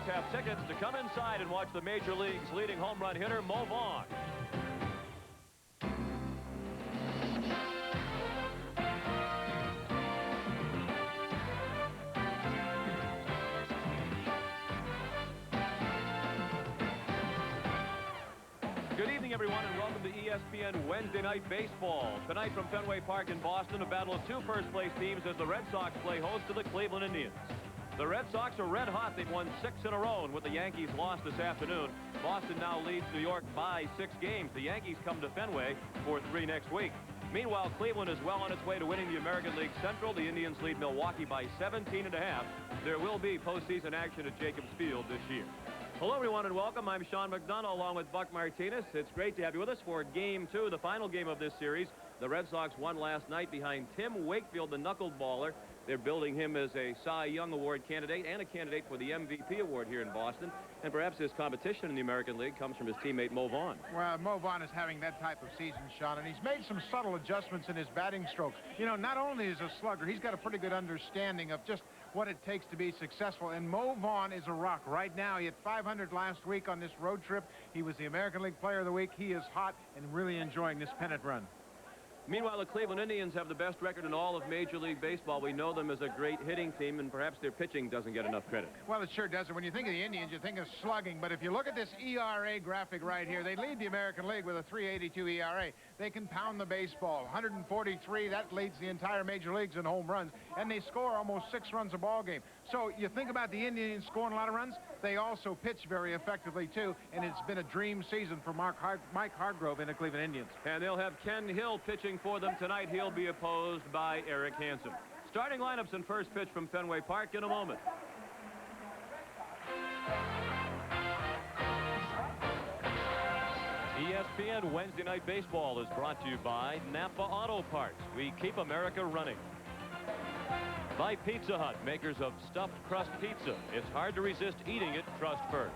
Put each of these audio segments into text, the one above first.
folks have tickets to come inside and watch the Major League's leading home run hitter, Mo Vaughn. Good evening, everyone, and welcome to ESPN Wednesday Night Baseball. Tonight from Fenway Park in Boston, a battle of two first-place teams as the Red Sox play host to the Cleveland Indians. The Red Sox are red hot. They've won 6 in a row, and with the Yankees lost this afternoon, Boston now leads New York by 6 games. The Yankees come to Fenway for 3 next week. Meanwhile, Cleveland is well on its way to winning the American League Central. The Indians lead Milwaukee by 17 and a half. There will be postseason action at Jacobs Field this year. Hello, everyone, and welcome. I'm Sean McDonough along with Buck Martinez. It's great to have you with us for Game 2, the final game of this series. The Red Sox won last night behind Tim Wakefield, the knuckleballer. They're building him as a Cy Young Award candidate and a candidate for the MVP award here in Boston. And perhaps his competition in the American League comes from his teammate Mo Vaughn. Well, Mo Vaughn is having that type of season, Sean, and he's made some subtle adjustments in his batting strokes. You know, not only is he a slugger, he's got a pretty good understanding of just what it takes to be successful. And Mo Vaughn is a rock. Right now, he had 500 last week on this road trip. He was the American League Player of the Week. He is hot and really enjoying this pennant run. Meanwhile, the Cleveland Indians have the best record in all of Major League Baseball. We know them as a great hitting team, and perhaps their pitching doesn't get enough credit. Well, it sure doesn't. When you think of the Indians, you think of slugging. But if you look at this ERA graphic right here, they lead the American League with a 3.82 ERA. They can pound the baseball. 143, that leads the entire Major Leagues in home runs. And they score almost 6 runs a ball game. So you think about the Indians scoring a lot of runs. They also pitch very effectively, too. And it's been a dream season for Mike Hargrove in the Cleveland Indians. And they'll have Ken Hill pitching for them tonight. He'll be opposed by Eric Hansen. Starting lineups and first pitch from Fenway Park in a moment. ESPN Wednesday Night Baseball is brought to you by Napa Auto Parts. We keep America running. By Pizza Hut, makers of stuffed crust pizza. It's hard to resist eating it, trust first.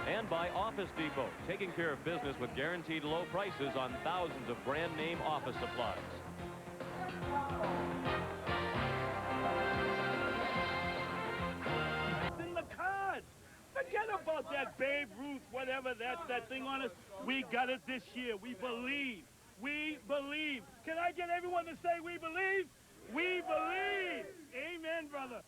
And by Office Depot, taking care of business with guaranteed low prices on thousands of brand name office supplies. It's in the cards. Forget about that Babe Ruth, whatever that thing on us. We got it this year. We believe. We believe. Can I get everyone to say we believe? We believe. Amen, brother.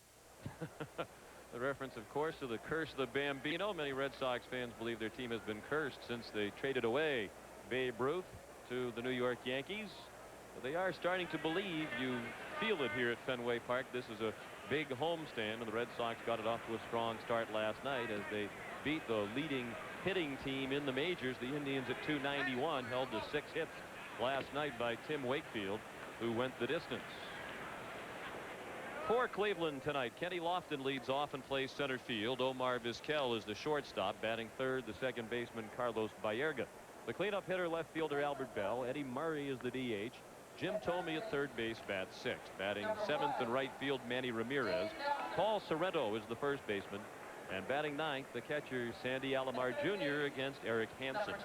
The reference, of course, to the curse of the Bambino. Many Red Sox fans believe their team has been cursed since they traded away Babe Ruth to the New York Yankees. But they are starting to believe. You feel it here at Fenway Park. This is a big homestand, and the Red Sox got it off to a strong start last night as they beat the leading hitting team in the majors. The Indians at 291 held to 6 hits last night by Tim Wakefield, who went the distance. For Cleveland tonight, Kenny Lofton leads off and plays center field. Omar Vizquel is the shortstop, batting third, the second baseman Carlos Baerga. The cleanup hitter, left fielder Albert Bell. Eddie Murray is the DH. Jim Thome at third base bats sixth. Batting seventh in right field, Manny Ramirez. Paul Sorrento is the first baseman. And batting ninth, the catcher Sandy Alomar Jr. against Eric Hansen.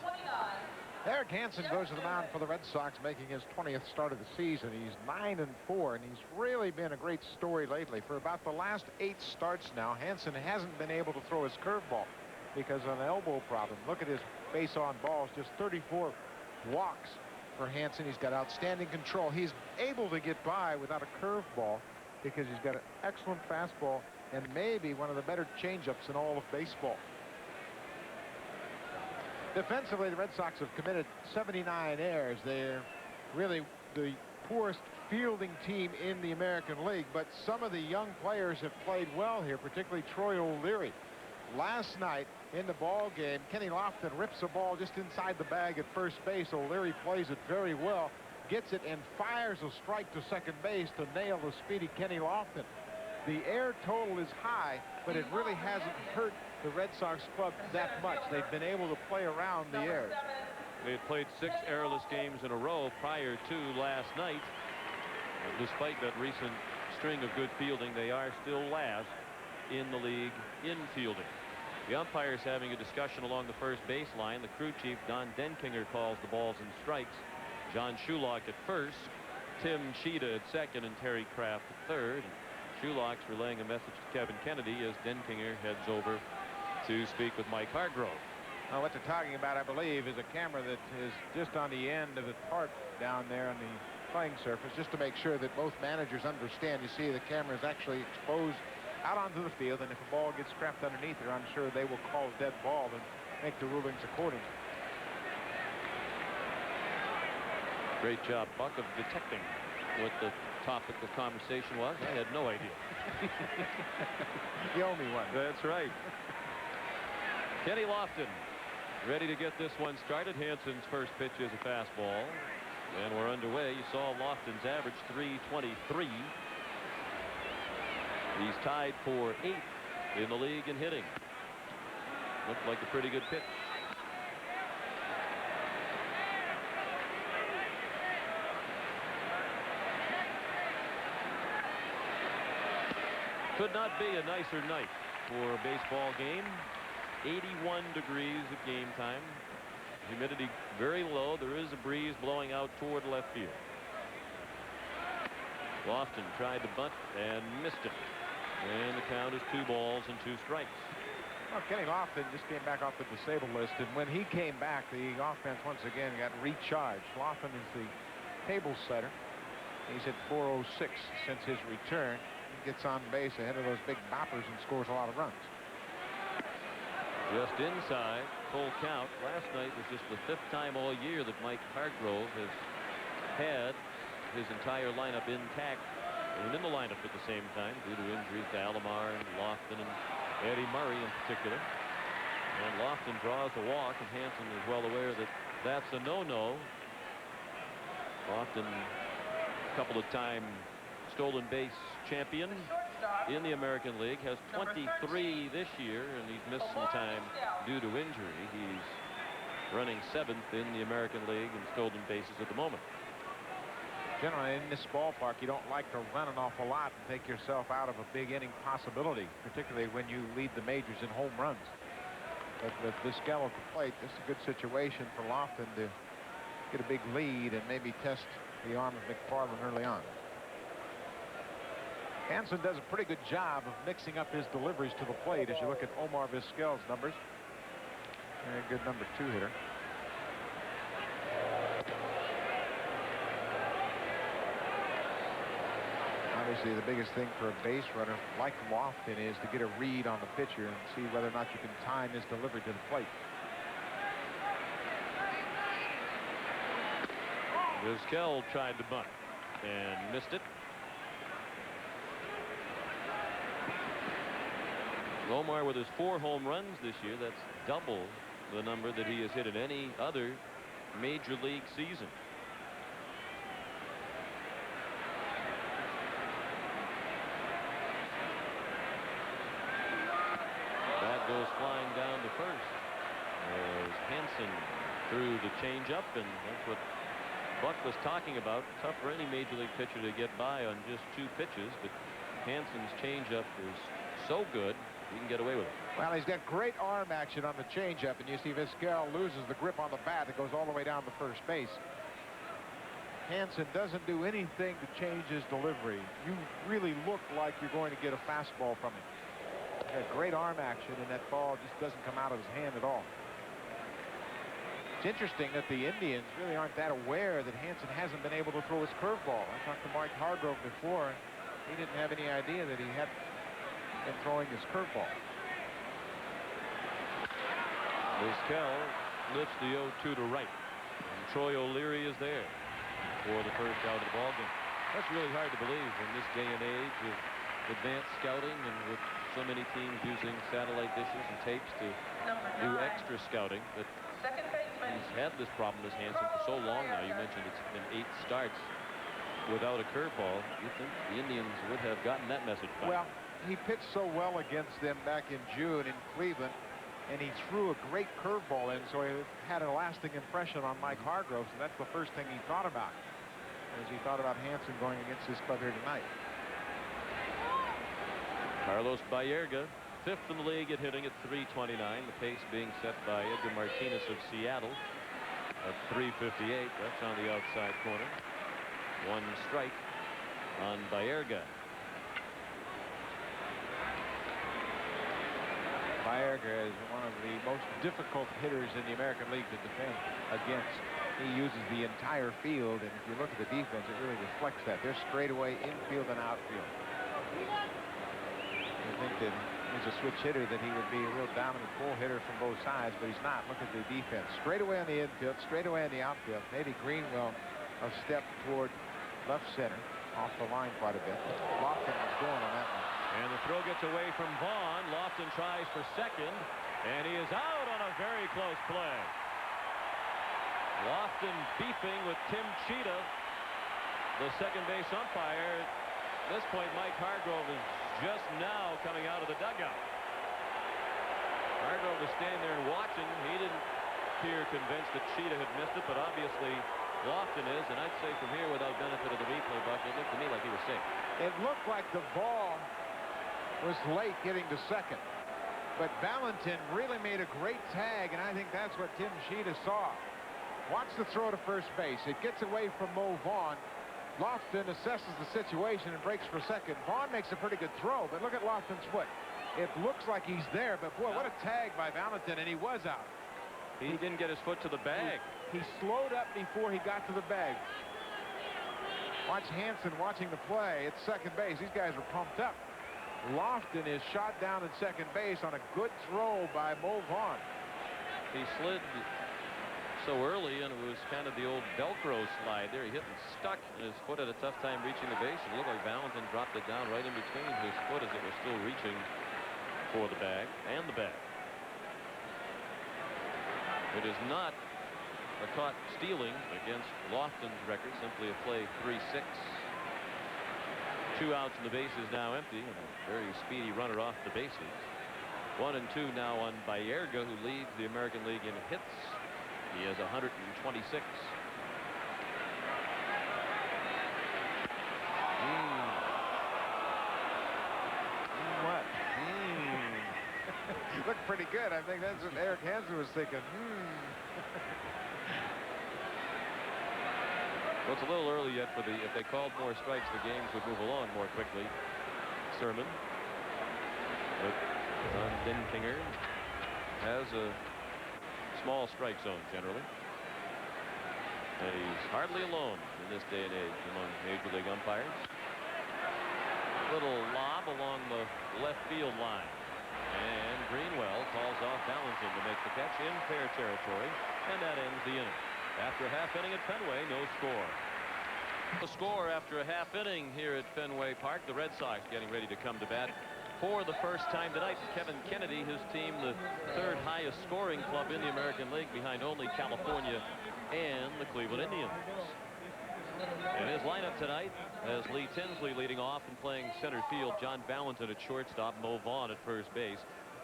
Eric Hansen goes to the mound for the Red Sox, making his 20th start of the season. He's 9-4, and he's really been a great story lately. For about the last 8 starts now, Hansen hasn't been able to throw his curveball because of an elbow problem. Look at his base on balls, just 34 walks for Hansen. He's got outstanding control. He's able to get by without a curveball because he's got an excellent fastball and maybe one of the better changeups in all of baseball. Defensively, the Red Sox have committed 79 errors. They're really the poorest fielding team in the American League, but some of the young players have played well here, particularly Troy O'Leary. Last night in the ball game, Kenny Lofton rips a ball just inside the bag at first base. O'Leary plays it very well, gets it, and fires a strike to second base to nail the speedy Kenny Lofton. The air total is high, but it really hasn't hurt the Red Sox club that much. They've been able to play around the airs. They had played 6 errorless games in a row prior to last night. And despite that recent string of good fielding, they are still last in the league in fielding. The umpires having a discussion along the first baseline. The crew chief, Don Denkinger, calls the balls and strikes. John Shulock at first, Tim Cheetah at second, and Terry Kraft at third. Shulock's relaying a message to Kevin Kennedy as Denkinger heads over to speak with Mike Hargrove. What they're talking about, I believe, is a camera that is just on the end of the tarp down there on the playing surface, just to make sure that both managers understand. You see the camera is actually exposed out onto the field, and if a ball gets trapped underneath there, I'm sure they will call a dead ball and make the rulings accordingly. Great job, Buck, of detecting what the topic of conversation was. I had no idea. You owe me one. That's right. Kenny Lofton ready to get this one started. Hansen's first pitch is a fastball, and we're underway. You saw Lofton's average, 323. He's tied for 8th in the league in hitting. Looked like a pretty good pitch. Could not be a nicer night for a baseball game. 81 degrees at game time. Humidity very low. There is a breeze blowing out toward left field. Lofton tried to bunt and missed it. And the count is 2 balls and 2 strikes. Well, Kenny Lofton just came back off the disabled list, and when he came back, the offense once again got recharged. Lofton is the table setter. He's hit 406 since his return. He gets on base ahead of those big boppers and scores a lot of runs. Just inside, full count. Last night was just the 5th time all year that Mike Hargrove has had his entire lineup intact and in the lineup at the same time due to injuries to Alomar and Lofton and Eddie Murray in particular. And Lofton draws a walk, and Hansen is well aware that that's a no-no. Lofton, a couple of time stolen base champion in the American League, has 23 this year, and he's missed some time due to injury. He's running 7th in the American League in stolen bases at the moment. Generally, in this ballpark, you don't like to run an awful lot and take yourself out of a big inning possibility, particularly when you lead the majors in home runs. But with Vizquel at the plate, this is a good situation for Lofton to get a big lead and maybe test the arm of McFarland early on. Hansen does a pretty good job of mixing up his deliveries to the plate as you look at Omar Vizquel's numbers. Very good number 2 hitter. Obviously, the biggest thing for a base runner like Lofton is to get a read on the pitcher and see whether or not you can time his delivery to the plate. Vizquel tried to bunt and missed it. Omar with his 4 home runs this year. That's double the number that he has hit in any other major league season. That goes flying down to first as Hansen threw the changeup, and that's what Buck was talking about. Tough for any major league pitcher to get by on just 2 pitches, but Hansen's changeup is so good he can get away with it. Well, he's got great arm action on the changeup, and you see Vizquel loses the grip on the bat that goes all the way down to first base. Hansen doesn't do anything to change his delivery. You really look like you're going to get a fastball from him. He's got great arm action, and that ball just doesn't come out of his hand at all. It's interesting that the Indians really aren't that aware that Hansen hasn't been able to throw his curveball. I talked to Mike Hargrove before. He didn't have any idea that he had been throwing his curveball. Vizquel lifts the 0-2 to right, and Troy O'Leary is there for the first out of the ballgame. That's really hard to believe in this day and age with advanced scouting and with so many teams using satellite dishes and tapes to do extra scouting. But he's had this problem as Hansen for so long now. You mentioned it's been 8 starts without a curveball. You think the Indians would have gotten that message by now. Well, he pitched so well against them back in June in Cleveland, and he threw a great curveball in, so he had a lasting impression on Mike Hargrove. So that's the first thing he thought about, as he thought about Hansen going against his club here tonight. Carlos Baerga, 5th in the league at hitting at 329. The pace being set by Edgar Martinez of Seattle at 358. That's on the outside corner. 1 strike on Baerga. Baerga is one of the most difficult hitters in the American League to defend against. He uses the entire field, and if you look at the defense, it really reflects that. They're straightaway infield and outfield. I think that he's a switch hitter, that he would be a real dominant pull hitter from both sides, but he's not. Look at the defense. Straightaway on the infield, straightaway on the outfield. Maybe Greenwell a step toward left center, off the line quite a bit. Lofton was going on that one. And the throw gets away from Vaughn. Lofton tries for second, and he is out on a very close play. Lofton beefing with Tim Cheetah, the second base umpire. At this point, Mike Hargrove is just now coming out of the dugout. Hargrove was standing there and watching. He didn't appear convinced that Cheetah had missed it, but obviously Lofton is, and I'd say from here, without benefit of the replay, Buck, it looked to me like he was safe. It looked like the ball was late getting to second, but Valentin really made a great tag, and I think that's what Tim Cheetah saw. Watch the throw to first base. It gets away from Mo Vaughn. Lofton assesses the situation and breaks for second. Vaughn makes a pretty good throw, but look at Lofton's foot. It looks like he's there, but boy, what a tag by Valentin, and he was out. He didn't get his foot to the bag. He slowed up before he got to the bag. Watch Hansen watching the play at second base. These guys are pumped up. Lofton is shot down at second base on a good throw by Mo Vaughn. He slid so early, and it was kind of the old Velcro slide there. He hit and stuck, and his foot had a tough time reaching the base. It looked like Valentin dropped it down right in between his foot as it was still reaching for the bag and the bag. It is not a caught stealing against Lofton's record, simply a play 3-6. 2 outs and the base is now empty, and a very speedy runner off the bases. 1 and 2 now on Baerga, who leads the American League in hits. He has 126. What? You look pretty good. I think that's what Eric Hansen was thinking. Well, it's a little early yet for if they called more strikes, the games would move along more quickly. Sermon with Don Denkinger has a small strike zone generally, and he's hardly alone in this day and age among major league umpires. Little lob along the left field line, and Greenwell calls off Valentin to make the catch in fair territory, and that ends the inning. After a half inning at Fenway, no score. The score after a half inning here at Fenway Park. The Red Sox getting ready to come to bat for the first time tonight. Kevin Kennedy, his team, the third highest scoring club in the American League, behind only California and the Cleveland Indians. And his lineup tonight has Lee Tinsley leading off and playing center field, John Valentin at shortstop, Mo Vaughn at first base.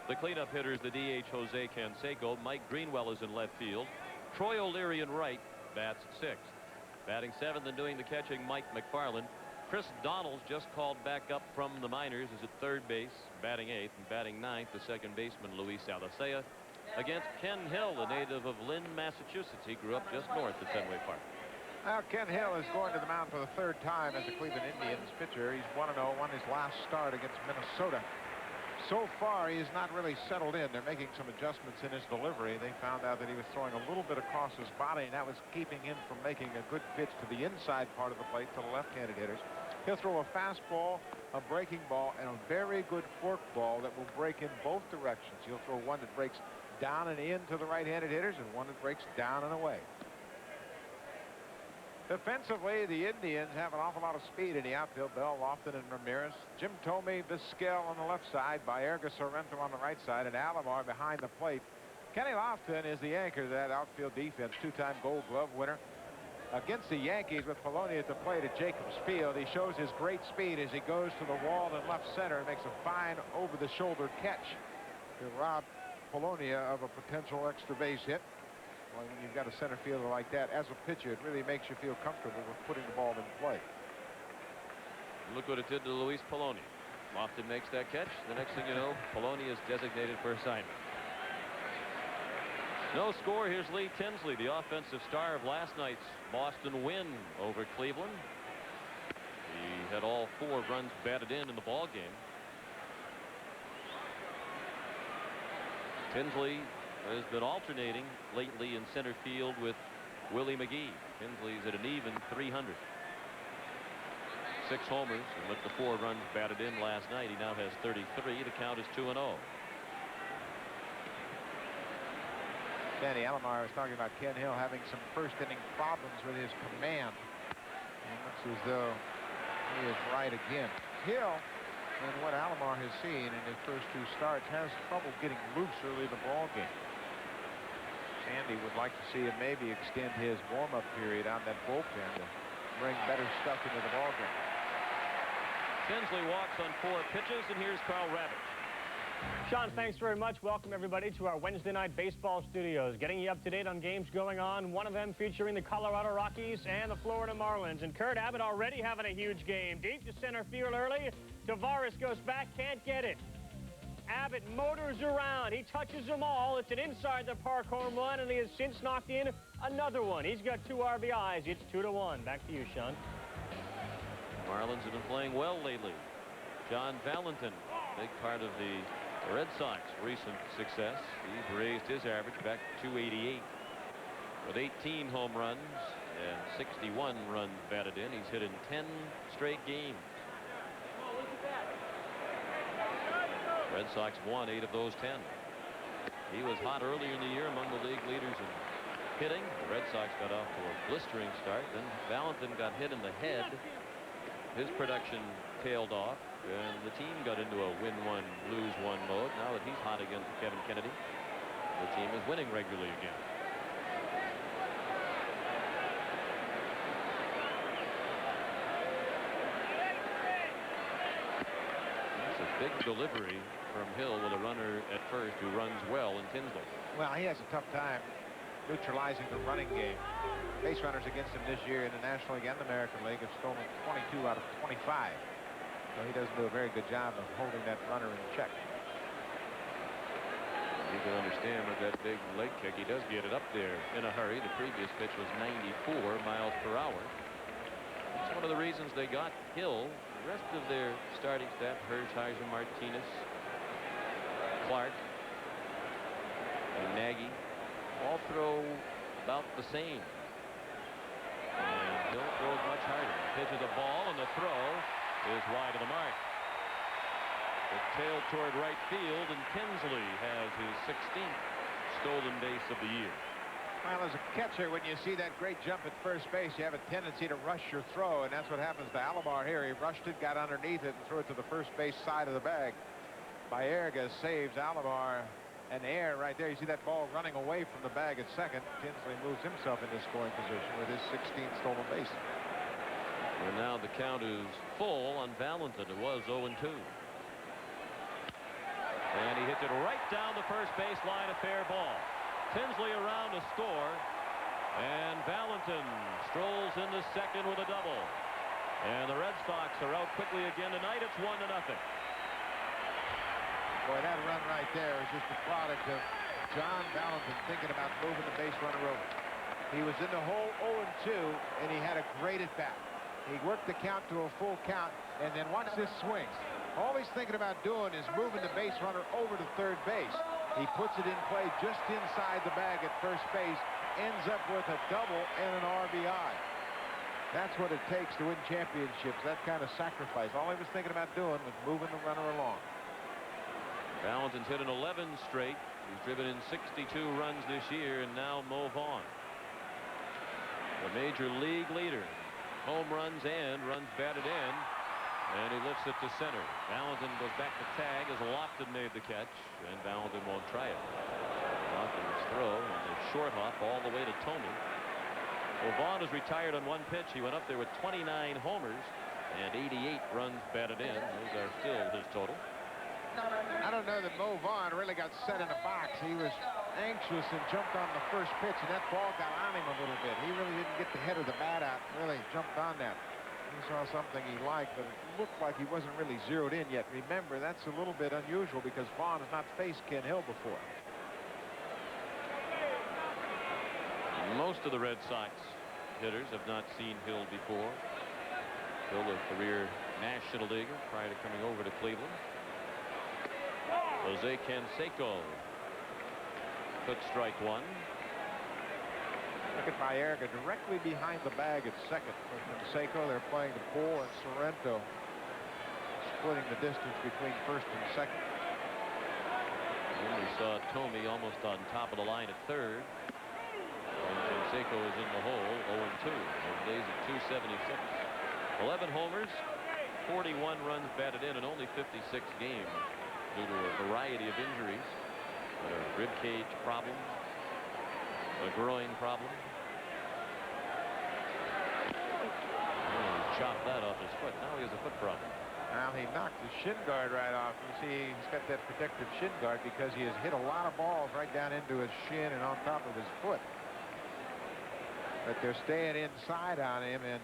The cleanup hitters, the DH Jose Canseco. Mike Greenwell is in left field. Troy O'Leary in right, bats sixth. Batting seventh and doing the catching, Mike McFarland. Chris Donald's just called back up from the minors, is at third base, batting eighth, and batting ninth, the second baseman Luis Alicea, against Ken Hill, a native of Lynn, Massachusetts. He grew up just north of Fenway Park. Now Ken Hill is going to the mound for the third time as a Cleveland Indians pitcher. He's 1-0, won his last start against Minnesota. So far, he has not really settled in. They're making some adjustments in his delivery. They found out that he was throwing a little bit across his body, and that was keeping him from making a good pitch to the inside part of the plate to the left-handed hitters. He'll throw a fastball, a breaking ball, and a very good fork ball that will break in both directions. He'll throw one that breaks down and in to the right-handed hitters, and one that breaks down and away. Defensively, the Indians have an awful lot of speed in the outfield. Bell, Lofton, and Ramirez. Jim Thome, Vizquel on the left side. Baerga, Sorrento on the right side. And Alomar behind the plate. Kenny Lofton is the anchor of that outfield defense. Two-time Gold Glove winner. Against the Yankees with Polonia at the plate at Jacobs Field, he shows his great speed as he goes to the wall in left center and makes a fine over-the-shoulder catch to rob Polonia of a potential extra base hit. Well, when you've got a center fielder like that, as a pitcher, it really makes you feel comfortable with putting the ball in play. Look what it did to Luis Polonia. Lofton makes that catch. The next thing you know, Polonia is designated for assignment. No score. Here's Lee Tinsley, the offensive star of last night's Boston win over Cleveland. He had all 4 runs batted in the ball game. Tinsley has been alternating lately in center field with Willie McGee. Tinsley's at an even 300. 6 homers, and with the 4 runs batted in last night, he now has 33. The count is 2-0. Danny Alomar was talking about Ken Hill having some first-inning problems with his command. It looks as though he is right again. Hill, and what Alomar has seen in his first 2 starts, has trouble getting loose early in the ball game. Sandy would like to see him maybe extend his warm-up period on that bullpen to bring better stuff into the ball game. Tinsley walks on 4 pitches, and here's Carl Ravitch. Sean, thanks very much. Welcome, everybody, to our Wednesday night baseball studios. Getting you up to date on games going on, one of them featuring the Colorado Rockies and the Florida Marlins. And Kurt Abbott already having a huge game. Deep to center field early. Tavares goes back, can't get it. Abbott motors around. He touches them all. It's an inside-the-park home run, and he has since knocked in another one. He's got 2 RBIs. It's 2-1. Back to you, Sean. Marlins have been playing well lately. John Valentin, big part of the Red Sox recent success. He's raised his average back to 288 with 18 home runs and 61 runs batted in. He's hit in 10 straight games. Red Sox won 8 of those 10. He was hot earlier in the year, among the league leaders in hitting. The Red Sox got off to a blistering start. Then Valentin got hit in the head. His production tailed off, and the team got into a win-1, lose-1 mode. Now that he's hot against Kevin Kennedy, the team is winning regularly again. That's a big delivery from Hill with a runner at first who runs well in Tinsley. Well, he has a tough time neutralizing the running game. Base runners against him this year in the National League and the American League have stolen 22 out of 25. So he doesn't do a very good job of holding that runner in check. You can understand with that big leg kick, he does get it up there in a hurry. The previous pitch was 94 miles per hour. That's one of the reasons they got Hill. The rest of their starting staff, Hershiser, Martinez, Clark, and Nagy, all throw about the same. And Hill throws much harder. Pitches a ball, and the throw is wide of the mark. It tailed toward right field, and Tinsley has his 16th stolen base of the year. Well, as a catcher, when you see that great jump at first base, you have a tendency to rush your throw, and that's what happens to Alomar here. He rushed it, got underneath it, and threw it to the first base side of the bag. Baerga saves Alomar. And air right there. You see that ball running away from the bag at second. Tinsley moves himself into scoring position with his 16th stolen base. And now the count is full on Valentin. It was 0-2. And he hits it right down the first base line, a fair ball. Tinsley around to score. And Valentin strolls into second with a double. And the Red Sox are out quickly again tonight. It's 1-0. Boy, that run right there is just a product of John Valentin thinking about moving the base runner over. He was in the hole 0-2, and he had a great at-bat. He worked the count to a full count, and then watch this swing. All he's thinking about doing is moving the base runner over to third base. He puts it in play just inside the bag at first base, ends up with a double and an RBI. That's what it takes to win championships, that kind of sacrifice. All he was thinking about doing was moving the runner along. Valentin's hit in 11 straight. He's driven in 62 runs this year, and now Mo Vaughn, the major league leader, home runs and runs batted in, and he lifts it to center. Valentin goes back to tag as Lofton made the catch, and Valentin won't try it. Lofton's throw and the short hop all the way to Tomey. Well, Vaughn is retired on 1 pitch. He went up there with 29 homers and 88 runs batted in. Those are still his total. I don't know that Mo Vaughn really got set in a box. He was anxious and jumped on the first pitch, and that ball got on him a little bit. He really didn't get the head of the bat out, really jumped on that. He saw something he liked, but it looked like he wasn't really zeroed in yet. Remember, that's a little bit unusual because Vaughn has not faced Ken Hill before. Most of the Red Sox hitters have not seen Hill before. Hill, a career National Leaguer prior to coming over to Cleveland. Jose Canseco took strike one. Look at Baerga directly behind the bag at second. For Canseco, they're playing the Bull and Sorrento, splitting the distance between first and second. And we saw Thome almost on top of the line at third. And Canseco is in the hole, 0-2. Those days at 276. 11 homers, 41 runs batted in, and only 56 games due to a variety of injuries. A rib cage problem, a groin problem. Oh, he chopped that off his foot. Now he has a foot problem. Well, he knocked his shin guard right off. You see, he's got that protective shin guard because he has hit a lot of balls right down into his shin and on top of his foot. But they're staying inside on him, and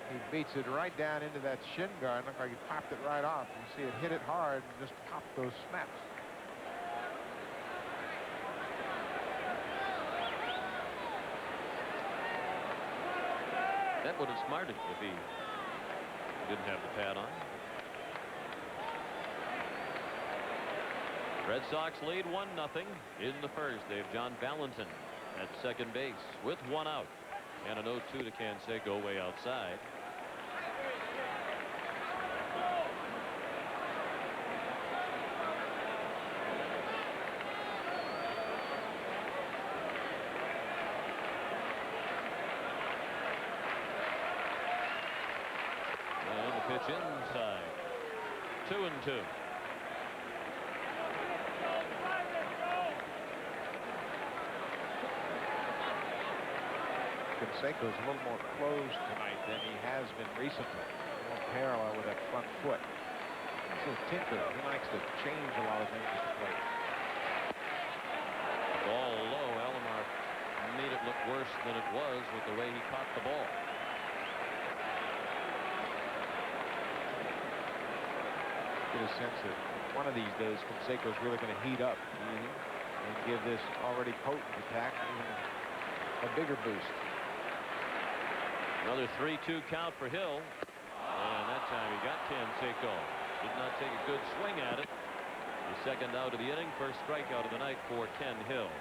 he beats it right down into that shin guard. Looked like he popped it right off. You see it hit it hard and just popped those snaps. That would have smarted if he didn't have the pad on. Red Sox lead 1-0 in the first. They have John Valentin at second base with one out, and an 0-2 to Canseco way outside. And the pitch inside. 2-2. Canseco's a little more closed tonight than he has been recently. More parallel with that front foot. He's a tinker. He likes to change a lot of things at the plate. Ball low. Alomar made it look worse than it was with the way he caught the ball. Get a sense that one of these days Canseco's really going to heat up and give this already potent attack even a bigger boost. Another 3-2 count for Hill, and that time he got Canseco. Did not take a good swing at it. The second out of the inning, first strikeout of the night for Ken Hill.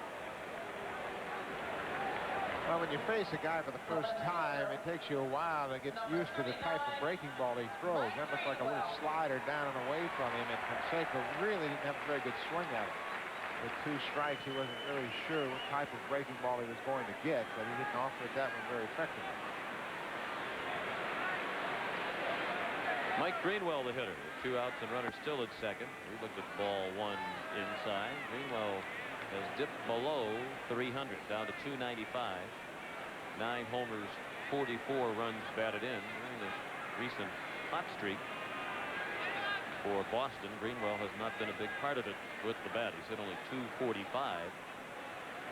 Well, when you face a guy for the first time, it takes you a while to get used to the type of breaking ball he throws. That looked like a little slider down and away from him, and Canseco really didn't have a very good swing at it. With 2 strikes, he wasn't really sure what type of breaking ball he was going to get, but he didn't offer it that one very effectively. Mike Greenwell, the hitter, with 2 outs and runners still at second. We looked at ball 1 inside. Greenwell has dipped below 300, down to 295. 9 homers, 44 runs batted in during this recent hot streak for Boston. Greenwell has not been a big part of it with the bat. He's hit only .245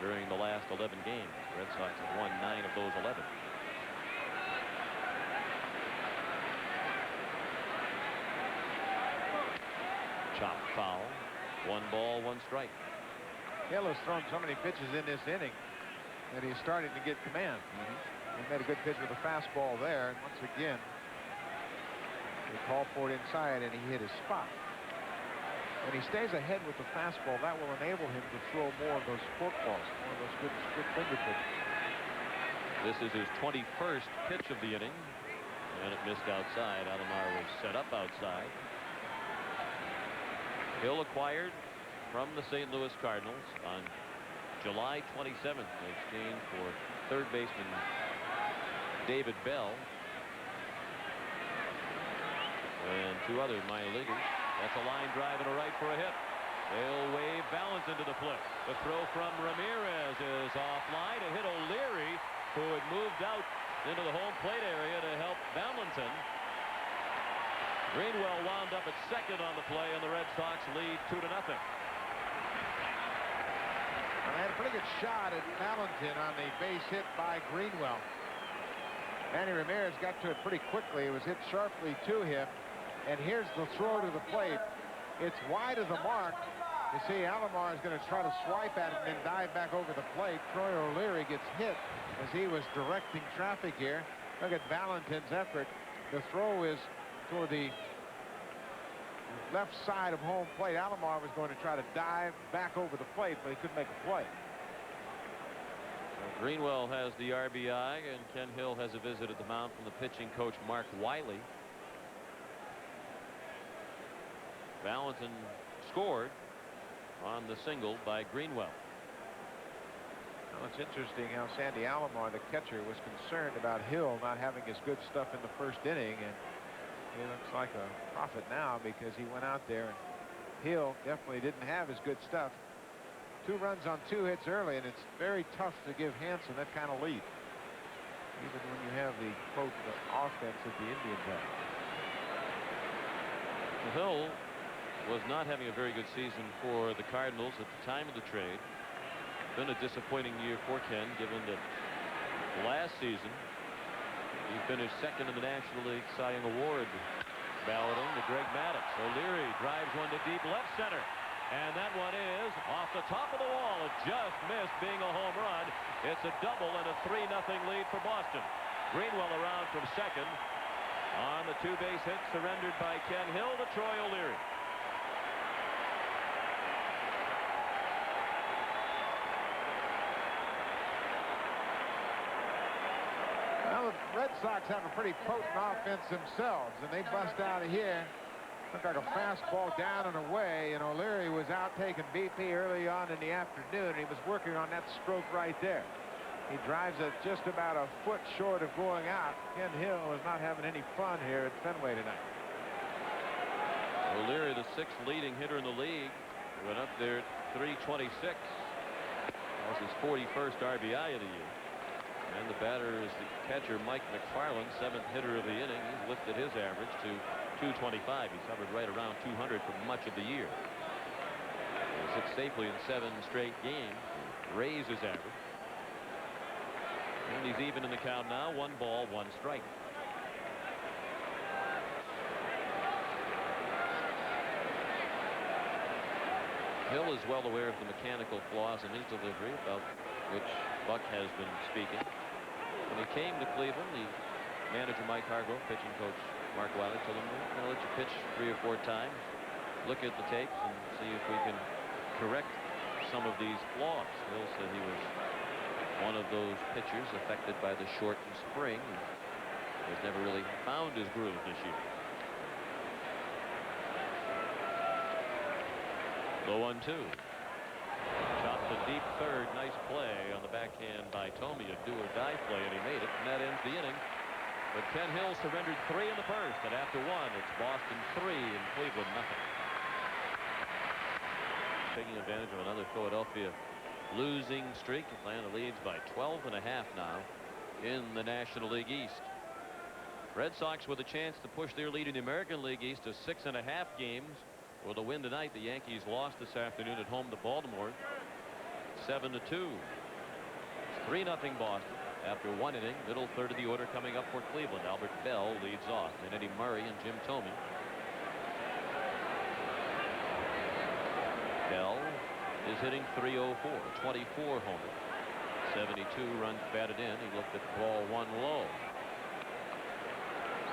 during the last 11 games. The Red Sox have won 9 of those 11. Chop foul. 1 ball, 1 strike. Hill has thrown so many pitches in this inning that he's starting to get command. He made a good pitch with a fastball there, and once again he called for it inside and he hit his spot. When he stays ahead with the fastball, that will enable him to throw more of those fork balls, more of those good split finger pitches. This is his 21st pitch of the inning, and it missed outside. Alomar was set up outside. Hill acquired from the St. Louis Cardinals on July 27th in exchange for third baseman David Bell and 2 other minor leaguers. That's a line drive and a right for a hit. They'll wave balance into the plate. The throw from Ramirez is offline. A hit O'Leary, who had moved out into the home plate area to help Valentin. Greenwell wound up at second on the play, and the Red Sox lead 2-0. I had a pretty good shot at Valentin on the base hit by Greenwell. Manny Ramirez got to it pretty quickly. It was hit sharply to him. And here's the throw to the plate. It's wide of the mark. You see, Alomar is going to try to swipe at it and then dive back over the plate. Troy O'Leary gets hit as he was directing traffic here. Look at Valentin's effort. The throw is toward the left side of home plate. Alomar was going to try to dive back over the plate, but he couldn't make a play. Greenwell has the RBI, and Ken Hill has a visit at the mound from the pitching coach Mark Wiley. Valentin scored on the single by Greenwell. Well, it's interesting how Sandy Alomar, the catcher, was concerned about Hill not having his good stuff in the first inning, and he looks like a prophet now because he went out there and Hill definitely didn't have his good stuff. 2 runs on 2 hits early, and it's very tough to give Hanson that kind of lead, even when you have the quote the offense that the Indians have. Hill was not having a very good season for the Cardinals at the time of the trade. Been a disappointing year for Ken, given that last season he finished second in the National League Cy Young Award balloting to Greg Maddux. O'Leary drives one to deep left center, and that one is off the top of the wall. It just missed being a home run. It's a double and a 3-0 lead for Boston. Greenwell around from second on the 2 base hit surrendered by Ken Hill to Troy O'Leary. Well, the Red Sox have a pretty potent offense themselves, and they bust out of here. Looked like a fastball down and away, and O'Leary was out taking BP early on in the afternoon. He was working on that stroke right there. He drives it just about a foot short of going out. Ken Hill is not having any fun here at Fenway tonight. O'Leary, the 6th leading hitter in the league, went up there at 326. That was his 41st RBI of the year. And the batter is the catcher Mike McFarland, 7th hitter of the inning. He's lifted his average to 225. He's hovered right around 200 for much of the year. He's hit safely in 7 straight games, raise his average. And he's even in the count now. 1 ball, 1 strike. Hill is well aware of the mechanical flaws in his delivery, about which Buck has been speaking. When he came to Cleveland, the manager Mike Hargrove, pitching coach Mark Wiley, told him, "We're going to let you pitch 3 or 4 times, look at the tapes and see if we can correct some of these flaws." Hill said he was one of those pitchers affected by the shortened spring and has never really found his groove this year. The 1-2. Chopped to deep third. Nice play on the backhand by Tomey, a do-or-die play, and he made it, and that ends the inning. But Ken Hill surrendered 3 in the first, and after 1, it's Boston 3 and Cleveland nothing. Taking advantage of another Philadelphia losing streak. Atlanta leads by 12.5 now in the National League East. Red Sox with a chance to push their lead in the American League East to 6.5 games. With a win tonight, the Yankees lost this afternoon at home to Baltimore, 7-2. It's 3-0 Boston after 1 inning. Middle third of the order coming up for Cleveland. Albert Bell leads off, and Eddie Murray and Jim Tomey. Bell is hitting .304, 24 homer, 72 runs batted in. He looked at ball 1 low.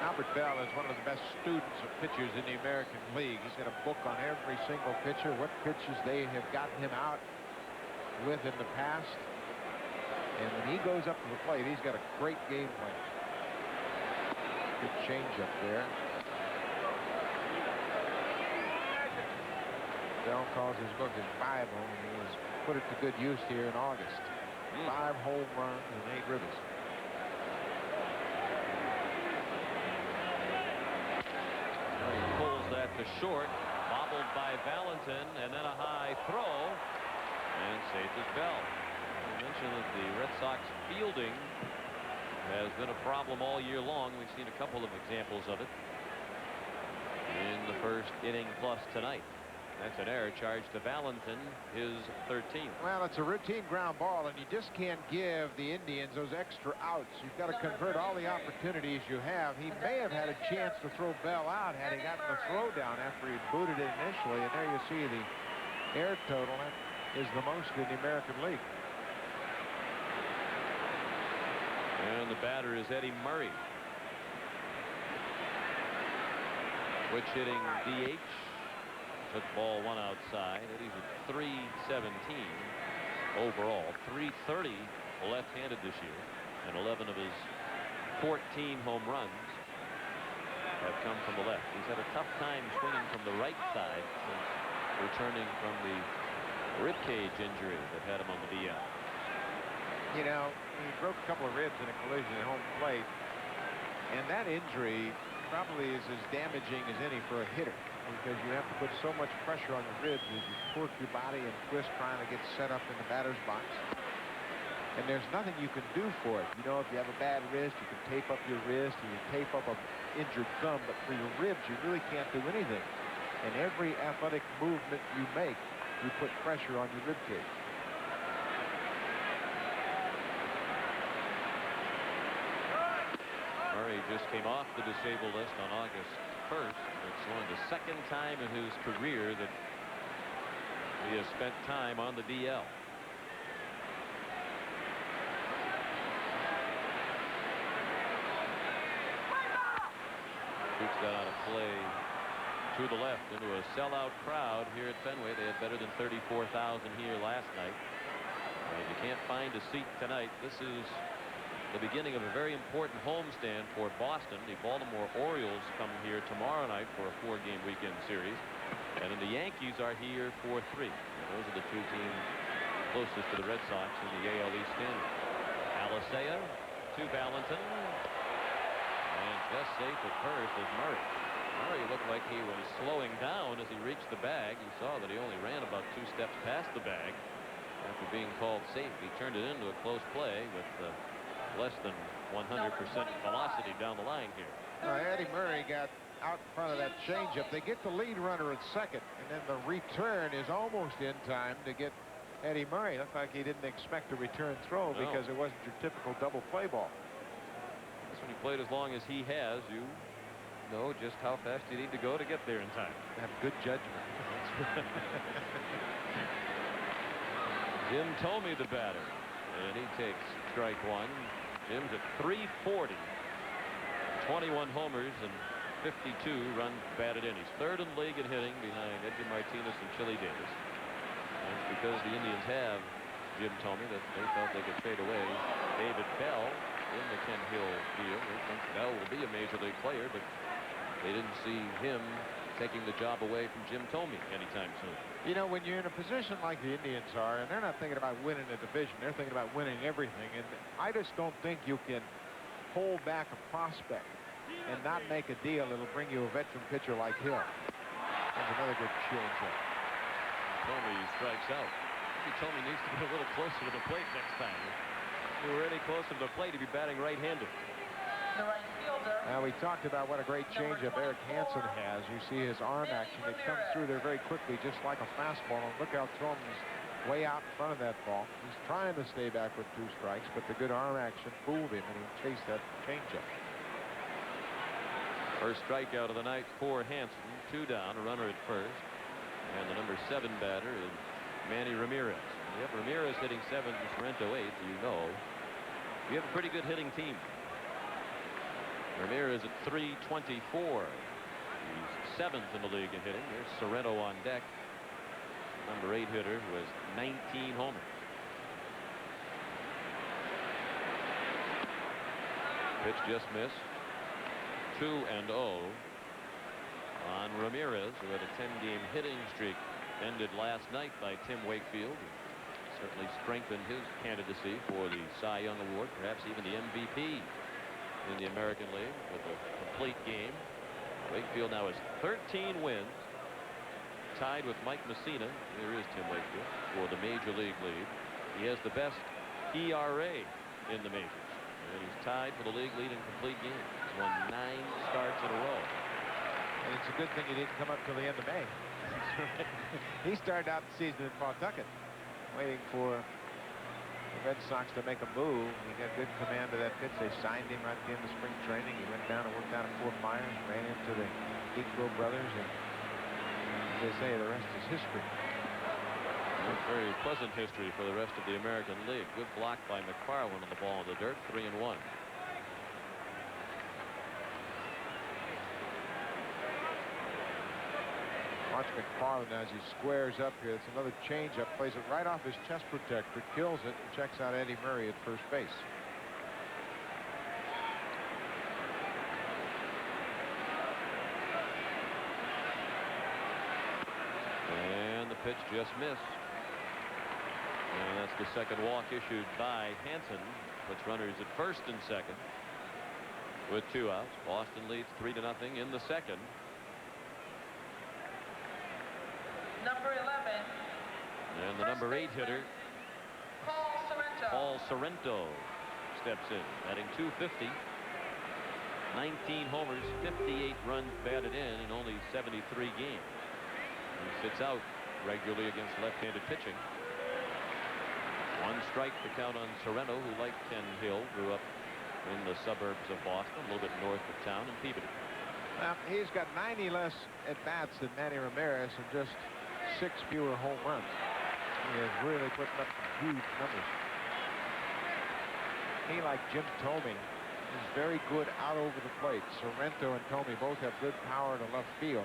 Albert Bell is one of the best students of pitchers in the American League. He's got a book on every single pitcher, what pitches they have gotten him out with in the past. And when he goes up to the plate, he's got a great game plan. Good changeup there. Bell calls his book his Bible, and he has put it to good use here in August. 5 home runs and 8 ribbies. To short, bobbled by Valentin, and then a high throw, and safe as Bell. I mentioned that the Red Sox fielding has been a problem all year long. We've seen a couple of examples of it in the first inning plus tonight. That's an error charged to Valentin, his 13th. Well, it's a routine ground ball, and you just can't give the Indians those extra outs. You've got to convert all the opportunities you have. He may have had a chance to throw Bell out had he gotten the throw down after he booted it initially. And there you see the air total. That is the most in the American League. And the batter is Eddie Murray, which hitting DH. Hit ball one outside. Eddie's at .317 overall. .330 left-handed this year, and 11 of his 14 home runs have come from the left. He's had a tough time swinging from the right side since returning from the rib cage injury that had him on the DL. You know, he broke a couple of ribs in a collision at home plate, and that injury probably is as damaging as any for a hitter, because you have to put so much pressure on the ribs as you torque your body and twist trying to get set up in the batter's box. And there's nothing you can do for it. You know, if you have a bad wrist, you can tape up your wrist, and you tape up an injured thumb, but for your ribs, you really can't do anything. And every athletic movement you make, you put pressure on your rib cage. Murray just came off the disabled list on August 1st. It's only the second time in his career that he has spent time on the DL. Shoots that out of play to the left into a sellout crowd here at Fenway. They had better than 34,000 here last night. And you can't find a seat tonight. This is the beginning of a very important homestand for Boston. The Baltimore Orioles come here tomorrow night for a 4-game weekend series, and then the Yankees are here for 3. And those are the two teams closest to the Red Sox in the AL East standing. Alicea to Valentin, and just safe at first is Murray. Murray looked like he was slowing down as he reached the bag. You saw that he only ran about 2 steps past the bag after being called safe. He turned it into a close play with less than 100% velocity down the line here. Eddie Murray got out in front of that changeup. They get the lead runner at second, and then the return is almost in time to get Eddie Murray. Looked like he didn't expect a return throw because it wasn't your typical double play ball. When he played as long as he has, you know just how fast you need to go to get there in time. Have good judgment. Jim Thome, the batter, and he takes strike one. Jim's at .340, 21 homers and 52 runs batted in. He's third in the league in hitting behind Edgar Martinez and Chili Davis. And it's because the Indians have Jim Thome that they felt they could trade away David Bell in the Ken Hill deal. They think Bell will be a major league player, but they didn't see him taking the job away from Jim Thome anytime soon. You know, when you're in a position like the Indians are, and they're not thinking about winning a division, they're thinking about winning everything. And I just don't think you can hold back a prospect and not make a deal that'll bring you a veteran pitcher like Hill. There's another good changeup. Thome strikes out. Thome needs to get a little closer to the plate next time. If he were any closer to the plate, he'd be batting right-handed. The right fielder. Now, we talked about what a great changeup Eric Hansen has. You see his arm action. It comes through there very quickly, just like a fastball. And look how Thome's way out in front of that ball. He's trying to stay back with 2 strikes, but the good arm action fooled him, and he chased that changeup. First strikeout of the night for Hansen. 2 down, a runner at first. And the number 7 batter is Manny Ramirez. Yep, Ramirez hitting 7th and Sorrento 8th. You know, you have a pretty good hitting team. Ramirez at .324. He's 7th in the league in hitting. There's Sorrento on deck. Number 8 hitter was 19 homers. Pitch just missed. 2-0 on Ramirez, who had a 10-game hitting streak ended last night by Tim Wakefield. Certainly strengthened his candidacy for the Cy Young Award, perhaps even the MVP in the American League with a complete game. Wakefield now has 13 wins, tied with Mike Messina. Here is Tim Wakefield for the Major League lead. He has the best ERA in the majors, and he's tied for the league lead in complete games. He's won 9 starts in a row. And it's a good thing he didn't come up till the end of May. He started out the season in Pawtucket, waiting for the Red Sox to make a move. He got good command of that pitch. They signed him right at the end of spring training. He went down and worked out at Fort Myers, ran into the Equal brothers, and as they say, the rest is history. A very pleasant history for the rest of the American League. Good block by McFarland on the ball in the dirt. 3-1. Watch McFarland as he squares up here. It's another changeup. Plays it right off his chest protector. Kills it and checks out Eddie Murray at first base. And the pitch just missed. And that's the second walk issued by Hansen. Puts runners at first and second. With 2 outs, Boston leads 3-0 in the second. Number 11. And the number 8 hitter, Paul Sorrento, steps in, batting .250. 19 homers, 58 runs batted in only 73 games. He sits out regularly against left-handed pitching. 1 strike to count on Sorrento, who, like Ken Hill, grew up in the suburbs of Boston, a little bit north of town in Peabody. Now, he's got 90 less at-bats than Manny Ramirez and just 6 fewer home runs. He is really putting up huge numbers. He, like Jim Thome, is very good out over the plate. Sorrento and Thome both have good power to left field.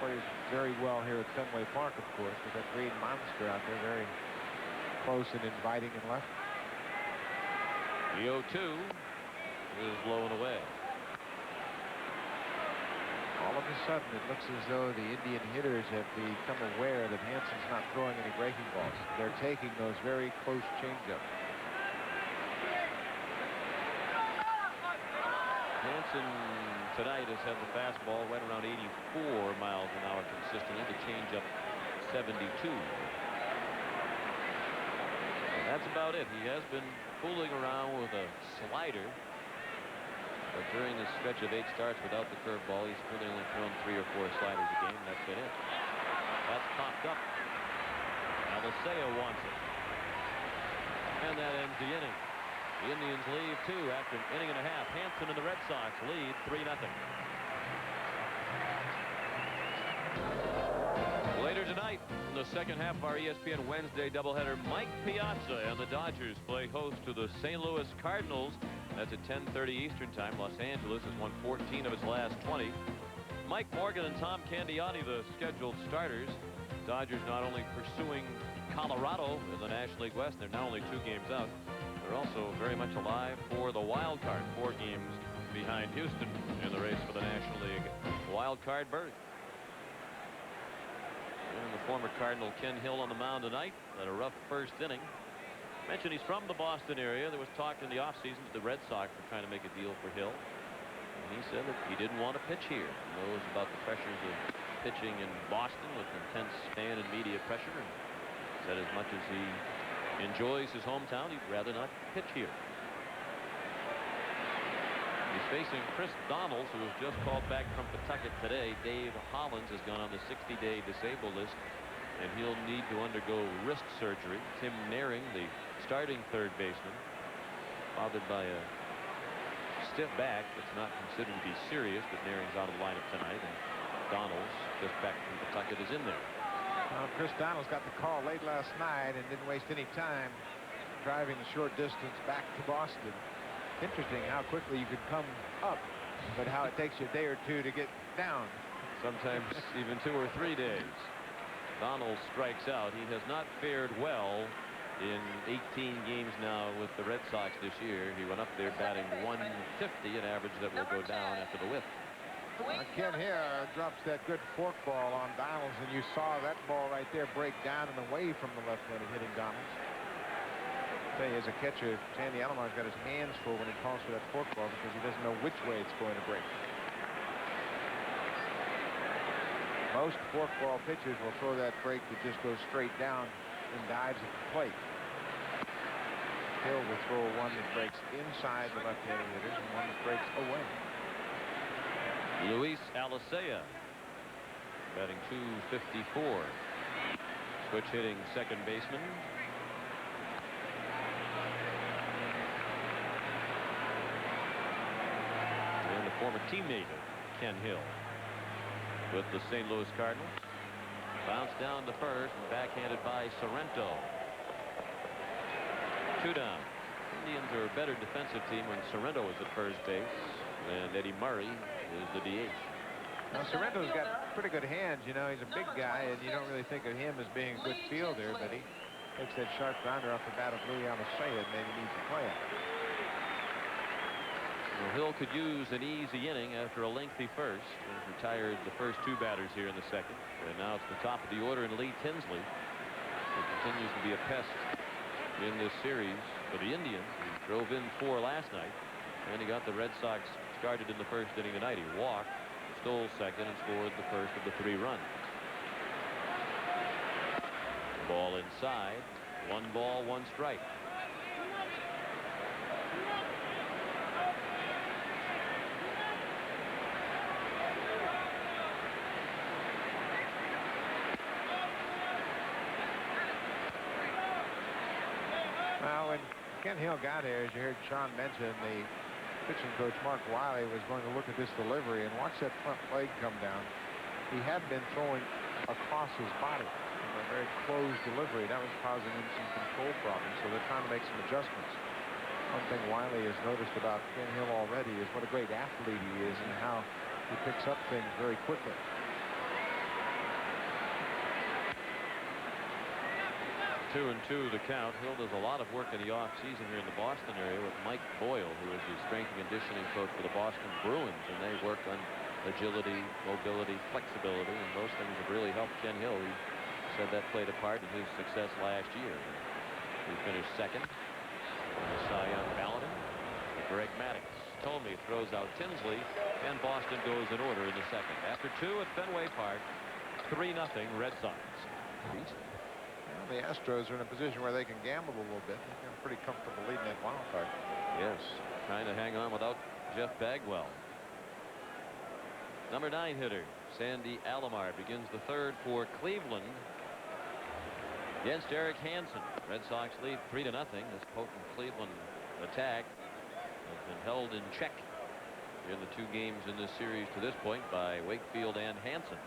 Plays very well here at Fenway Park, of course, with that green monster out there, very close and inviting in left. The 0-2 is low and away. All of a sudden, it looks as though the Indian hitters have become aware that Hansen's not throwing any breaking balls. They're taking those very close changeups. Hansen tonight has had the fastball right around 84 miles an hour consistently. The changeup 72. And that's about it. He has been fooling around with a slider, but during this stretch of 8 starts without the curveball, he's really only thrown 3 or 4 sliders a game. That's been it. That's popped up. Alicea wants it, and that ends the inning. The Indians leave 2 after an inning and a half. Hansen and the Red Sox lead 3-0. Later tonight, in the second half of our ESPN Wednesday doubleheader, Mike Piazza and the Dodgers play host to the St. Louis Cardinals. That's at 10:30 Eastern Time. Los Angeles has won 14 of its last 20. Mike Morgan and Tom Candiani, the scheduled starters. Dodgers not only pursuing Colorado in the National League West, they're now only 2 games out. They're also very much alive for the wild card, 4 games behind Houston in the race for the National League wild card berth. And the former Cardinal Ken Hill on the mound tonight. Had a rough first inning. Mentioned he's from the Boston area. There was talk in the offseason that the Red Sox were trying to make a deal for Hill. And he said that he didn't want to pitch here. He knows about the pressures of pitching in Boston with intense fan and media pressure. And said as much as he enjoys his hometown, he'd rather not pitch here. He's facing Chris Donalds, who was just called back from Pawtucket today. Dave Hollins has gone on the 60-day disabled list, and he'll need to undergo wrist surgery. Tim Naring, the starting third baseman, bothered by a stiff back that's not considered to be serious, but Naring's out of the lineup tonight, and Donalds, just back from Pawtucket, is in there. Chris Donalds got the call late last night and didn't waste any time driving the short distance back to Boston. Interesting how quickly you could come up, but how it takes you a day or 2 to get down. Sometimes even 2 or 3 days. Donalds strikes out. He has not fared well in 18 games now with the Red Sox this year. He went up there batting .150, an average that will go down after the whip. Ken here drops that good fork ball on Donalds, and you saw that ball right there break down and away from the left-handed hitting Donalds. I tell you, as a catcher, Sandy Alomar's got his hands full when he calls for that fork ball because he doesn't know which way it's going to break. Most fork ball pitchers will throw that break that just goes straight down and dives at the plate. Hill will throw one that breaks inside the left-handed hitters and one that breaks away. Luis Alicea, batting .254. Switch hitting second baseman. And the former teammate of Ken Hill with the St. Louis Cardinals. Bounced down to first and backhanded by Sorrento. 2 down. Indians are a better defensive team when Sorrento is at first base, and Eddie Murray is the DH. Now, Sorrento's got pretty good hands. You know, he's a big guy, and you don't really think of him as being a good fielder, but he takes that sharp grounder off the bat of Louis Amasaya and maybe needs to play it. Well, Hill could use an easy inning after a lengthy first. He retired the first 2 batters here in the second. And now it's the top of the order in Lee Tinsley, who continues to be a pest in this series for the Indians. He drove in 4 last night, and he got the Red Sox started in the first inning tonight. He walked, stole second, and scored the first of the 3 runs. Ball inside. 1 ball, 1 strike. Well, when Ken Hill got here, as you heard Sean mention, the pitching coach Mark Wiley was going to look at this delivery and watch that front leg come down. He had been throwing across his body in a very closed delivery. That was causing him some control problems, so they're trying to make some adjustments. One thing Wiley has noticed about Ken Hill already is what a great athlete he is and how he picks up things very quickly. 2-2 the count. Hill does a lot of work in the offseason here in the Boston area with Mike Boyle, who is the strength and conditioning coach for the Boston Bruins, and they work on agility, mobility, flexibility, and those things have really helped Ken Hill. He said that played a part in his success last year. He finished second in the Cy Young balloting. Greg Maddux told me throws out Tinsley, and Boston goes in order in the second. After 2 at Fenway Park, 3-0 Red Sox. Well, the Astros are in a position where they can gamble a little bit. They're pretty comfortable leading that wild card. Yes, trying to hang on without Jeff Bagwell. Number 9 hitter Sandy Alomar begins the 3rd for Cleveland against Eric Hansen. Red Sox lead 3-0. This potent Cleveland attack has been held in check in the 2 games in this series to this point by Wakefield and Hansen.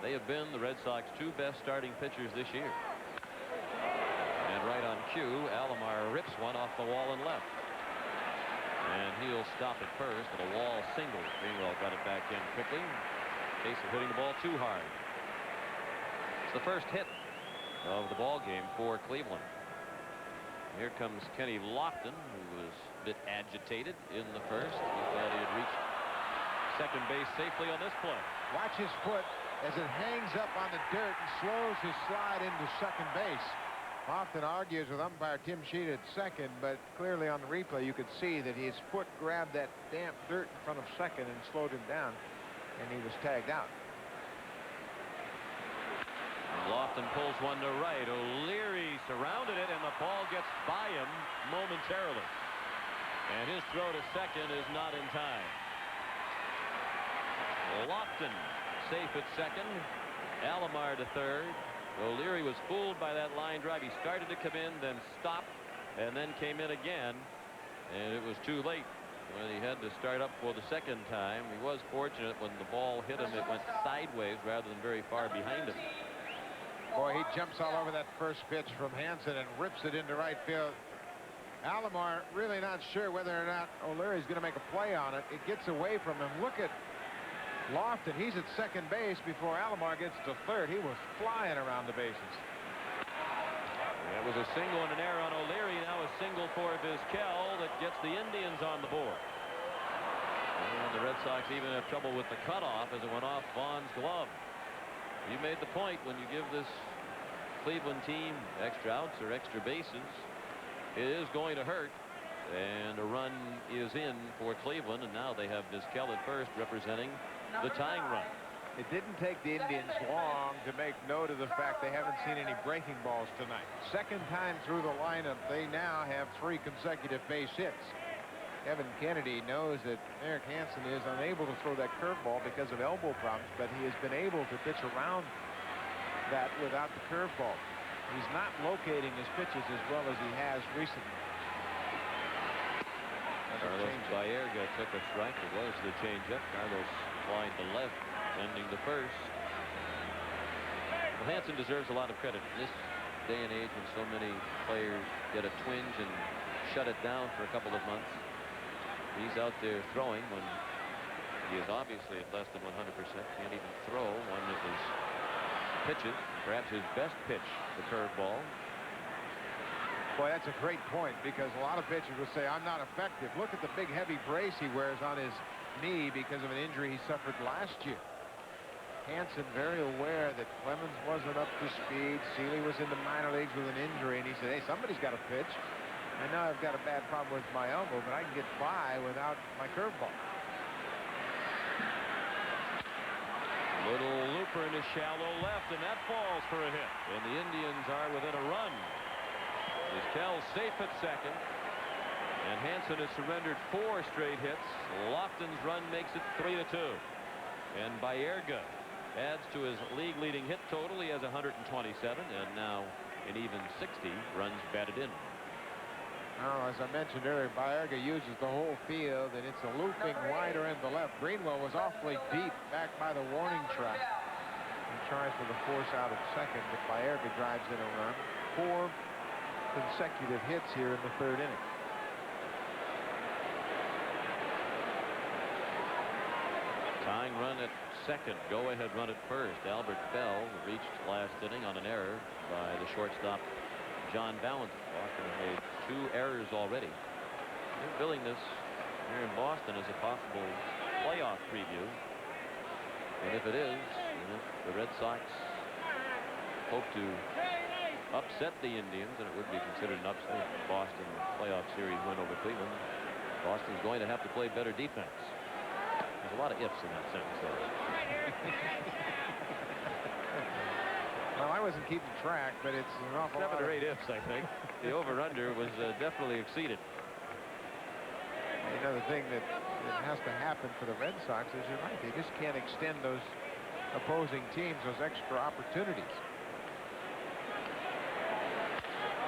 They have been the Red Sox 2 best starting pitchers this year. And right on cue, Alomar rips one off the wall and left. And he'll stop at first, and a wall single. Greenwell got it back in quickly. Case of hitting the ball too hard. It's the first hit of the ball game for Cleveland. Here comes Kenny Lofton, who was a bit agitated in the first. He thought he had reached second base safely on this play. Watch his foot as it hangs up on the dirt and slows his slide into second base. Lofton argues with umpire Tim Sheet at second, but clearly on the replay you could see that his foot grabbed that damp dirt in front of second and slowed him down, and he was tagged out. Lofton pulls one to right. O'Leary surrounded it, and the ball gets by him momentarily. And his throw to second is not in time. Lofton safe at second. Alomar to third. O'Leary was fooled by that line drive. He started to come in, then stopped, and then came in again. And it was too late when he had to start up for the second time. He was fortunate when the ball hit him. It went sideways rather than very far behind him. Boy, he jumps all over that first pitch from Hansen and rips it into right field. Alomar really not sure whether or not O'Leary's going to make a play on it. It gets away from him. Look at Lofton. He's at second base before Alomar gets to third. He was flying around the bases. That was a single and an error on O'Leary. Now a single for Vizquel that gets the Indians on the board. And the Red Sox even have trouble with the cutoff as it went off Vaughn's glove. You made the point, when you give this Cleveland team extra outs or extra bases, it is going to hurt. And a run is in for Cleveland, and now they have Vizquel at first representing the tying run. It didn't take the Indians long to make note of the fact they haven't seen any breaking balls tonight. Second time through the lineup, they now have 3 consecutive base hits. Kevin Kennedy knows that Eric Hansen is unable to throw that curveball because of elbow problems, but he has been able to pitch around that without the curveball. He's not locating his pitches as well as he has recently. Carlos Baerga took a strike. It was the changeup. Carlos flying to left, ending the first. Well, Hansen deserves a lot of credit in this day and age when so many players get a twinge and shut it down for a couple of months. He's out there throwing when He is obviously at less than 100%. Can't even throw one of his pitches. Perhaps his best pitch, the curveball. Boy, that's a great point, because a lot of pitchers will say, I'm not effective. Look at the big heavy brace he wears on his knee because of an injury he suffered last year. Hansen very aware that Clemens wasn't up to speed. Seeley was in the minor leagues with an injury, and he said, hey, somebody's got to pitch. I know I've got a bad problem with my elbow, but I can get by without my curveball. Little looper into shallow left, and that falls for a hit. And the Indians are within a run. Vizquel safe at second. And Hansen has surrendered 4 straight hits. Lofton's run makes it 3-2. And Baerga adds to his league-leading hit total. He has 127, and now an even 60 runs batted in. Now, as I mentioned earlier, Baerga uses the whole field, and it's a looping wider end to left. Greenwell was awfully deep back by the warning track. He tries for the force out at second, but Baerga drives in a run. 4 consecutive hits here in the 3rd inning. Tying run at second, go-ahead run at first. Albert Bell reached last inning on an error by the shortstop John Valentin. Boston made 2 errors already. They're billing this here in Boston as a possible playoff preview. And if it is, and if the Red Sox hope to upset the Indians, and it would be considered an upset, Boston playoff series win over Cleveland, Boston's going to have to play better defense. There's a lot of ifs in that sentence there. Well, I wasn't keeping track, but it's an awful lot. 7 or 8 ifs, I think. The over-under was definitely exceeded. You know, the thing that has to happen for the Red Sox is, you're right, they just can't extend those opposing teams those extra opportunities.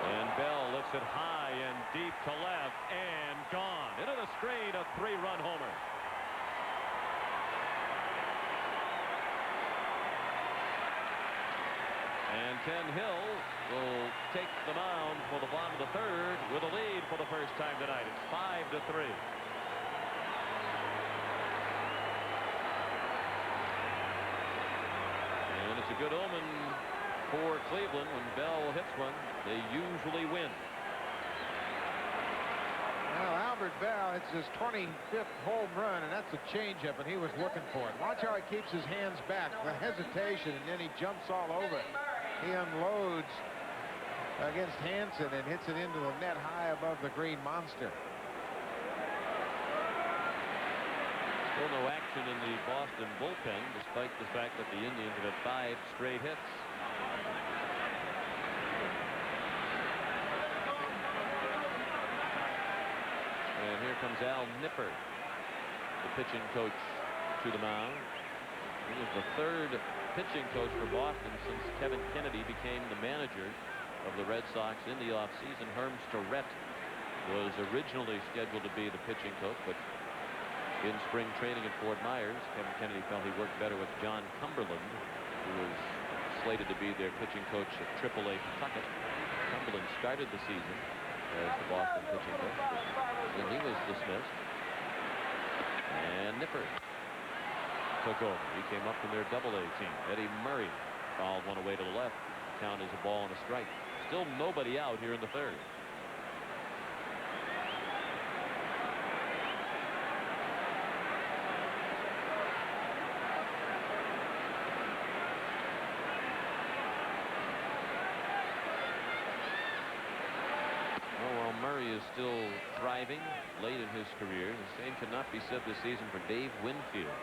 And Bell lifts it high and deep to left and gone. Into the screen, a 3-run homer. And Ken Hill will take the mound for the bottom of the 3rd with a lead for the first time tonight. It's 5-3. And it's a good omen for Cleveland. When Bell hits one, they usually win. Well, Albert Bell, it's his 25th home run, and that's a changeup, and he was looking for it. Watch how he keeps his hands back, the hesitation, and then he jumps all over it. He unloads against Hansen and hits it into the net high above the green monster. Still no action in the Boston bullpen, despite the fact that the Indians have had 5 straight hits. And here comes Al Nipper, the pitching coach, to the mound. He was the 3rd pitching coach for Boston since Kevin Kennedy became the manager of the Red Sox in the offseason. Herm Starrett was originally scheduled to be the pitching coach, but in spring training at Fort Myers, Kevin Kennedy felt he worked better with John Cumberland, who was slated to be their pitching coach at AAA Pawtucket. Cumberland started the season as the Boston pitching coach, and he was dismissed. And Nipper took over. He came up from their AA team. Eddie Murray fouled one away to the left. Count is a ball and a strike. Still nobody out here in the 3rd. While Murray is still thriving late in his career, the same cannot be said this season for Dave Winfield.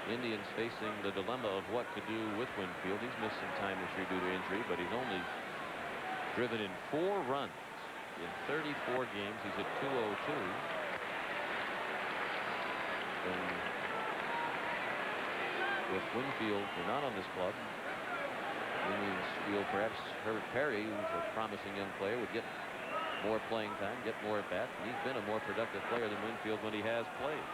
The Indians facing the dilemma of what to do with Winfield. He's missed some time this year due to injury, but he's only driven in 4 runs in 34 games. He's at .202. And with Winfield not on this club, Indians feel perhaps Herbert Perry, who's a promising young player, would get more playing time, get more at bats. And he's been a more productive player than Winfield when he has played.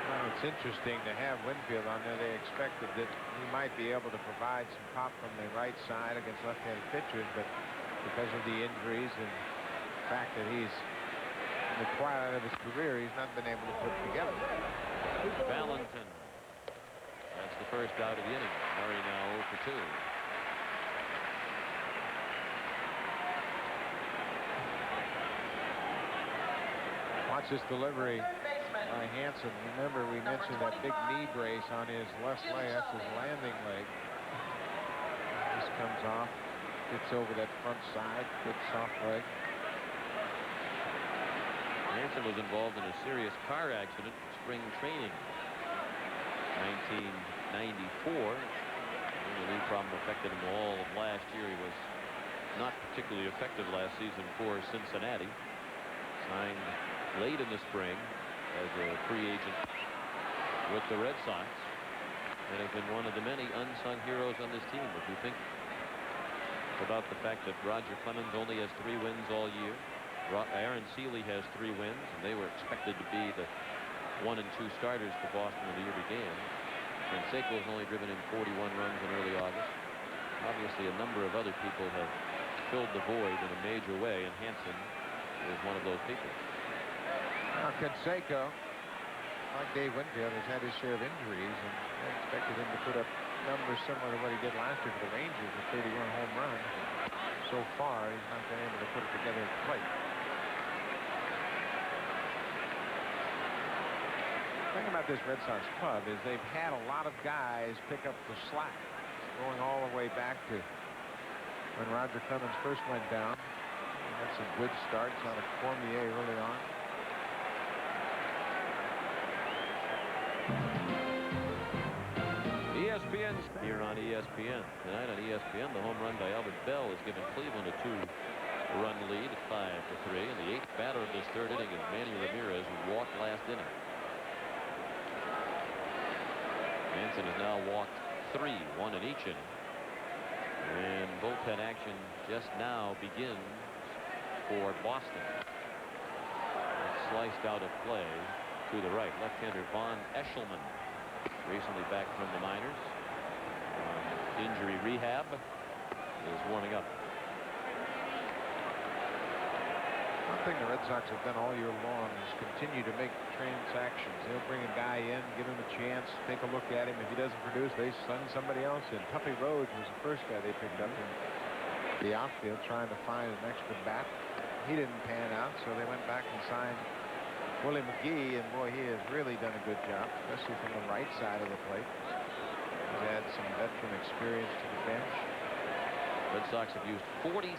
Well, it's interesting to have Winfield on there. They expected that he might be able to provide some pop from the right side against left-handed pitchers, but because of the injuries and the fact that he's in the twilight of his career, he's not been able to put together. Valentin. That's the first out of the inning. Murray now 0 for 2. Watch this delivery by Hansen. Remember, we mentioned that big knee brace on his left leg. That's his landing leg. This comes off, gets over that front side, good soft leg. Hansen was involved in a serious car accident in spring training. 1994. The knee problem affected him all of last year. He was not particularly effective last season for Cincinnati. Signed late in the spring as a free agent with the Red Sox, and has been one of the many unsung heroes on this team. If you think about the fact that Roger Clemens only has 3 wins all year, Aaron Seeley has 3 wins, and they were expected to be the 1 and 2 starters for Boston when the year began. Canseco has only driven in 41 runs in early August. Obviously, a number of other people have filled the void in a major way, and Hansen is one of those people. Now, Canseco, like Dave Winfield, has had his share of injuries, and I expected him to put up numbers similar to what he did last year for the Rangers with 31 home runs. So far, he's not been able to put it together at the plate. The thing about this Red Sox club is they've had a lot of guys pick up the slack, going all the way back to when Roger Clemens first went down. That's some good starts out of Cormier early on. ESPN's here on ESPN. Tonight on ESPN, the home run by Albert Bell has given Cleveland a 2-run lead at 5 for 3. And the 8th batter of this 3rd inning is Manny Ramirez, who walked last inning. Hansen has now walked 3, 1 in each inning. And bullpen action just now begins for Boston. It's sliced out of play to the right. Left-hander Von Eshelman, recently back from the minors, injury rehab, is warming up. One thing the Red Sox have done all year long is continue to make transactions. They'll bring a guy in, give him a chance, take a look at him. If he doesn't produce, they send somebody else in. Puffy Rhodes was the first guy they picked up in the outfield, trying to find an extra bat. He didn't pan out, so they went back and signed Willie McGee, and boy, he has really done a good job, especially from the right side of the plate. He's had some veteran experience to the bench. Red Sox have used 47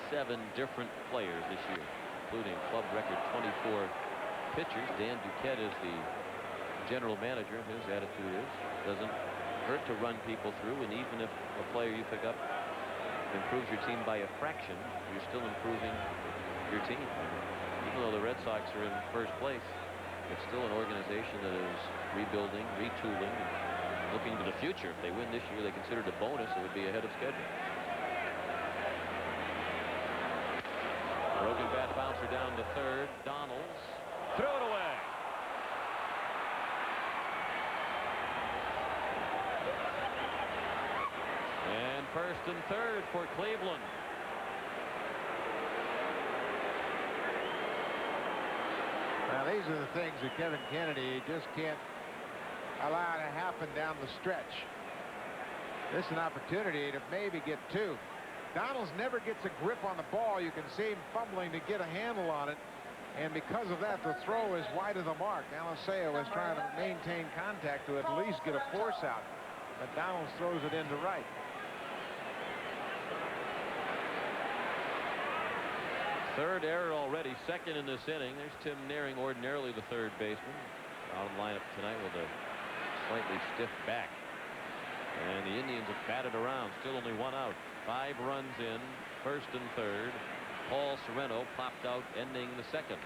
different players this year, including club record 24 pitchers. Dan Duquette is the general manager. His attitude is, doesn't hurt to run people through, and even if a player you pick up improves your team by a fraction, you're still improving your team. Even though the Red Sox are in first place, it's still an organization that is rebuilding, retooling, and looking to the future. If they win this year, they consider it a bonus. It would be ahead of schedule. Broken bat bouncer down to 3rd. Donalds threw it away. And 1st and 3rd for Cleveland. Now, these are the things that Kevin Kennedy just can't allow to happen down the stretch. This is an opportunity to maybe get 2. Donalds never gets a grip on the ball. You can see him fumbling to get a handle on it. And because of that, the throw is wide of the mark. Alicea was trying to maintain contact to at least get a force out. But Donalds throws it into right. Third error already, 2nd in this inning. There's Tim Naring, ordinarily the 3rd baseman, out of lineup tonight with a slightly stiff back. And the Indians have batted around, still only 1 out. 5 runs in, 1st and 3rd. Paul Sereno popped out, ending the 2nd.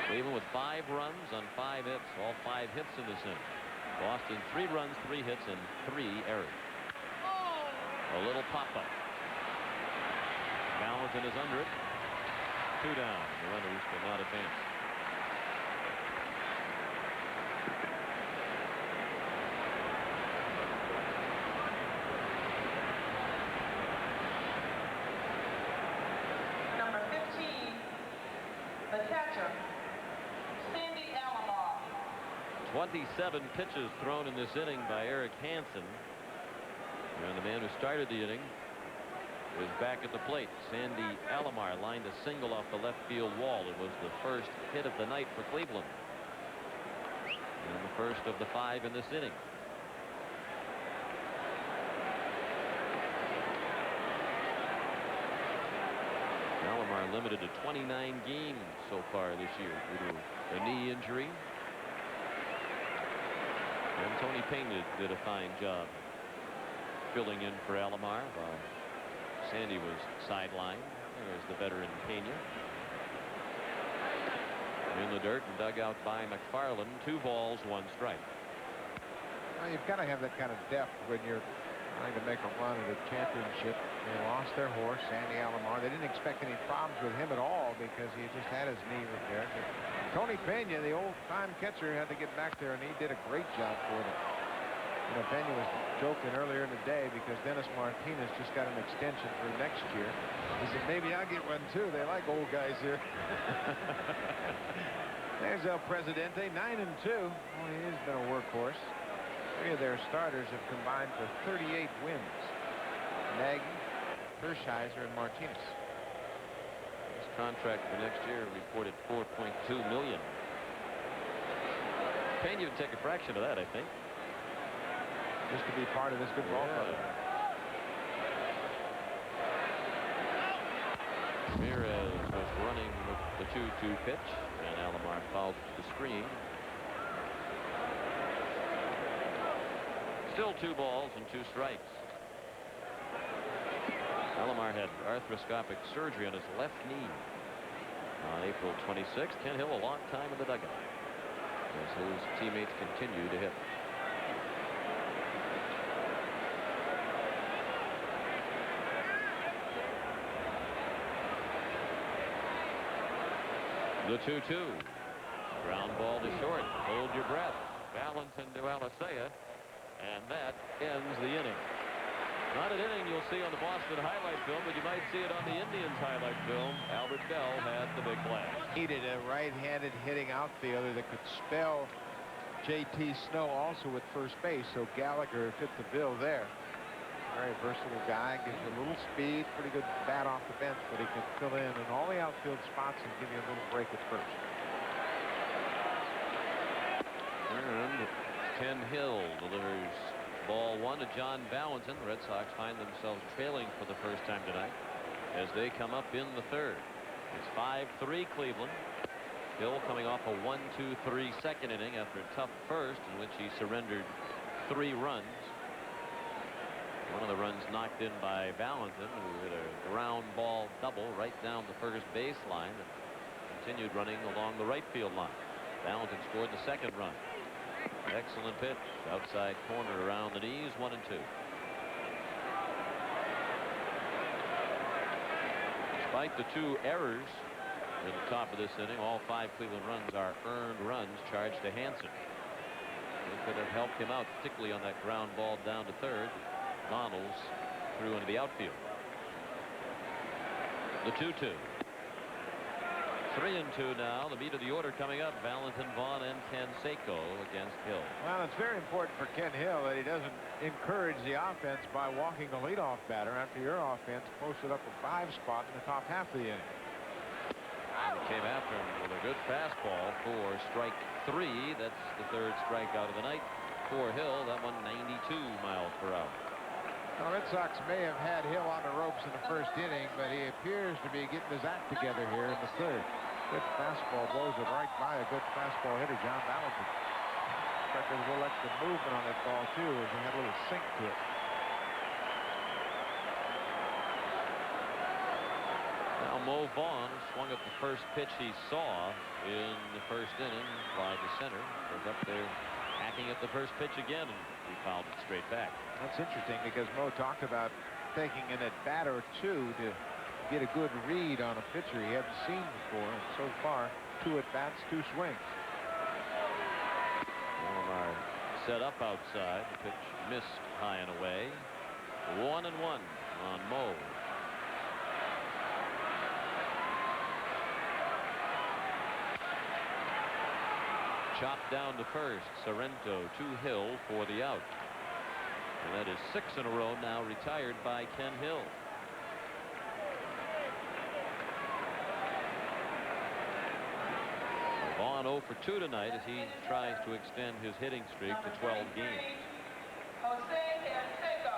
Cleveland with 5 runs on 5 hits, all 5 hits in this inning. Boston 3 runs, 3 hits, and 3 errors. A little pop-up. Valentin is under it. 2 down. The runners will not advance. catcher, Sandy Alomar. 27 pitches thrown in this inning by Eric Hansen. And the man who started the inning is back at the plate. Sandy Alomar lined a single off the left field wall. It was the first hit of the night for Cleveland. And the first of the 5 in this inning. Alomar limited to 29 games so far this year due to a knee injury. And Tony Pena did a fine job filling in for Alomar while Sandy was sidelined. There's the veteran Pena. In the dirt and dug out by McFarland. 2 balls, 1 strike. Well, you've got to have that kind of depth when you're trying to make a run at a championship. They lost their horse, Sandy Alomar. They didn't expect any problems with him at all because he just had his knee repaired. But Tony Pena, the old-time catcher, had to get back there, and he did a great job for them. You know, Pena was joking earlier in the day because Dennis Martinez just got an extension for next year. He said, maybe I'll get one too. They like old guys here. There's El Presidente, 9-2. Well, he has been a workhorse. 3 of their starters have combined for 38 wins. Nagy, Hershiser, and Martinez. His contract for next year reported $4.2 million. Pena would take a fraction of that, I think. Just to be part of this good ball club. Ramirez was running with the 2-2 pitch, and Alomar fouled the screen. Still 2 balls and 2 strikes. Alomar had arthroscopic surgery on his left knee on April 26th. Ken Hill a long time in the dugout as his teammates continue to hit. The 2-2. Ground ball to short. Hold your breath. Valentin to Alicea. And that ends the inning. Not an inning you'll see on the Boston highlight film, but you might see it on the Indians highlight film. Albert Bell had the big blast. Needed a right-handed hitting outfielder that could spell J.T. Snow also at first base, so Gallagher fit the bill there. Very versatile guy, gives you a little speed, pretty good bat off the bench, but he can fill in all the outfield spots and give you a little break at first. And Ken Hill delivers ball 1 to John Valentin. The Red Sox find themselves trailing for the first time tonight as they come up in the 3rd. It's 5-3 Cleveland. Hill coming off a 1-2-3 second inning after a tough first in which he surrendered 3 runs. One of the runs knocked in by Valentin, who hit a ground ball double right down the first baseline and continued running along the right field line. Valentin scored the 2nd run. Excellent pitch. Outside corner around the knees. 1-2. Despite the 2 errors in the top of this inning, all 5 Cleveland runs are earned runs charged to Hansen. They could have helped him out, particularly on that ground ball down to 3rd. Donalds threw into the outfield. The 2-2. 3-2 now. The meat of the order coming up. Valentin, Vaughn, and Canseco against Hill. Well, it's very important for Ken Hill that he doesn't encourage the offense by walking the leadoff batter after your offense posted up a 5 spot in the top half of the inning. He came after him with a good fastball for strike 3. That's the 3rd strikeout of the night for Hill. That one 92 miles per hour. The Red Sox may have had Hill on the ropes in the 1st inning, but he appears to be getting his act together here in the 3rd. Good fastball, blows it right by a good fastball hitter, John Valentin. But there's a little extra movement on that ball too, as it had a little sink to it. Now Mo Vaughn swung at the first pitch he saw in the 1st inning, applied to center, was up there hacking at the first pitch again, and he fouled it straight back. That's interesting because Mo talked about taking an at-bat or 2 to get a good read on a pitcher he hadn't seen before, and so far 2 at-bats, 2 swings. Alomar set up outside. The pitch missed high and away. 1-1 on Mo. Chopped down to first. Sorrento to Hill for the out. And that is 6 in a row now retired by Ken Hill. Vaughn 0 for 2 tonight as he tries to extend his hitting streak to 12 games. Jose Canseco.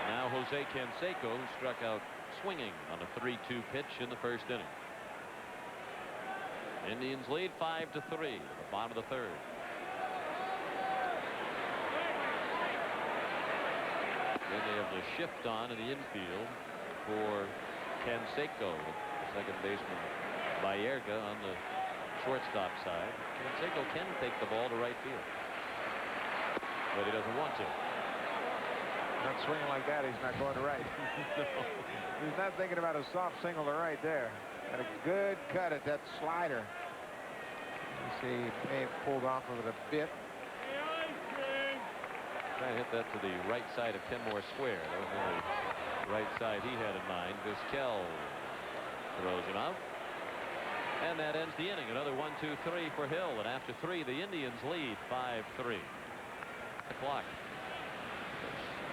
Now Jose Canseco, who struck out swinging on a 3-2 pitch in the first inning. Indians lead 5-3 at the bottom of the third. Then they have the shift on in the infield for Canseco. Second baseman Baerga on the shortstop side. Canseco can take the ball to right field, but he doesn't want to. Not swinging like that, he's not going to right. He's not thinking about a soft single to right there. Got a good cut at that slider. You see, he may have pulled off of it a bit. Trying to hit that to the right side of Kenmore Square. That was the only right side he had in mind. Vizquel throws him out. And that ends the inning. Another 1-2-3 for Hill. And after 3, the Indians lead 5-3. The clock.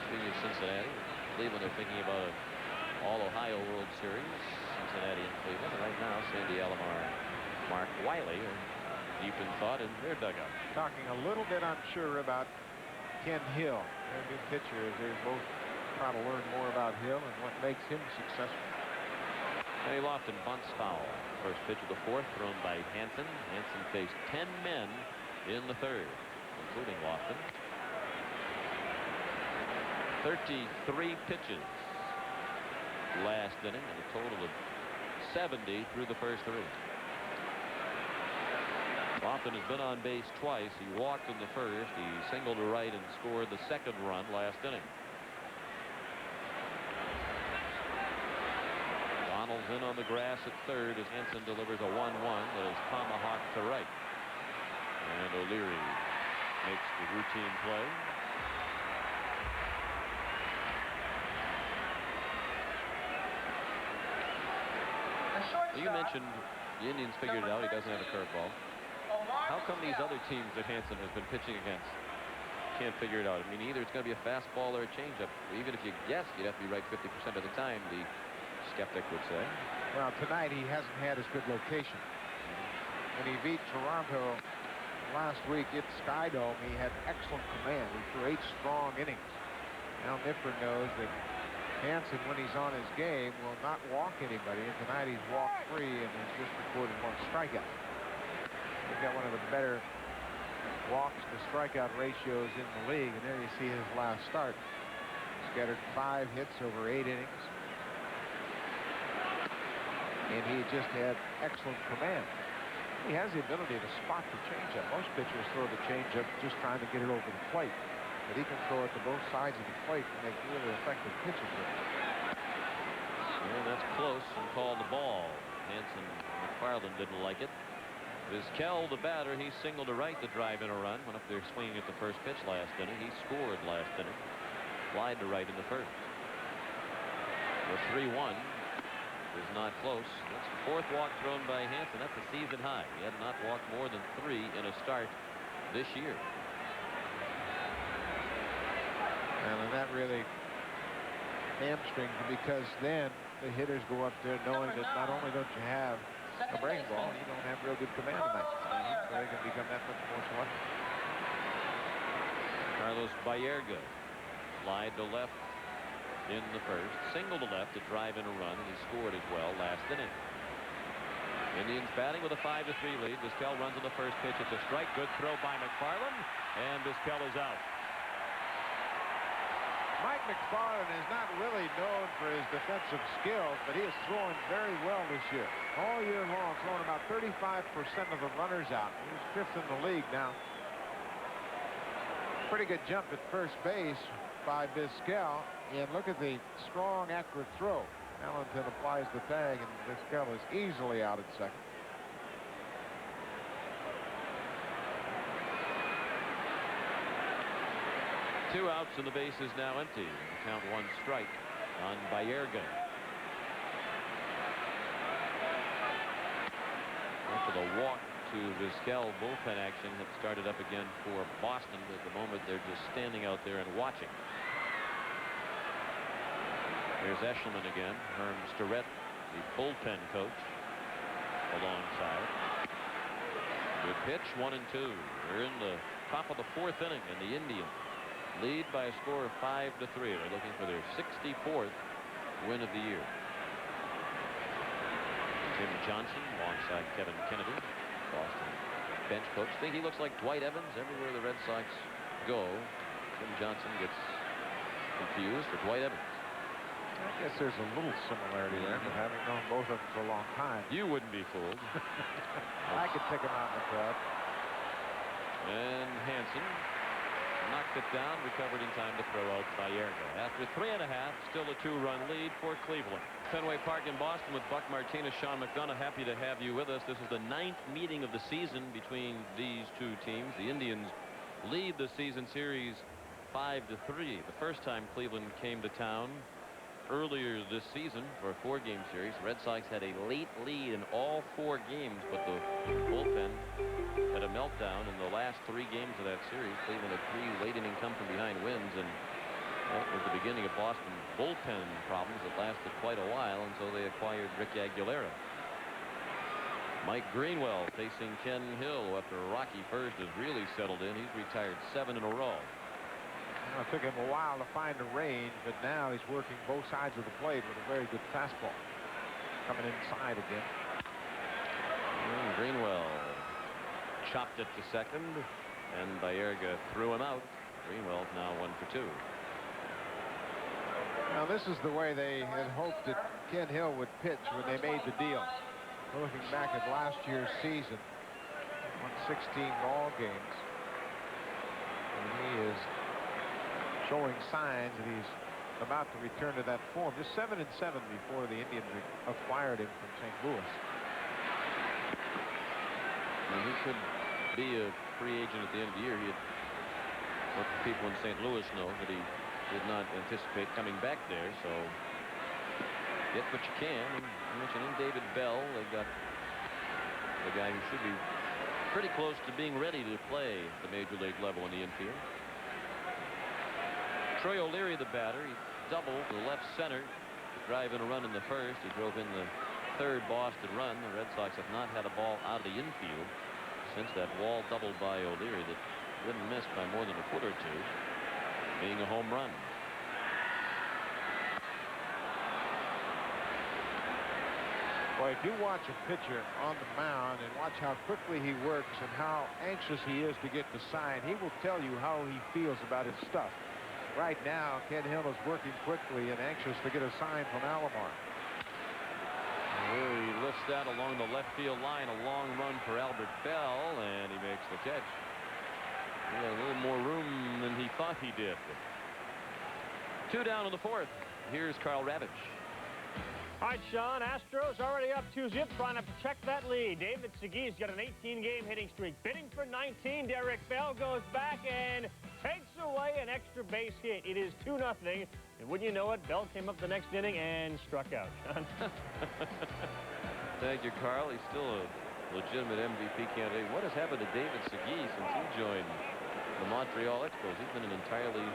Speaking of Cincinnati, Cleveland are thinking about an All-Ohio World Series. Cincinnati and Cleveland. And right now, Sandy Alomar, Mark Wiley are deep in thought in their dugout. Talking a little bit unsure about Ken Hill, their new pitcher, as they're both trying to learn more about Hill and what makes him successful. Kenny Lofton bunts foul. First pitch of the fourth thrown by Hansen. Hansen faced 10 men in the third, including Lofton. 33 pitches last inning and a total of 70 through the first 3. Lofton has been on base twice. He walked in the first. He singled to right and scored the second run last inning. Donald's in on the grass at third as Hansen delivers a 1-1 that is tomahawked to right. And O'Leary makes the routine play. You mentioned the Indians figured it out. He doesn't have a curveball. How come these other teams that Hansen has been pitching against can't figure it out? I mean, either it's going to be a fastball or a changeup. Even if you guessed, you'd have to be right 50% of the time, the skeptic would say. Well, tonight he hasn't had as good location. When he beat Toronto last week at Skydome, he had excellent command. He threw 8 strong innings. Al Nifford knows that Hansen, when he's on his game, will not walk anybody. And tonight he's walked 3 and has just recorded 1 strikeout. He's got one of the better walks to strikeout ratios in the league. And there you see his last start. Scattered 5 hits over 8 innings. And he just had excellent command. He has the ability to spot the changeup. Most pitchers throw the changeup just trying to get it over the plate. But he can throw it to both sides of the plate and make really effective pitches with it. And that's close and called the ball. Hansen McFarland didn't like it. Vizquel, the batter, he singled to right to drive in a run. Went up there swinging at the first pitch last inning. He scored last inning. Flied to right in the first. The 3-1 is not close. That's the 4th walk thrown by Hansen. That's a season high. He had not walked more than 3 in a start this year. And that really hamstrings him, because then the hitters go up there knowing that not only don't you have a breaking ball, you don't have real good command tonight. So they can become that much more selective. Carlos Baerga slide to left in the first, single to left to drive in a run, and he scored as well last inning. Indians batting with a 5-3 lead. Vizquel runs on the first pitch. It's a strike. Good throw by McFarland, and Vizquel is out. Mike McFarland is not really known for his defensive skills, but he is throwing very well this year. All year long, throwing about 35% of the runners out. He's 5th in the league now. Pretty good jump at first base by Vizquel, and look at the strong, accurate throw. Allenton applies the tag, and Vizquel is easily out at second. Two outs and the base is now empty. Count 1 strike on Baerga. after the walk to Vizquel. Bullpen action had started up again for Boston. At the moment, they're just standing out there and watching. Here's Eshelman again. Herm Starrett, the bullpen coach, alongside. Good pitch, 1-2. We're in the top of the 4th inning, and the Indians lead by a score of 5-3. They're looking for their 64th win of the year. Tim Johnson alongside Kevin Kennedy, Boston bench coach. Think he looks like Dwight Evans everywhere the Red Sox go. Tim Johnson gets confused for Dwight Evans. I guess there's a little similarity there, but having known both of them for a long time. You wouldn't be fooled. I could pick him out in the crowd. And Hansen knocked it down, recovered in time to throw out Baerga. After 3.5, still a 2-run lead for Cleveland. Fenway Park in Boston with Buck Martinez, Sean McDonough. Happy to have you with us. This is the 9th meeting of the season between these two teams. The Indians lead the season series 5-3. The first time Cleveland came to town earlier this season for a 4-game series. The Red Sox had a late lead in all 4 games, but the bullpen had a meltdown in the last 3 games of that series. Cleveland had 3 late-inning come-from-behind wins, and that was the beginning of Boston's bullpen problems that lasted quite a while, and so they acquired Rick Aguilera. Mike Greenwell facing Ken Hill, who after a rocky first has really settled in. He's retired 7 in a row. Well, it took him a while to find the range, but now he's working both sides of the plate with a very good fastball. Coming inside again. And Greenwell chopped it to second, and Baerga threw him out. Greenwell's now 1 for 2. Now this is the way they had hoped that Ken Hill would pitch when they made the deal. Looking back at last year's season, won 16 ball games, and he is showing signs that he's about to return to that form. Just 7-7 before the Indians acquired him from St. Louis. And he could be a free agent at the end of the year. He had let the people in St. Louis know that he did not anticipate coming back there. So get what you can. And you mentioned in David Bell. They got the guy who should be pretty close to being ready to play at the major league level in the infield. Troy O'Leary, the batter, he doubled to left center to drive in a run in the first. He drove in the 3rd Boston run. The Red Sox have not had a ball out of the infield since that wall doubled by O'Leary that didn't miss by more than a foot or 2, being a home run. Boy, do watch a pitcher on the mound and watch how quickly he works and how anxious he is to get the sign. He will tell you how he feels about his stuff. Right now, Ken Hill is working quickly and anxious to get a sign from Alomar. He lifts that along the left field line. A long run for Albert Bell, and he makes the catch. He had a little more room than he thought he did. 2 down in the 4th. Here's Carl Ravitch. All right, Sean, Astros already up 2-zip, trying to protect that lead. David Segui's got an 18-game hitting streak. Bidding for 19, Derek Bell goes back and takes away an extra base hit. It is 2-0, and wouldn't you know it, Bell came up the next inning and struck out. Thank you, Carl. He's still a legitimate MVP candidate. What has happened to David Segui since he joined the Montreal Expos? He's been an entirely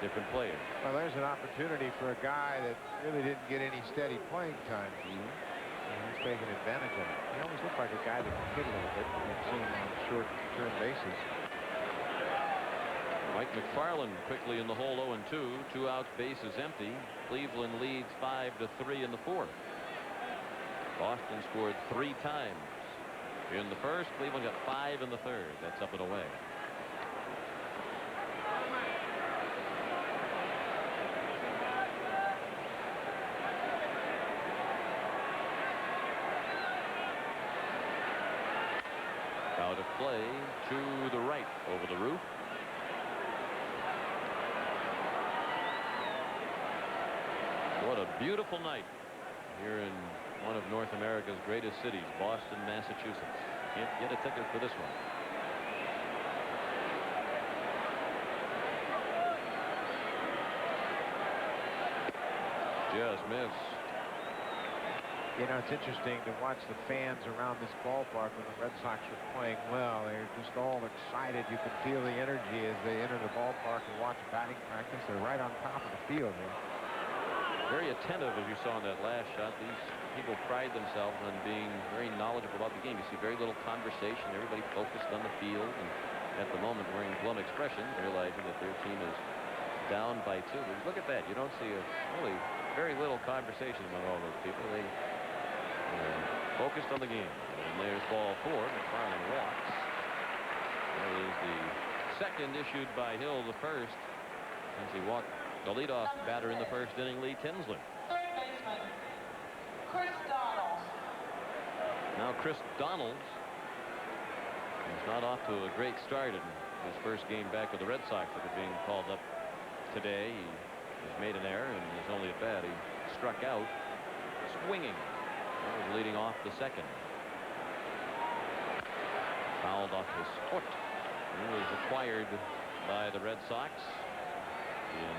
different player. Well, there's an opportunity for a guy that really didn't get any steady playing time. And he's taking advantage of it. He always looked like a guy that could hit a little bit when you've seen him on short-term bases. Mike McFarland quickly in the hole, 0-2. 2 outs, bases empty. Cleveland leads 5-3 in the 4th. Boston scored 3 times in the first. Cleveland got 5 in the 3rd. That's up and away. Out of play to the right over the roof. What a beautiful night here in one of North America's greatest cities, Boston, Massachusetts. Can't get a ticket for this one. Just missed. You know, it's interesting to watch the fans around this ballpark when the Red Sox are playing well. They're just all excited. You can feel the energy as they enter the ballpark and watch batting practice. They're right on top of the field here. Very attentive, as you saw in that last shot. These people pride themselves on being very knowledgeable about the game. You see very little conversation. Everybody focused on the field, and at the moment wearing glum expressions, realizing that their team is down by 2. But look at that. You don't see really very little conversation among all those people. They focused on the game. And there's ball 4. McFarland walks. There is the second issued by Hill, the first, as he walked the leadoff batter in the first inning, Lee Tinsley. Third baseman, Chris Donald. Now Chris Donalds is not off to a great start in his first game back with the Red Sox after being called up today. He has made an error and is only at bat. He struck out swinging. That was leading off the second. Fouled off his foot. He was acquired by the Red Sox in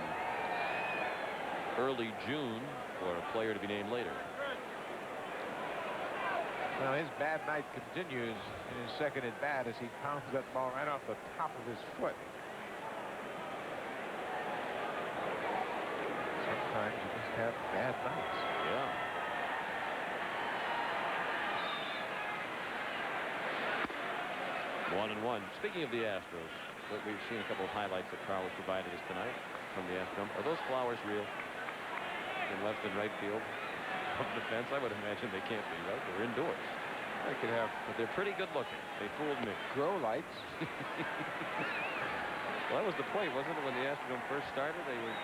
early June for a player to be named later. Well, his bad night continues in his second at bat as he pounds that ball right off the top of his foot. Sometimes you just have bad nights. Yeah. One and one. Speaking of the Astros, we've seen a couple of highlights that Carl has provided us tonight from the Astros. Are those flowers real? In left and right field of the fence? I would imagine they can't be, right? They're indoors. They could have, but they're pretty good looking. They fooled me. Grow lights. Well, that was the point, wasn't it? When the Astros first started, they were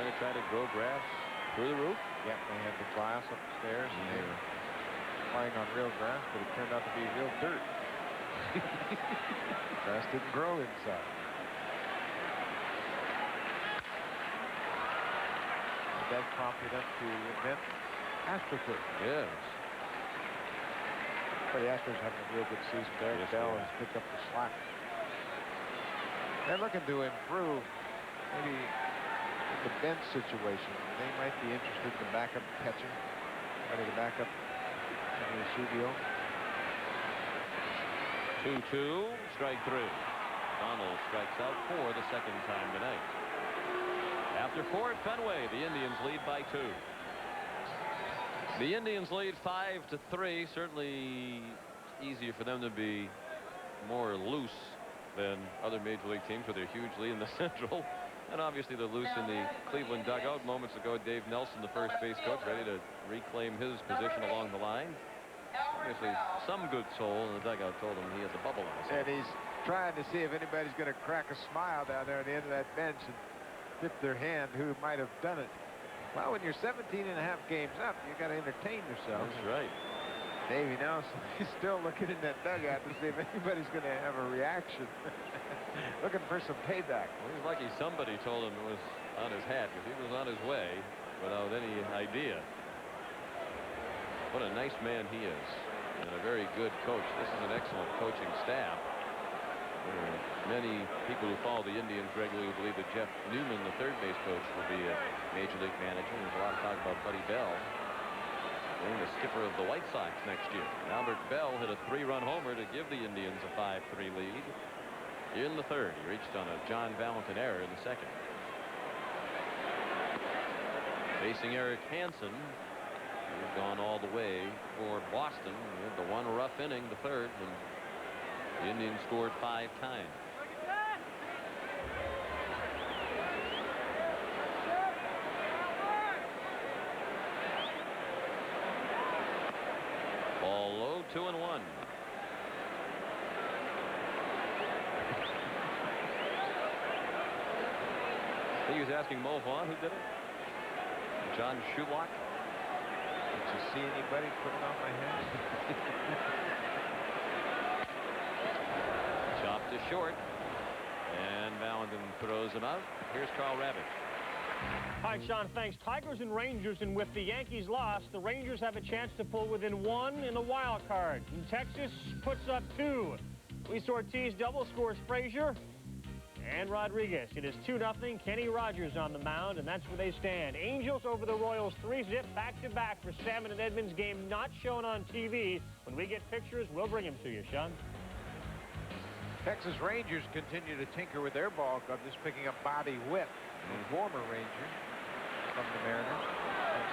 going to try to grow grass through the roof. Yep, they had the glass upstairs and they were playing on real grass, but it turned out to be real dirt. Grass didn't grow inside. That prompted them to invent AstroTurf. Yes. But the Astros having a real good season there. Yes, Bell they has picked up the slack. They're looking to improve maybe the bench situation. They might be interested in the backup catcher. Ready to back up Henry Subio. 2-2, strike 3. Donald strikes out for the second time tonight. After 4 at Fenway, the Indians lead by 2. The Indians lead 5-3. Certainly easier for them to be more loose than other major league teams with their huge lead in the Central. And obviously they're loose in the Cleveland dugout. Moments ago, Dave Nelson, the first base coach, ready to reclaim his position along the line. Obviously, some good soul in the dugout told him he has a bubble on his head. And he's trying to see if anybody's going to crack a smile down there at the end of that bench and tip their hand who might have done it. Well, when you're 17 and a half games up, you got to entertain yourself. That's right. Davey Nelson, he's still looking in that dugout to see if anybody's going to have a reaction. Looking for some payback. Well, he's lucky somebody told him it was on his hat, because he was on his way without any idea. What a nice man he is, and a very good coach. This is an excellent coaching staff. There are many people who follow the Indians regularly who believe that Jeff Newman, the third base coach, will be a major league manager. There's a lot of talk about Buddy Bell being the skipper of the White Sox next year. And Albert Bell hit a 3-run homer to give the Indians a 5-3 lead in the third. He reached on a John Valentin error in the second. Facing Eric Hansen. He's gone all the way for Boston. He had the one rough inning, the third, and the Indians scored 5 times. Ball low, 2-1. I think he was asking Mo Vaughn who did it. John Schubach. Did you see anybody putting on my head? Chopped to short. And Valentin throws him out. Here's Carl Ravitch. Hi, Sean. Thanks. Tigers and Rangers, and with the Yankees lost, the Rangers have a chance to pull within 1 in the wild card. And Texas puts up 2. Luis Ortiz double scores Frazier. and Rodriguez. It is 2-0. Kenny Rogers on the mound, and that's where they stand. Angels over the Royals 3-zip back-to-back for Salmon and Edmonds. Game not shown on TV. When we get pictures, we'll bring them to you, Sean. Texas Rangers continue to tinker with their ball club, just picking up Bobby Witt, a former Ranger from the Mariners.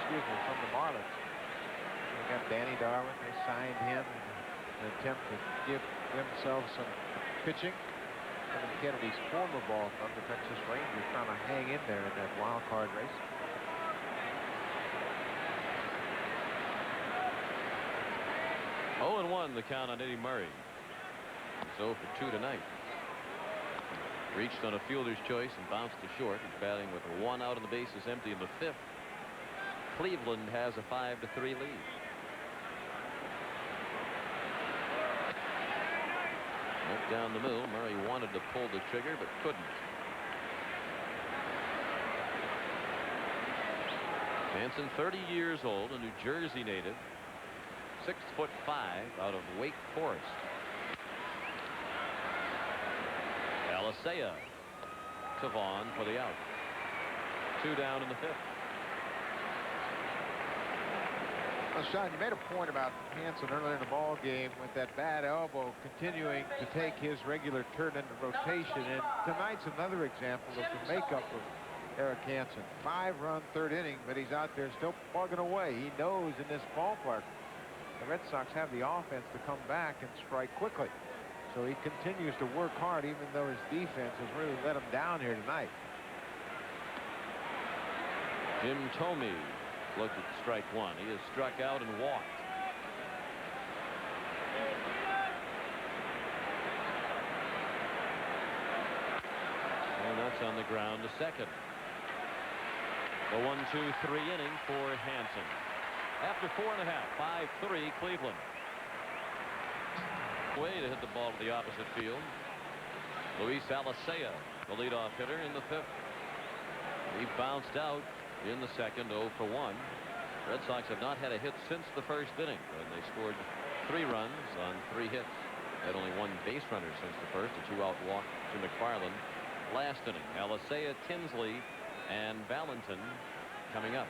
Excuse me, from the Marlins. They got Danny Darwin. They signed him in an attempt to give themselves some pitching. Kevin Kennedy's former ball club, the Texas Rangers, trying to hang in there in that wild card race. Oh, 0-1 the count on Eddie Murray. He's 0 for 2 tonight. Reached on a fielder's choice and bounced to short. He's batting with 1 out and the bases empty in the 5th. Cleveland has a 5-3 lead. Went down the middle. Murray wanted to pull the trigger but couldn't. Hansen, 30 years old, a New Jersey native, 6'5" out of Wake Forest. Alicea to Vaughn for the out. 2 down in the 5th. Well, Sean, you made a point about Hansen earlier in the ball game with that bad elbow continuing to take his regular turn into rotation. And tonight's another example of the makeup of Eric Hansen. 5-run 3rd inning, but he's out there still plugging away. He knows in this ballpark the Red Sox have the offense to come back and strike quickly. So he continues to work hard even though his defense has really let him down here tonight. Jim Thome looked at strike 1. He has struck out and walked. And that's on the ground to second. The 1-2-3 inning for Hansen. After 4.5, 5-3 Cleveland. Way to hit the ball to the opposite field. Luis Alicea, the leadoff hitter in the 5th. He bounced out in the 2nd, 0 for 1. Red Sox have not had a hit since the 1st inning, when they scored 3 runs on 3 hits. Had only 1 base runner since the 1st, a 2-out walk to McFarland last inning. Alicea, Tinsley, and Valentin coming up.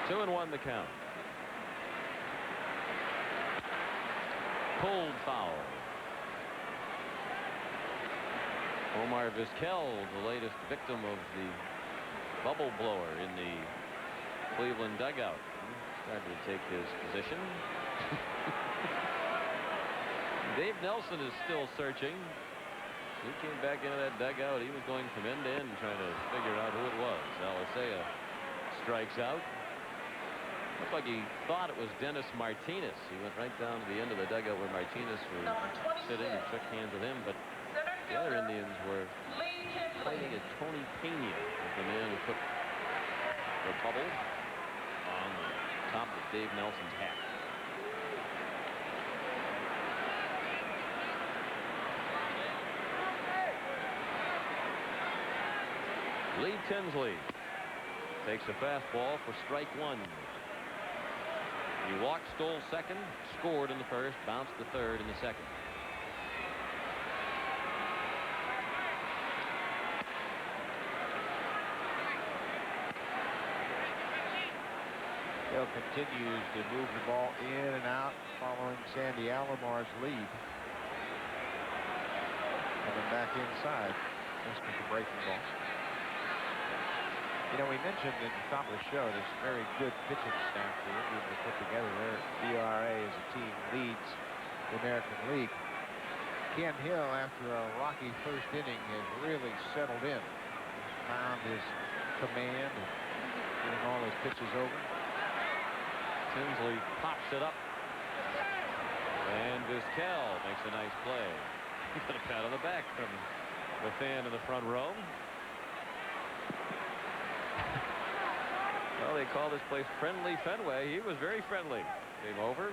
Two and 1 the count. Pulled foul. Omar Vizquel, the latest victim of the bubble blower in the Cleveland dugout. Started to take his position. Dave Nelson is still searching. He came back into that dugout. He was going from end to end trying to figure out who it was. Alicea strikes out. Looked like he thought it was Dennis Martinez. He went right down to the end of the dugout where Martinez was sitting and shook hands with him. But the other Indians were fighting at Tony Pena, the man who put the bubble on the top of Dave Nelson's hat. Lee Tinsley takes a fastball for strike 1. He walked, stole 2nd, scored in the 1st, bounced the 3rd in the 2nd. Hill continues to move the ball in and out following Sandy Alomar's lead. Coming back inside. This was the breaking ball. You know, we mentioned at the top of the show this very good pitching staff the Indians have put together. Their ERA as a team leads the American League. Ken Hill, after a rocky 1st inning, has really settled in. Found his command and getting all his pitches over. Tinsley pops it up. And Vizquel makes a nice play. He got a pat on the back from the fan in the front row. Well, they call this place Friendly Fenway. He was very friendly. Came over.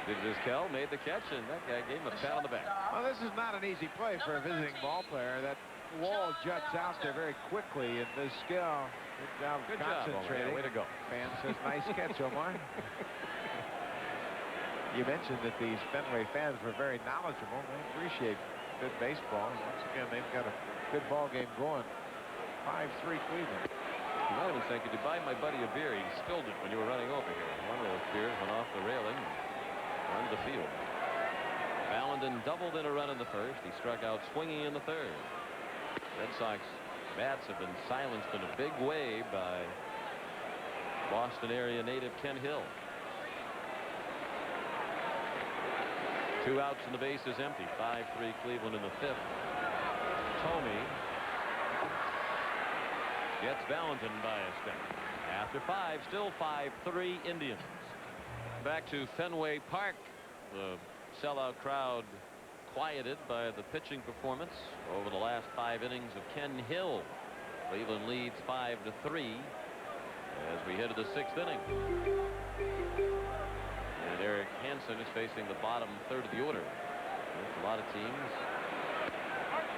Did Vizquel, made the catch, and that guy gave him a pat on the back. Well, this is not an easy play for a visiting ball player. That wall juts out there very quickly, and Vizquel Good job Good job, Omar. concentrating. Yeah, way to go. Fan says, nice catch, Omar. You mentioned that these Fenway fans were very knowledgeable. They appreciate good baseball. And once again, they've got a good ball game going. 5-3 Cleveland. You might have been saying, could you buy my buddy a beer? He spilled it when you were running over here. One of those beers went off the railing and onto the field. Valentin doubled in a run in the first. He struck out swinging in the third. Red Sox bats have been silenced in a big way by Boston area native Ken Hill. 2 outs and the base is empty. 5-3 Cleveland in the fifth. Thome gets Valentin by a step. After 5, still 5-3 Indians. Back to Fenway Park. The sellout crowd quieted by the pitching performance over the last 5 innings of Ken Hill. Cleveland leads 5-3 as we head to the 6th inning. And Eric Hansen is facing the bottom third of the order. There's a lot of teams.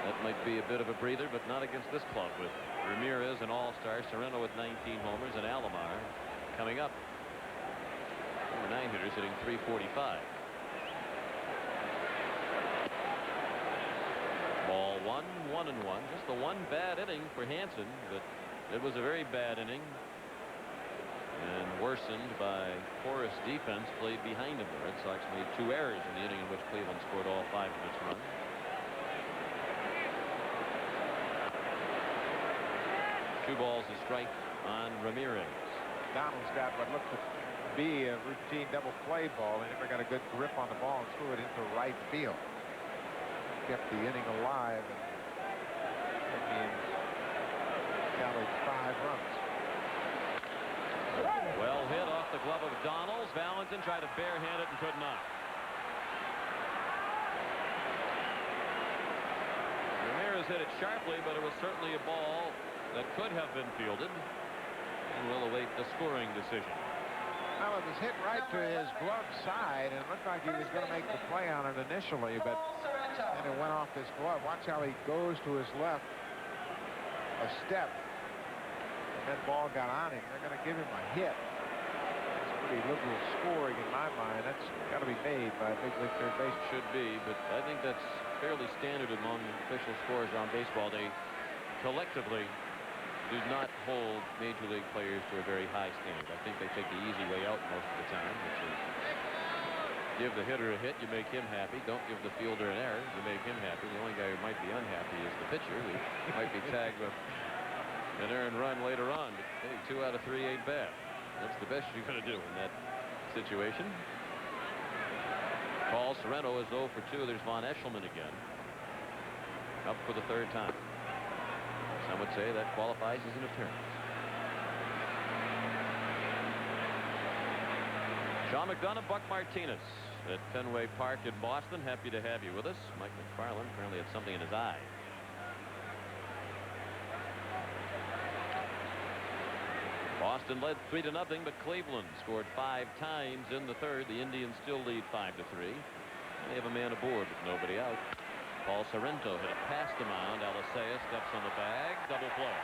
That might be a bit of a breather, but not against this club with Ramirez, an all-star, Sorrento with 19 homers, and Alomar coming up. Number 9 hitters hitting .345. Ball 1-1-1. Just the one bad inning for Hansen, but it was a very bad inning and worsened by porous defense played behind him. The Red Sox made 2 errors in the inning in which Cleveland scored all 5 of its runs. Two balls a strike on Ramirez. Donald's got what looked to be a routine double play ball. He never got a good grip on the ball and threw it into right field. Kept the inning alive, and Indians tallied 5 runs. Well hit off the glove of Donalds. Valentin tried to barehand it and could not. Ramirez hit it sharply, but it was certainly a ball that could have been fielded, and we'll await the scoring decision. Well, it was hit right to his glove side, and it looked like he was going to make the play on it initially, but then it went off his glove. Watch how he goes to his left a step, and that ball got on him. They're going to give him a hit. That's pretty liberal scoring in my mind. That's got to be made by a big league third base. Should be, but I think that's fairly standard among official scorers around baseball. They collectively do not hold major league players to a very high standard. I think they take the easy way out most of the time, which is give the hitter a hit, you make him happy. Don't give the fielder an error, you make him happy. The only guy who might be unhappy is the pitcher, who might be tagged with an earned run later on. But hey, 2 out of 3 ain't bad. That's the best you're going to do in that situation. Paul Sorrento is 0 for 2. There's Von Eshelman again, up for the 3rd time. Some would say that qualifies as an appearance. Sean McDonough, Buck Martinez at Fenway Park in Boston. Happy to have you with us. Mike McFarland apparently had something in his eye. Boston led 3-0, but Cleveland scored 5 times in the 3rd. The Indians still lead 5-3. They have a man aboard with nobody out. Paul Sorrento hit it past the mound. Alicea steps on the bag. Double play.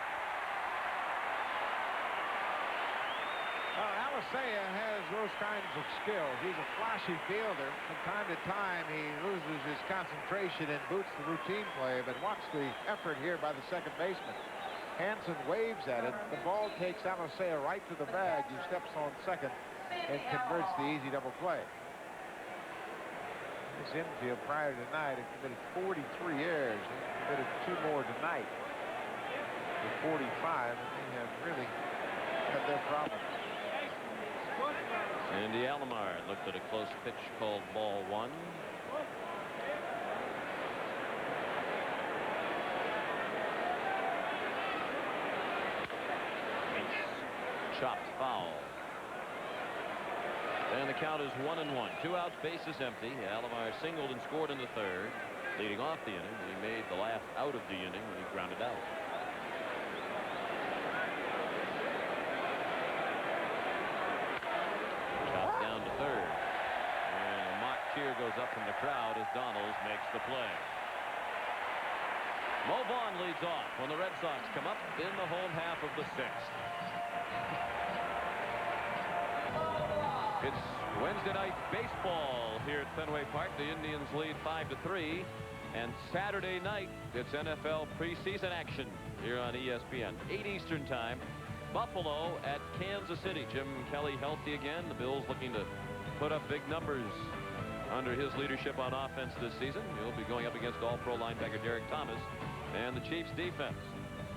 Alicea has those kinds of skills. He's a flashy fielder. From time to time, he loses his concentration and boots the routine play. But watch the effort here by the second baseman. Hansen waves at it. The ball takes Alicea right to the bag. He steps on second and converts the easy double play. This infield prior to tonight had committed 43 errors. He committed 2 more tonight with 45, and they have really had their problems. Sandy Alomar looked at a close pitch called ball 1. He's chopped foul. And the count is 1-1. 2 outs, bases empty. Alomar singled and scored in the 3rd, leading off the inning. And he made the last out of the inning when he grounded out. Chopped down to 3rd. And a mock cheer goes up from the crowd as Donalds makes the play. Mo Vaughn leads off when the Red Sox come up in the home half of the 6th. It's Wednesday night baseball here at Fenway Park. The Indians lead 5-3. And Saturday night, it's NFL preseason action here on ESPN. 8 Eastern time. Buffalo at Kansas City. Jim Kelly healthy again. The Bills looking to put up big numbers under his leadership on offense this season. He'll be going up against All-Pro linebacker Derek Thomas and the Chiefs defense.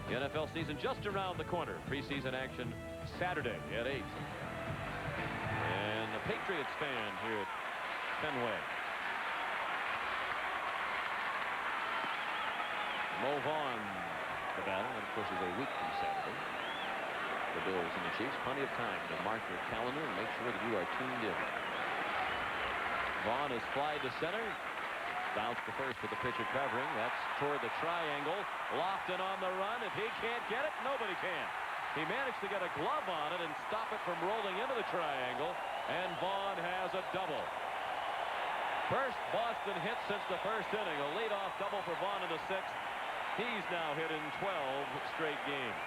The NFL season just around the corner. Preseason action Saturday at 8. And the Patriots fan here at Fenway. Mo Vaughn, the battle, and of course is a week from Saturday. The Bills and the Chiefs, plenty of time to mark your calendar and make sure that you are tuned in. Vaughn is fly to center. Bounce to first with the pitcher covering. That's toward the triangle. Lofton on the run. If he can't get it, nobody can. He managed to get a glove on it and stop it from rolling into the triangle. And Vaughn has a double. First Boston hit since the first inning. A leadoff double for Vaughn in the 6th. He's now hit in 12 straight games.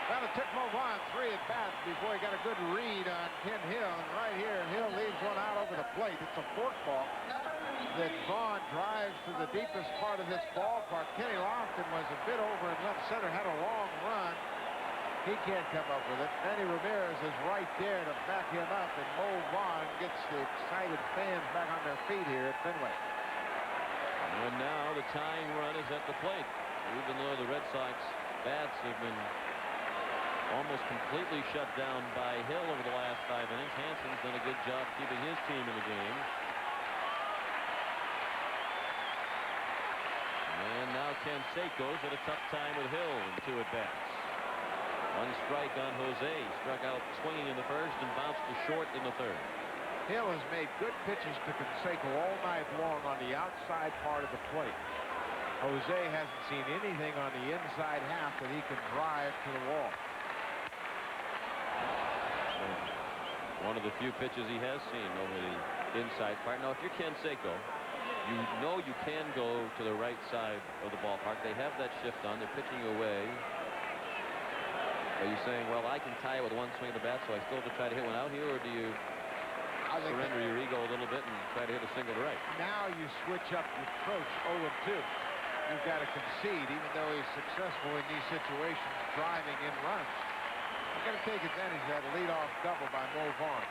Well, it took Mo Vaughn 3 at-bats before he got a good read on Ken Hill. And right here, Hill leaves one out over the plate. It's a forkball that Vaughn drives to the deepest part of this ballpark. Kenny Lofton was a bit over in left center, had a long run. He can't come up with it. Manny Ramirez is right there to back him up, and Mo Vaughn gets the excited fans back on their feet here at Fenway. And now the tying run is at the plate. Even though the Red Sox bats have been almost completely shut down by Hill over the last 5 innings, Hansen's done a good job keeping his team in the game. And now Canseco's at a tough time with Hill in 2 at-bats. 1 strike on Jose. Struck out swinging in the first and bounced to short in the 3rd. Hill has made good pitches to Canseco all night long on the outside part of the plate. Jose hasn't seen anything on the inside half that he can drive to the wall. One of the few pitches he has seen over the inside part. Now, if you're Canseco, you know you can go to the right side of the ballpark. They have that shift on. They're pitching away. Are you saying, well, I can tie it with 1 swing of the bat, so I still have to try to hit one out here, or do you surrender your ego a little bit and try to hit a single to right? Now you switch up your approach 0-2. You've got to concede, even though he's successful in these situations, driving in runs. You've got to take advantage of that leadoff double by Mo Vaughn.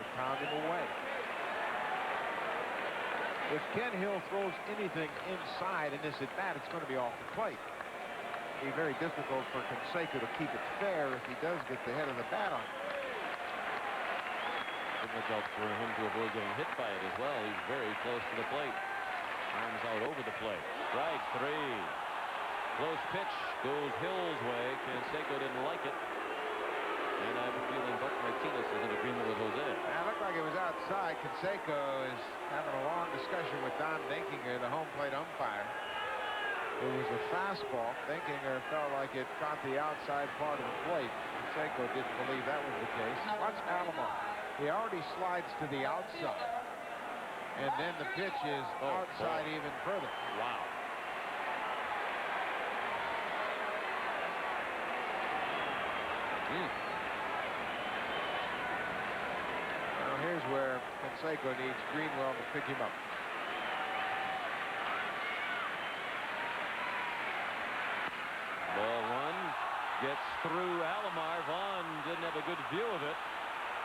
They pound him away. If Ken Hill throws anything inside in this at-bat, it's going to be off the plate. It'll be very difficult for Canseco to keep it fair if he does get the head of the bat on. Look out for him to avoid getting hit by it as well. He's very close to the plate. Arms out over the plate. Strike 3. Close pitch goes Hill's way. Canseco didn't like it. And I have a feeling Buck Martinez is in agreement with Jose. It looked like it was outside. Canseco is having a long discussion with Don Denkinger, the home plate umpire. It was a fastball. Denkinger felt like it caught the outside part of the plate. Canseco didn't believe that was the case. Watch Alomar. He already slides to the outside. And then the pitch is outside even further. Wow. Now here's where Canseco needs Greenwell to pick him up. Ball 1 gets through Alomar. Vaughn didn't have a good view of it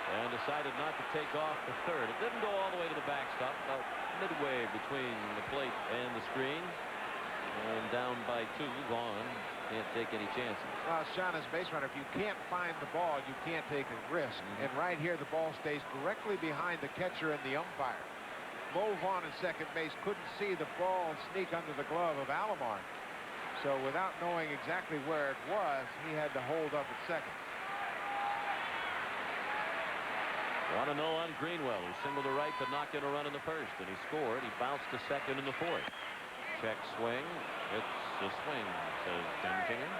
and decided not to take off the 3rd. It didn't go all the way to the backstop, about midway between the plate and the screen. And down by 2, Vaughn can't take any chances. Well, Sean, as base runner, if you can't find the ball, you can't take a risk. And right here, the ball stays directly behind the catcher and the umpire. Mo Vaughn at second base couldn't see the ball sneak under the glove of Alomar. So without knowing exactly where it was, he had to hold up at second. 1-0 on Greenwell, who singled to right to knock in a run in the 1st, and he scored. He bounced to second in the 4th. Check swing. It's a swing, says Denkinger.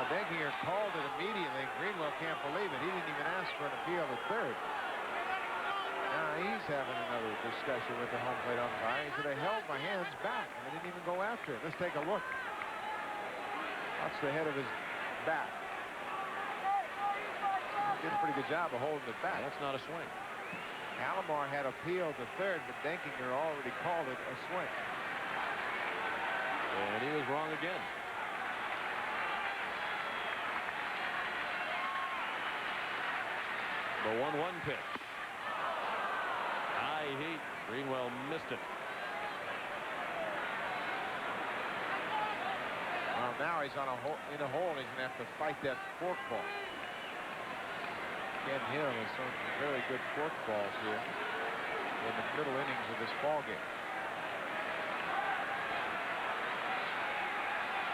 Denkinger called it immediately. Greenwell can't believe it. He didn't even ask for an appeal at 3rd. Now he's having another discussion with the home plate umpire. He said, I held my hands back. I didn't even go after it. Let's take a look. That's the head of his bat. He did a pretty good job of holding it back. That's not a swing. Alomar had appealed to third, but Denkinger already called it a swing. And he was wrong again. The 1-1 pitch. High heat. Greenwell missed it. Well, now he's on in a hole, and he's going to have to fight that fork ball. Ken Hill has thrown some very good fork balls here in the middle innings of this ball game.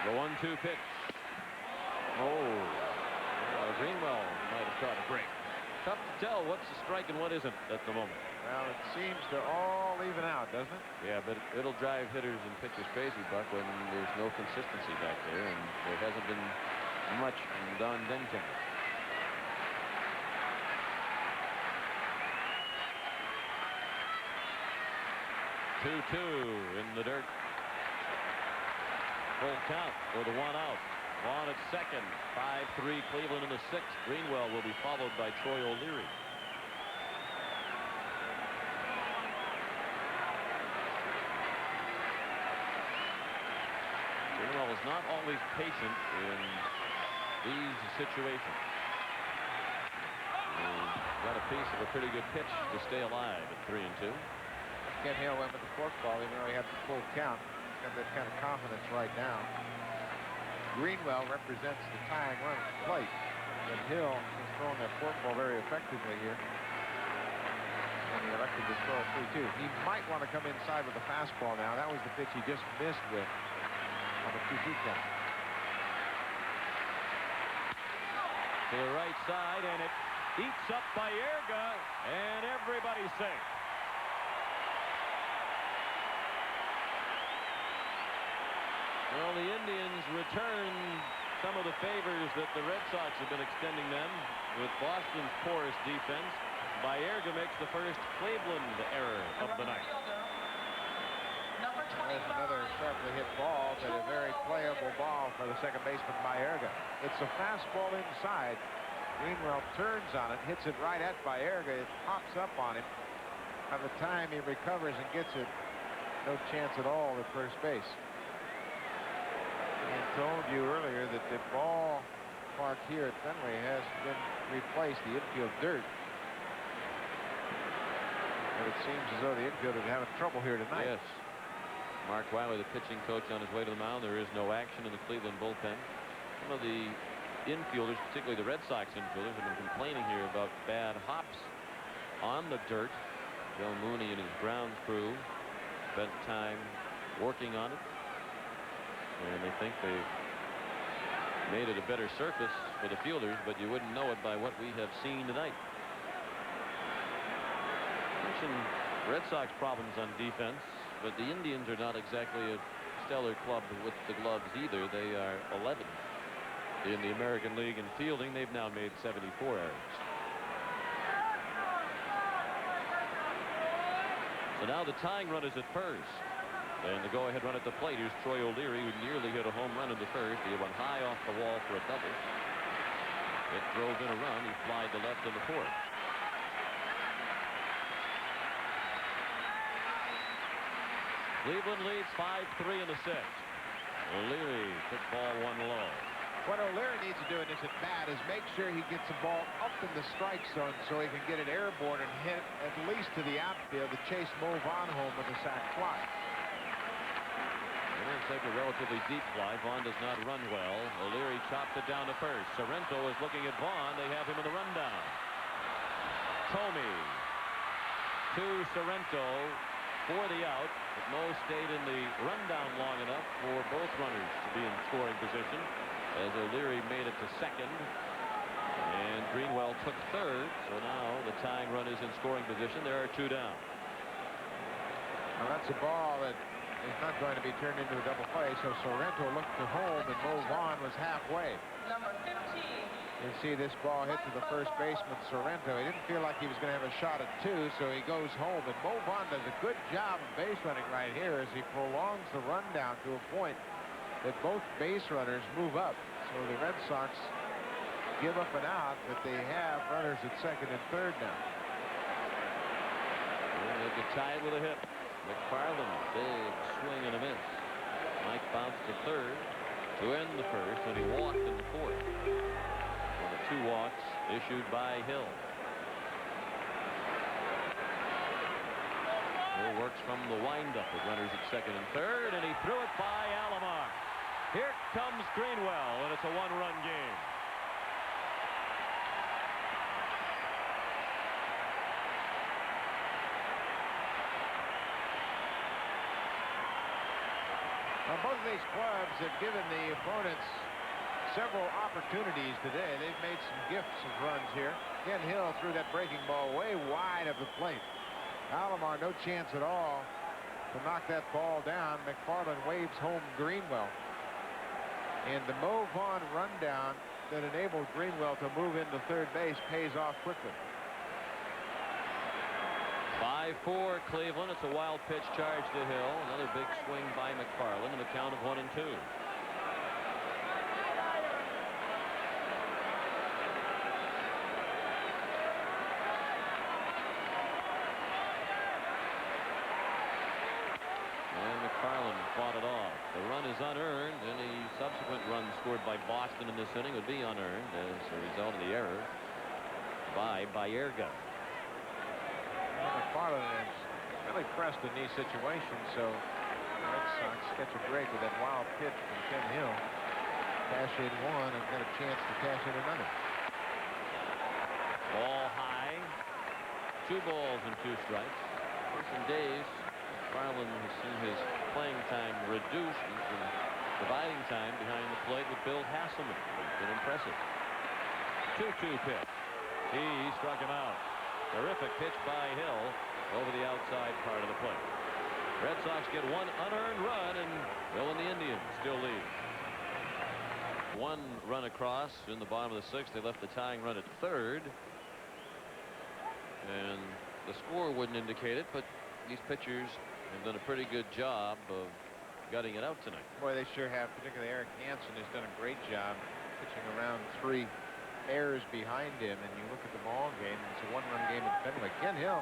The 1-2 pitch. Oh, Greenwell might have caught a break. Tough to tell what's a strike and what isn't at the moment. Well, it seems to all even out, doesn't it? Yeah, but it'll drive hitters and pitchers crazy, Buck, when there's no consistency back there, and there hasn't been much from Don Denkinger. Two in the dirt. Full count for the 1 out. Vaughn at second. 5-3 Cleveland in the 6th. Greenwell will be followed by Troy O'Leary. Greenwell is not always patient in these situations. He got a piece of a pretty good pitch to stay alive at 3-2. Ken Hill went with the fork ball, even though he had the full count. He's got that kind of confidence right now. Greenwell represents the tying run at the plate, but Hill is throwing that fork ball very effectively here. And he elected to throw a 3-2. He might want to come inside with the fastball now. That was the pitch he just missed with on the 2-2 count. To the right side, and it eats up by Baerga, and everybody's safe. Well, the Indians return some of the favors that the Red Sox have been extending them with Boston's porous defense. Baerga makes the first Cleveland error of the night. There's another sharply hit ball, but a very playable ball for the second baseman Baerga. It's a fastball inside. Greenwell turns on it, hits it right at Baerga. It pops up on him. By the time he recovers and gets it, no chance at all at first base. I told you earlier that the ballpark here at Fenway has been replaced, the infield dirt. But it seems as though the infield is having trouble here tonight. Yes. Mark Wiley, the pitching coach, on his way to the mound. There is no action in the Cleveland bullpen. Some of the infielders, particularly the Red Sox infielders, have been complaining here about bad hops on the dirt. Joe Mooney and his Browns crew spent time working on it. And they think they've made it a better surface for the fielders, but you wouldn't know it by what we have seen tonight. Mentioned Red Sox problems on defense, but the Indians are not exactly a stellar club with the gloves either. They are 11th in the American League in fielding. They've now made 74 errors. So now the tying run is at first. And the go-ahead run at the plate. Here's Troy O'Leary, who nearly hit a home run in the first. He went high off the wall for a double. It drove in a run. He flied to left in the 4th. Cleveland leads 5-3 in the 6th. O'Leary took ball 1 low. What O'Leary needs to do in this at bat is make sure he gets the ball up in the strike zone so he can get it airborne and hit at least to the outfield to chase Mo Vaughn home with a sac fly. They're going to take a relatively deep fly. Vaughn does not run well. O'Leary chops it down to first. Sorrento is looking at Vaughn. They have him in the rundown. Thome to Sorrento for the out. But Mo stayed in the rundown long enough for both runners to be in scoring position as O'Leary made it to second. And Greenwell took third. So now the tying run is in scoring position. There are 2 down. Now that's a ball that is not going to be turned into a double play, so Sorrento looked to home, and Mo Vaughn was halfway. Number 15. You see this ball hit to the first baseman, Sorrento. He didn't feel like he was going to have a shot at 2, so he goes home. And Mo Vaughn does a good job of base running right here as he prolongs the rundown to a point that both base runners move up. So the Red Sox give up an out, but they have runners at second and third now. They'll get tied with a hit. McFarland, big swing and a miss. Mike bounced to third to end the first, and he walked in the fourth. One of 2 walks issued by Hill. Hill works from the windup with runners at second and third, and he threw it by Alomar. Here comes Greenwell, and it's a 1-run game. Now, both of these clubs have given the opponents several opportunities today. They've made some gifts of runs here. Ken Hill threw that breaking ball way wide of the plate. Alomar, no chance at all to knock that ball down. McFarland waves home Greenwell. And the Mo Vaughn rundown that enabled Greenwell to move into third base pays off quickly. 5-4 Cleveland. It's a wild pitch charge to Hill. Another big swing by McFarland, and the count of 1-2. And McFarland fought it off. The run is unearned. Any subsequent run scored by Boston in this inning would be unearned as a result of the error by Baerga. McFarland is really pressed in these situations, so the Red Sox catch a break with that wild pitch from Ken Hill. Cash in 1 and got a chance to cash in another. Ball high. 2 balls and 2 strikes. In some days, McFarland has seen his playing time reduced and some dividing time behind the plate with Bill Hasselman. It's been impressive. 2-2 pitch. He struck him out. Terrific pitch by Hill over the outside part of the plate. Red Sox get 1 unearned run, and Hill and the Indians still lead. 1 run across in the bottom of the 6th. They left the tying run at third. And the score wouldn't indicate it, but these pitchers have done a pretty good job of gutting it out tonight. Boy, they sure have. Particularly Eric Hansen has done a great job pitching around 3 errors behind him, and you look at the ball game, it's a 1-run game at Fenway. Ken Hill,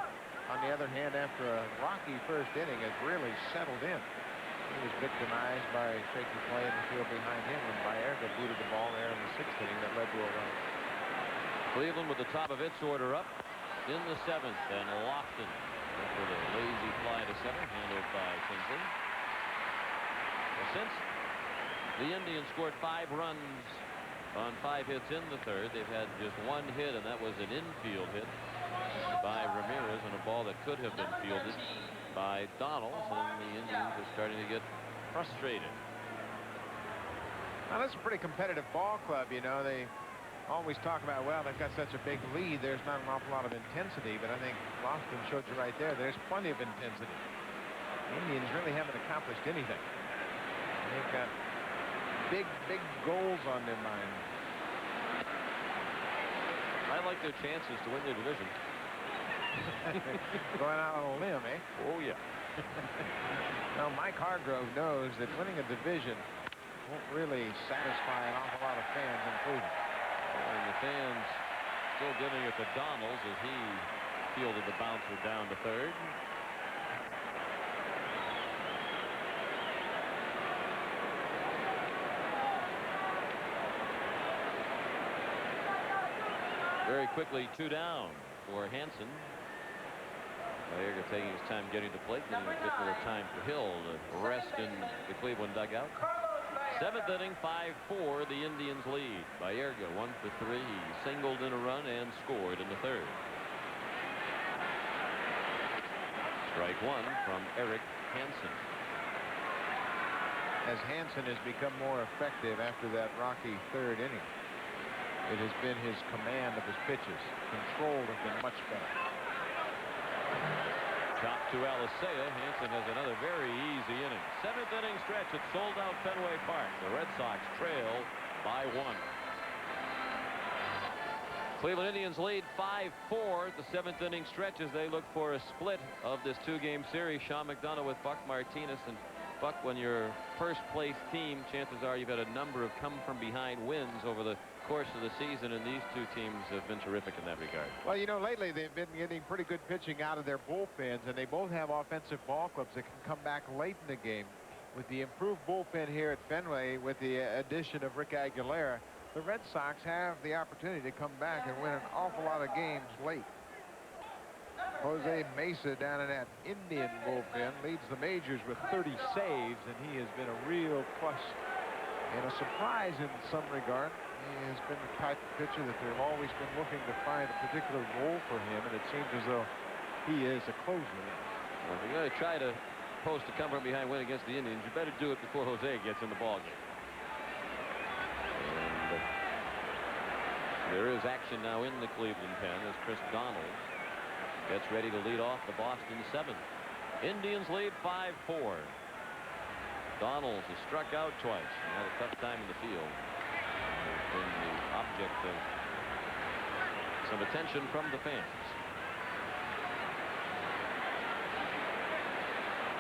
on the other hand, after a rocky first inning, has really settled in. He was victimized by shaky play in the field behind him when Baerga booted the ball there in the 6th inning that led to a run. Cleveland with the top of its order up in the 7th, and Lofton with a lazy fly to center, handled by Tinsley. Well, since the Indians scored 5 runs on 5 hits in the 3rd, they've had just 1 hit, and that was an infield hit by Ramirez on a ball that could have been fielded by Donald, and the Indians are starting to get frustrated. Now, that's a pretty competitive ball club, you know. They always talk about, well, they've got such a big lead, there's not an awful lot of intensity, but I think Lofton showed you right there, there's plenty of intensity. The Indians really haven't accomplished anything. They've got big goals on their mind. I like their chances to win their division. Going out on a limb, eh? Oh, yeah. Now, Mike Hargrove knows that winning a division won't really satisfy an awful lot of fans in Cleveland. And the fans still giving it to Donalds as he fielded the bouncer down to third. Very quickly, 2 down for Hansen. Baerga taking his time getting to plate, getting a bit more time for Hill to rest in the Cleveland dugout. 7th inning, 5-4, the Indians lead. Baerga 1 for 3. He singled in a run and scored in the 3rd. Strike 1 from Eric Hansen. As Hansen has become more effective after that rocky 3rd inning, it has been his command of his pitches. Control has been much better. Chop to Alicea. Hansen has another very easy inning. 7th inning stretch at sold-out Fenway Park. The Red Sox trail by 1. Cleveland Indians lead 5-4 at the 7th inning stretch as they look for a split of this 2-game series. Sean McDonough with Buck Martinez. And Buck, when your first place team, chances are you've had a number of come from behind wins over the course of the season, and these two teams have been terrific in that regard. Well, you know, lately they've been getting pretty good pitching out of their bullpens, and they both have offensive ball clubs that can come back late in the game. With the improved bullpen here at Fenway, with the addition of Rick Aguilera, the Red Sox have the opportunity to come back and win an awful lot of games late. Jose Mesa down in that Indian bullpen leads the majors with 30 saves, and he has been a real plus and a surprise in some regard. He has been the type of pitcher that they've always been looking to find a particular role for him, and it seems as though he is a closer. Well, if you're going to try to post a come from behind win against the Indians, you better do it before Jose gets in the ballgame. And there is action now in the Cleveland pen as Chris Donald gets ready to lead off the Boston 7th. Indians lead 5-4. Donald has struck out twice and had a tough time in the field. Been the object of some attention from the fans.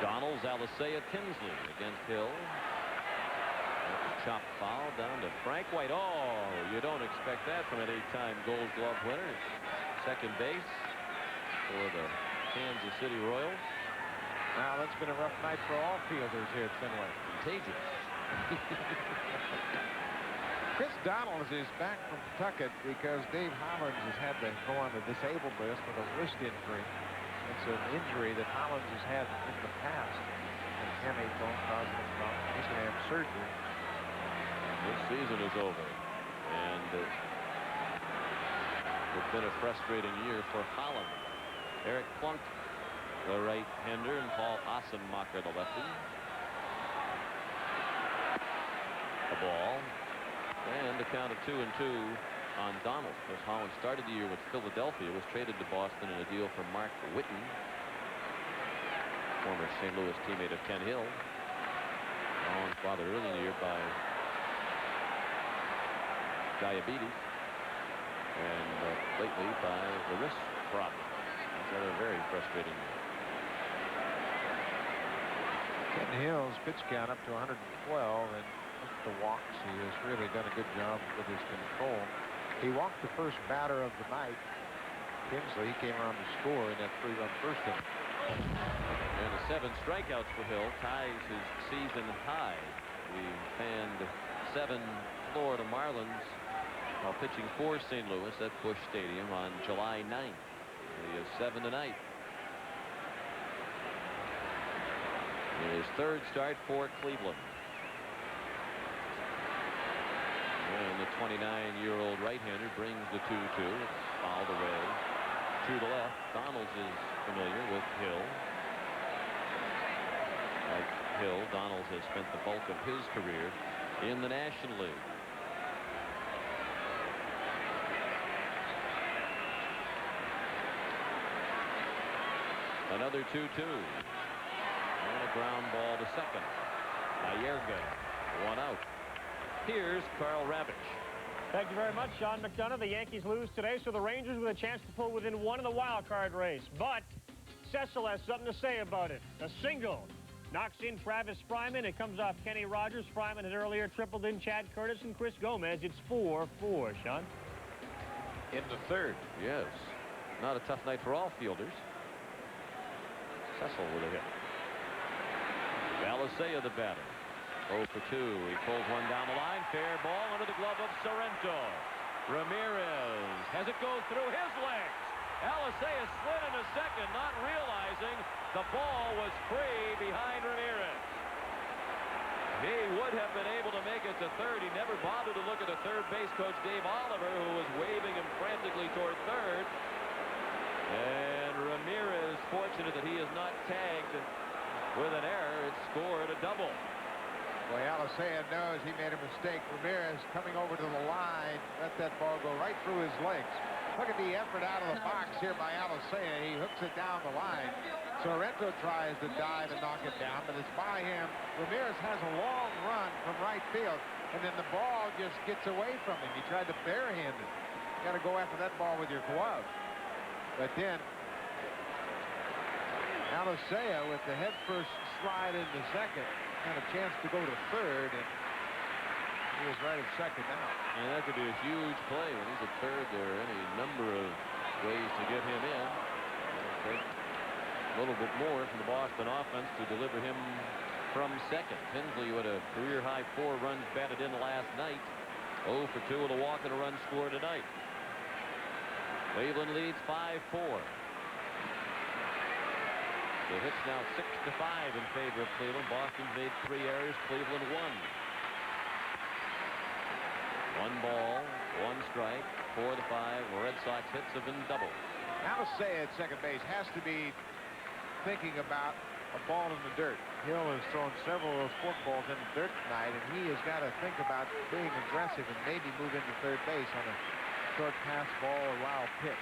Donald's Alicea Tinsley against Hill. Chop foul down to Frank White. Oh, you don't expect that from an 8-time Gold Glove winner. Second base for the Kansas City Royals. Now, that's been a rough night for all fielders here at Fenway. Contagious. Chris Donald is back from Pawtucket because Dave Hollins has had to go on the disabled list with a wrist injury. It's an injury that Hollins has had in the past. And Kenny don't cause him problem. He's going to have surgery. This season is over. And it's been a frustrating year for Hollins. Eric Plunk, the right-hander, and Paul Ossenmacher, the lefty. The ball. And a count of 2-2 on Donald. Because Hollins started the year with Philadelphia, was traded to Boston in a deal for Mark Whitten, former St. Louis teammate of Ken Hill. Hollins bothered early in the year by diabetes, and lately by the wrist problem. He's had a very frustrating year. Ken Hill's pitch count up to 112, and the walks, he has really done a good job with his control. He walked the first batter of the night, Tinsley. He came around to score in that 3-run first inning. And the 7 strikeouts for Hill ties his season high. We fanned 7 Florida Marlins while pitching for St. Louis at Busch Stadium on July 9th. He has 7 tonight. In his 3rd start for Cleveland. And the 29-year-old right-hander brings the 2-2. It's fouled away to the left. Donalds is familiar with Hill. Like Hill, Donalds has spent the bulk of his career in the National League. Another 2-2. And a ground ball to second. Ayerga, 1 out. Here's Carl Ravitch. Thank you very much, Sean McDonough. The Yankees lose today, so the Rangers with a chance to pull within 1 in the wild card race. But Cecil has something to say about it. A single knocks in Travis Fryman. It comes off Kenny Rogers. Fryman had earlier tripled in Chad Curtis and Chris Gomez. It's 4-4, Sean. In the 3rd. Yes. Not a tough night for all fielders. Cecil with a hit. Alicea the batter. 0 for 2. He pulls one down the line. Fair ball under the glove of Sorrento. Ramirez has it go through his legs. Alicea slid into second, not realizing the ball was free behind Ramirez. He would have been able to make it to third. He never bothered to look at the third base coach, Dave Oliver, who was waving him frantically toward third. And Ramirez, fortunate that he is not tagged with an error, it scored a double. Boy, Alicea knows he made a mistake. Ramirez coming over to the line, let that ball go right through his legs. Look at the effort out of the box here by Alicea. He hooks it down the line. Sorrento tries to dive and knock it down, but it's by him. Ramirez has a long run from right field, and then the ball just gets away from him. He tried to barehand it. You got to go after that ball with your glove. But then Alicea with the head first slide into second had a chance to go to third, and he was right at second now. And that could be a huge play when he's at third. There are any number of ways to get him in. It'll take a little bit more from the Boston offense to deliver him from second. Tinsley with a career-high 4 runs batted in last night. 0 for 2 with a walk and a run scored tonight. Cleveland leads 5-4. The hits now 6-5 in favor of Cleveland. Boston made 3 errors. Cleveland 1. 1 ball, 1 strike, 4 to 5. The Red Sox hits have been doubled. Alicea at second base has to be thinking about a ball in the dirt. Hill has thrown several of those forkballs in the dirt tonight, and he has got to think about being aggressive and maybe move into third base on a short pass ball or wild pitch.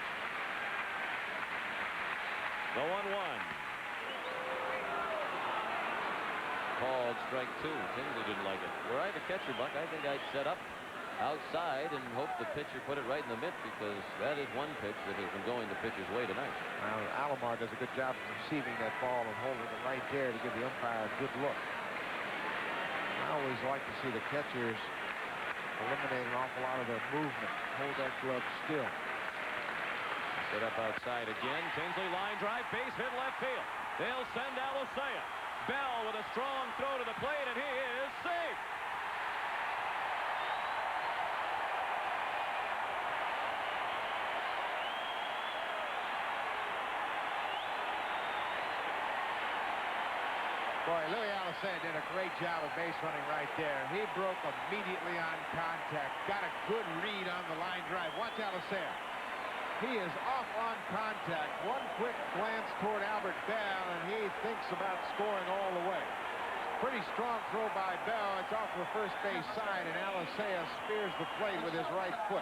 The 1-1. Called strike 2. Tinsley didn't like it. Were I the catcher, Buck, I think I'd set up outside and hope the pitcher put it right in the mitt, because that is one pitch that has been going the pitcher's way tonight. Well, Alomar does a good job of receiving that ball and holding it right there to give the umpire a good look. I always like to see the catchers eliminate an awful lot of their movement. Hold that glove still. Set up outside again. Tinsley line drive, base hit left field. They'll send Alicea. Bell with a strong throw to the plate, and he is safe. Boy, Louis Alicea did a great job of base running right there. He broke immediately on contact. Got a good read on the line drive. Watch Alicea. He is off on contact. One quick glance toward Albert Bell, and he thinks about scoring all the way. Pretty strong throw by Bell. It's off the first base side, and Alicea spears the plate with his right foot.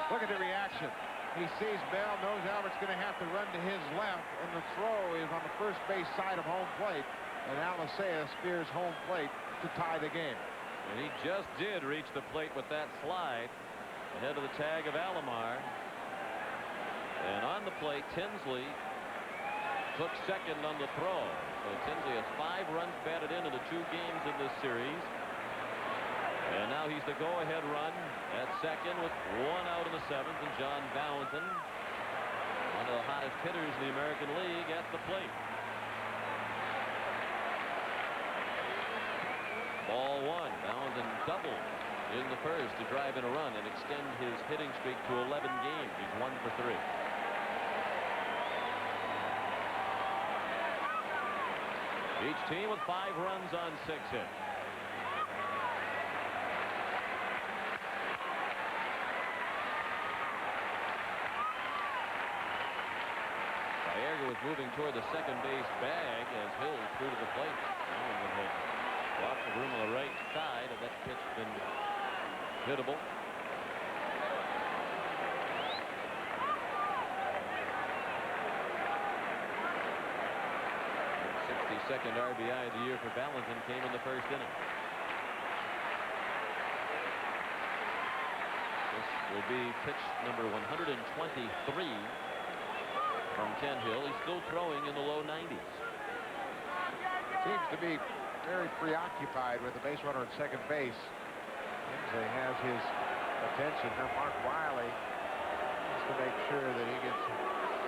Look at the reaction. He sees Bell, knows Albert's going to have to run to his left, and the throw is on the first base side of home plate, and Alicea spears home plate to tie the game. And he just did reach the plate with that slide ahead of the tag of Alomar. And on the plate, Tinsley took second on the throw. So Tinsley has 5 runs batted in the 2 games in this series. And now he's the go-ahead run at second with 1 out in the 7th, and John Valentin, one of the hottest hitters in the American League, at the plate. Ball 1. Valentin doubled in the first to drive in a run and extend his hitting streak to 11 games. He's 1 for 3. Each team with 5 runs on 6 hits. Baerga was moving toward the second base bag as Hill threw to the plate. Valentin had lots of room on the right side. Of that pitch been hittable. 62nd RBI of the year for Valentin came in the first inning. This will be pitch number 123 from Ken Hill. He's still throwing in the low 90s. Seems to be very preoccupied with the base runner at second base. Tinsley has his attention. Now Mark Wiley has to make sure that he gets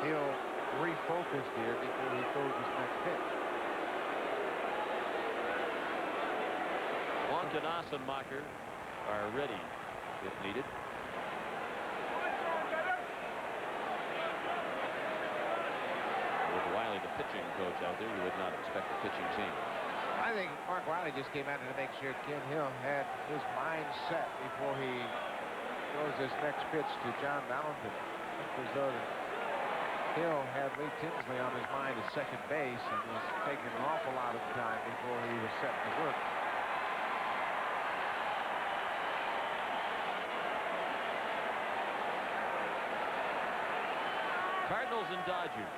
Hill refocused here before he throws his next pitch. Wong and Assenmacher are ready if needed. With Wiley, the pitching coach, out there, you would not expect a pitching change. I think Mark Wiley just came out to make sure Ken Hill had his mind set before he throws this next pitch to John Valentin. It was as though Hill had Lee Tinsley on his mind at second base and was taking an awful lot of time before he was set to work. Cardinals and Dodgers.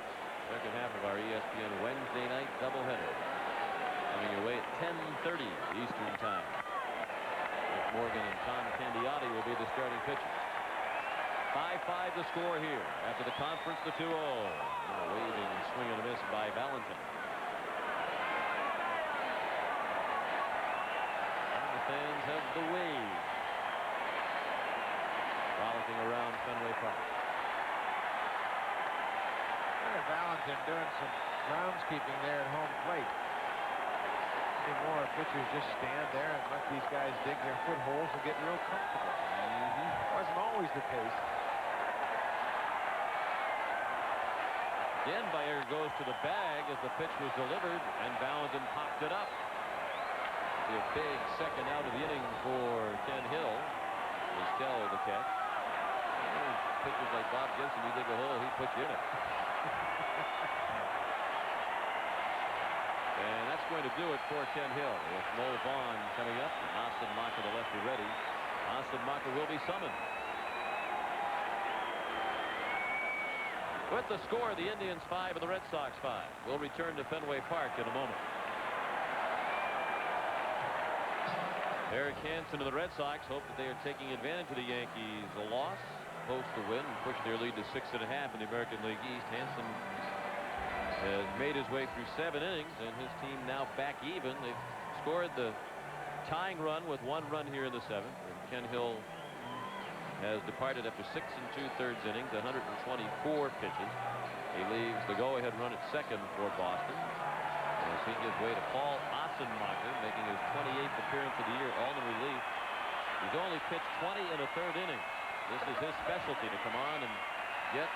Second half of our ESPN Wednesday night doubleheader. Coming away at 10:30 Eastern Time. Rick Morgan and Tom Candiotti will be the starting pitchers. 5-5 the score here after the conference, the 2-0. Waving swing and a miss by Valentin. And the fans have the wave frolicking around Fenway Park. Look at Valentin doing some groundskeeping there at home plate. More pitchers just stand there and let these guys dig their footholds and get real comfortable. Wasn't always the case. Again, Bayer goes to the bag as the pitch was delivered, and Valentin popped it up. A big second out of the inning for Ken Hill. Estelle the catch. Pitchers like Bob Gibson, you dig a hole, he puts you in it. And that's going to do it for Ken Hill. With Mo Vaughn coming up and Austin Macher, the lefty, ready. Austin Macher will be summoned. With the score, the Indians 5 and the Red Sox 5. We'll return to Fenway Park in a moment. Eric Hansen and the Red Sox hope that they are taking advantage of the Yankees' loss, post the win, and push their lead to 6.5 in the American League East. Hansen has made his way through 7 innings, and his team now back even. They've scored the tying run with 1 run here in the 7th. And Ken Hill has departed after 6 2/3 innings, 124 pitches. He leaves the go-ahead run at second for Boston as he gives way to Paul Ossenmacher, making his 28th appearance of the year, all in relief. He's only pitched 20 in a 3rd inning. This is his specialty, to come on and get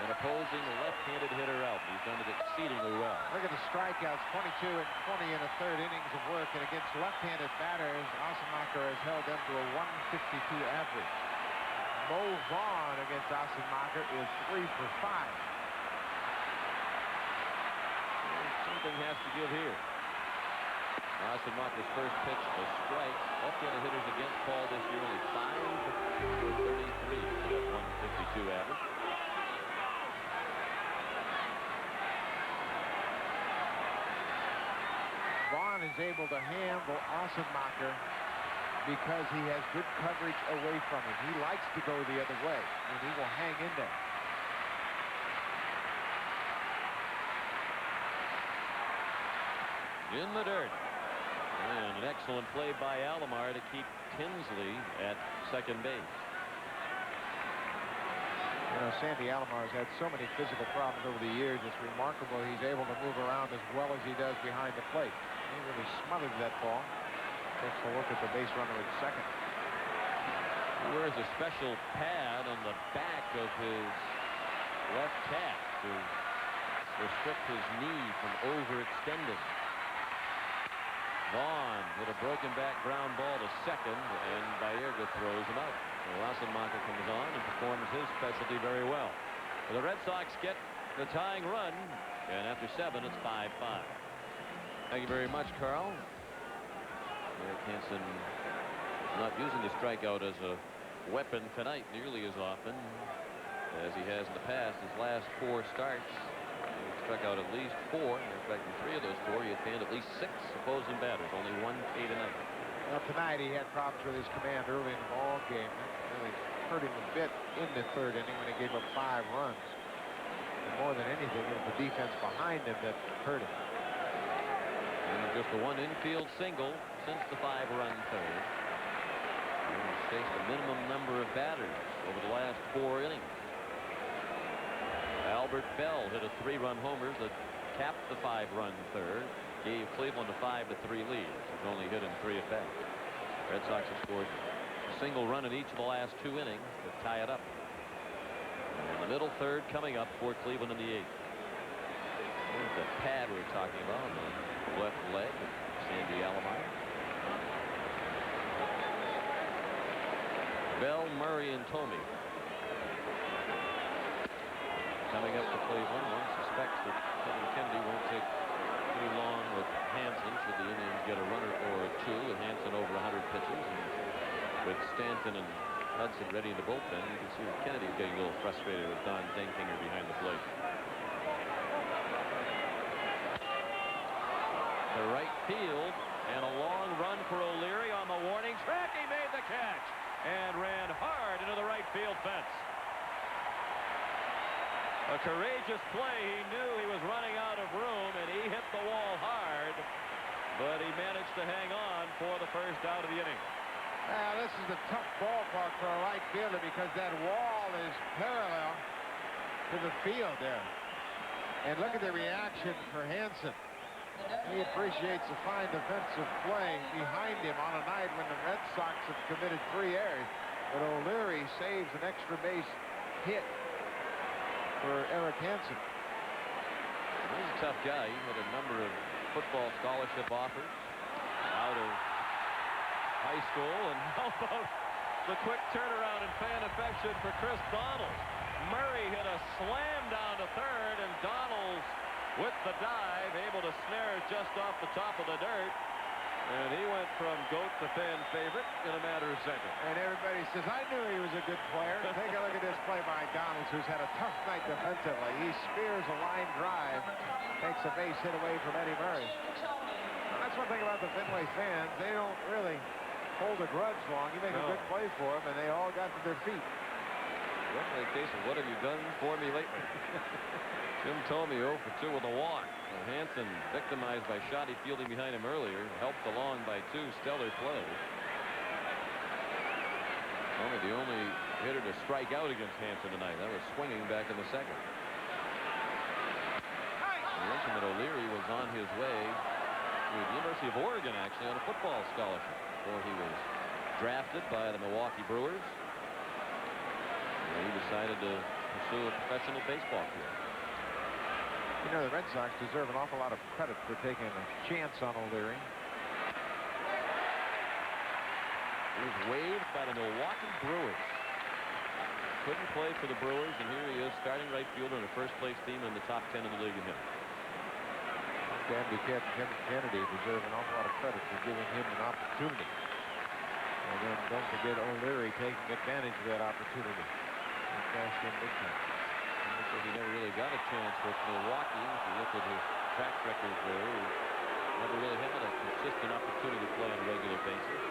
an opposing left-handed hitter out. He's done it exceedingly well. Look at the strikeouts, 22 and 20 in a 3rd innings of work, and against left-handed batters, Ossenmacher has held them to a 152 average. Mo Vaughn against Ossenmacher is 3 for 5. Something has to give here. Ossenmacher's first pitch, a strike. Left-handed hitters against Paul this year, only 5 for 33 for that 152 average. Vaughn is able to handle Ossenmacher because he has good coverage away from him. He likes to go the other way, and he will hang in there. In the dirt. And an excellent play by Alomar to keep Tinsley at second base. You know, Sandy Alomar has had so many physical problems over the years. It's remarkable he's able to move around as well as he does behind the plate. He really smothered that ball. Takes a look at the base runner at second. He wears a special pad on the back of his left calf to restrict his knee from overextending. Vaughn hit a broken back ground ball to second, and Baerga throws him out. So Ossenmacher comes on and performs his specialty very well. The Red Sox get the tying run, and after 7, it's 5-5. Thank you very much, Carl. Eric Hansen not using the strikeout as a weapon tonight nearly as often as he has in the past. His last 4 starts, he struck out at least 4. In fact, in 3 of those 4, he attained at least 6 opposing batters. Only 1 K tonight. Well, tonight he had problems with his command early in the ball game. It really hurt him a bit in the 3rd inning when he gave up 5 runs. And more than anything, it was the defense behind him that hurt him. And just the 1 infield single since the 5-run 3rd. And he's faced a minimum number of batters over the last 4 innings. Albert Bell hit a 3-run homer that capped the 5-run 3rd. Gave Cleveland a 5-3 lead. He's only hit in 3 at bats. Red Sox have scored a single run in each of the last 2 innings to tie it up. And the middle 3rd coming up for Cleveland in the 8th. There's the pad we were talking about on the left leg of Sandy Alomar. Bell, Murray, and Tomey coming up to Cleveland. One suspects that Kevin Kennedy won't take too long with Hansen should the Indians get a runner or 2 with Hansen over 100 pitches, and with Stanton and Hudson ready in the bullpen. You can see that Kennedy's getting a little frustrated with Don Denkinger behind the plate. To right field, and a long run for O'Leary on the warning track. He made the catch and ran hard into the right field fence. A courageous play. He knew he was running out of room, and he hit the wall hard, but he managed to hang on for the first out of the inning. This is a tough ballpark for a right fielder because that wall is parallel to the field there. And look at the reaction for Hansen. He appreciates the fine defensive play behind him on a night when the Red Sox have committed 3 errors. But O'Leary saves an extra base hit for Eric Hansen. He's a tough guy. He had a number of football scholarship offers out of high school. And how about the quick turnaround and fan affection for Chris Donald? Murray hit a slam down to third, and Donald's with the dive, able to snare it just off the top of the dirt. And he went from GOAT to fan favorite in a matter of seconds. And everybody says, I knew he was a good player. Take a look at this play by Donalds, who's had a tough night defensively. He spears a line drive, takes a base hit away from Eddie Murray. That's one thing about the Fenway fans. They don't really hold a grudge long. You make a good play for them, and they all got to their feet. Definitely a case of what have you done for me lately? Jim Thome 0 for 2 with a walk. And Hansen, victimized by shoddy fielding behind him earlier, helped along by 2 stellar plays. Thome the only hitter to strike out against Hansen tonight. That was swinging back in the second. I mentioned that O'Leary was on his way to the University of Oregon, actually, on a football scholarship before he was drafted by the Milwaukee Brewers. And he decided to pursue a professional baseball career. You know, the Red Sox deserve an awful lot of credit for taking a chance on O'Leary. He was waived by the Milwaukee Brewers. Couldn't play for the Brewers, and here he is, starting right fielder in the first-place team in the top 10 in the league in hitting. Dan Duquette and Kevin Kennedy deserve an awful lot of credit for giving him an opportunity. And then don't forget O'Leary taking advantage of that opportunity. And cashed in big time. He never really got a chance with Milwaukee. If you look at his track record there, he never really had a consistent opportunity to play on a regular basis.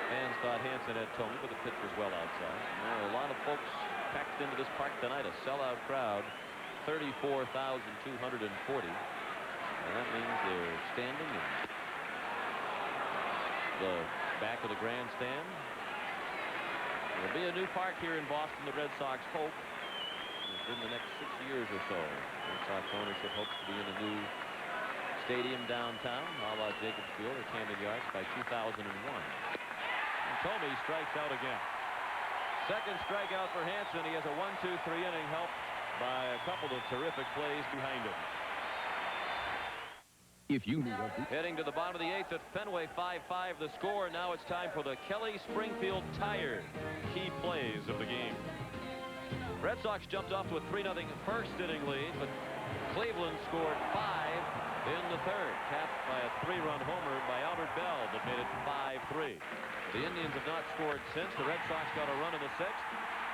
Fans thought Hansen had Thome, but the pitch was well outside. Now, a lot of folks packed into this park tonight, a sellout crowd, 34,240. And that means they're standing in the back of the grandstand. There'll be a new park here in Boston, the Red Sox hope. In the next 6 years or so. Red Sox ownership hopes to be in a new stadium downtown, a la Jacobs Field or Camden Yards, by 2001. And Thome strikes out again. Second strikeout for Hansen. He has a 1-2-3 inning, helped by a couple of terrific plays behind him. If you need a Heading to the bottom of the 8th at Fenway, 5-5 the score. Now it's time for the Kelly Springfield Tire key plays of the game. Red Sox jumped off to a 3-0 first inning lead, but Cleveland scored 5 in the third, capped by a 3-run homer by Albert Bell that made it 5-3. The Indians have not scored since. The Red Sox got a run in the 6th,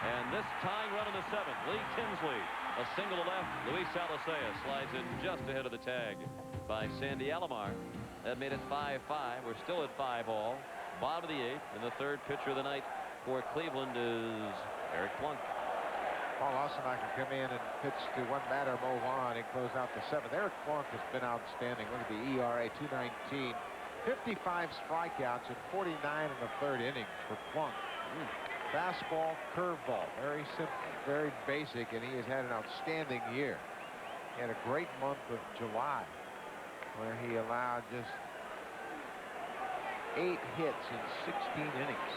and this tying run in the 7th. Lee Tinsley, a single to left. Luis Alicea slides in just ahead of the tag by Sandy Alomar. That made it 5-5. We're still at 5-all. Bottom of the 8th, and the third pitcher of the night for Cleveland is Eric Plunk. Paul Ossenacker come in and pitch to one batter, Mo Vaughn, and close out the 7th. Eric Plunk has been outstanding. Look at the ERA, 2.19. 55 strikeouts in 49 in the third innings for Plunk. Fastball, curveball, very simple, very basic, and he has had an outstanding year. He had a great month of July where he allowed just 8 hits in 16 innings.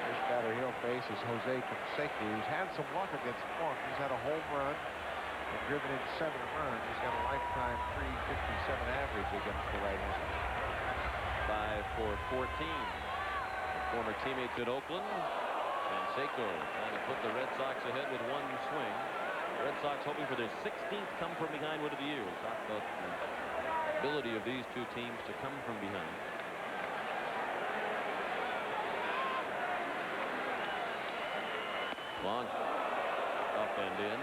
First batter he'll face is Jose Canseco, who's had some luck against Plunk. He's had a home run and driven in 7 runs. He's got a lifetime .357 average against the right-hander. 5 for 14. The former teammates at Oakland. Canseco trying to put the Red Sox ahead with one swing. The Red Sox hoping for their 16th come from behind win of the year. We talked about the ability of these two teams to come from behind. Long up and in.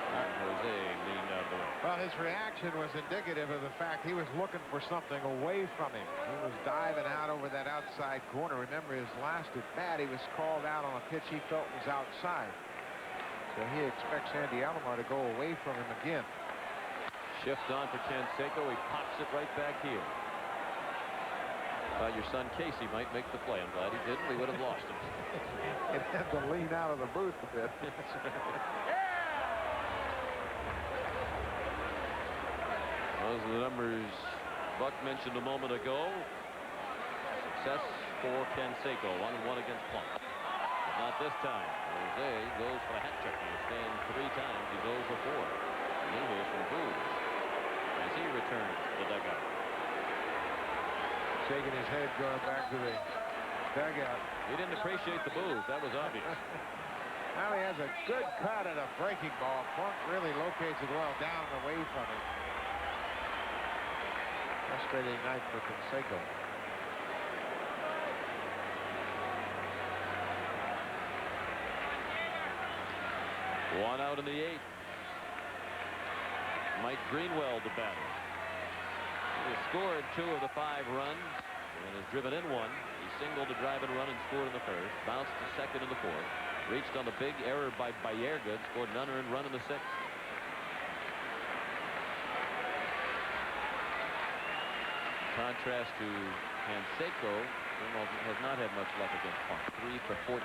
And Jose leaned out the way. Well, his reaction was indicative of the fact he was looking for something away from him. He was diving out over that outside corner. Remember, his last at bat, he was called out on a pitch he felt was outside. So he expects Sandy Alomar to go away from him again. Shift on for Canseco. He pops it right back here. Your son Casey might make the play. I'm glad he didn't. We would have lost him. It had to lean out of the booth a bit. Those are the numbers Buck mentioned a moment ago. Success for Canseco. 1-1 against Plunk. But not this time. Jose goes for a hat trick. He stands 3 times. He's 0 for 4. And then here's some boos as he returns to the dugout. Shaking his head, going back to the dugout. He didn't appreciate the boos. That was obvious. Now he has a good cut at a breaking ball. Plunk really locates it well down and away from it. Frustrating night for Canseco. One out in the 8th. Mike Greenwell to batter. He has scored 2 of the 5 runs and has driven in 1. He singled a drive and run and scored in the 1st. Bounced to 2nd in the 4th. Reached on the big error by Bayerga. Scored an unearned run in the 6th. Contrast to Canseco, has not had much luck against Plunk. 3 for 14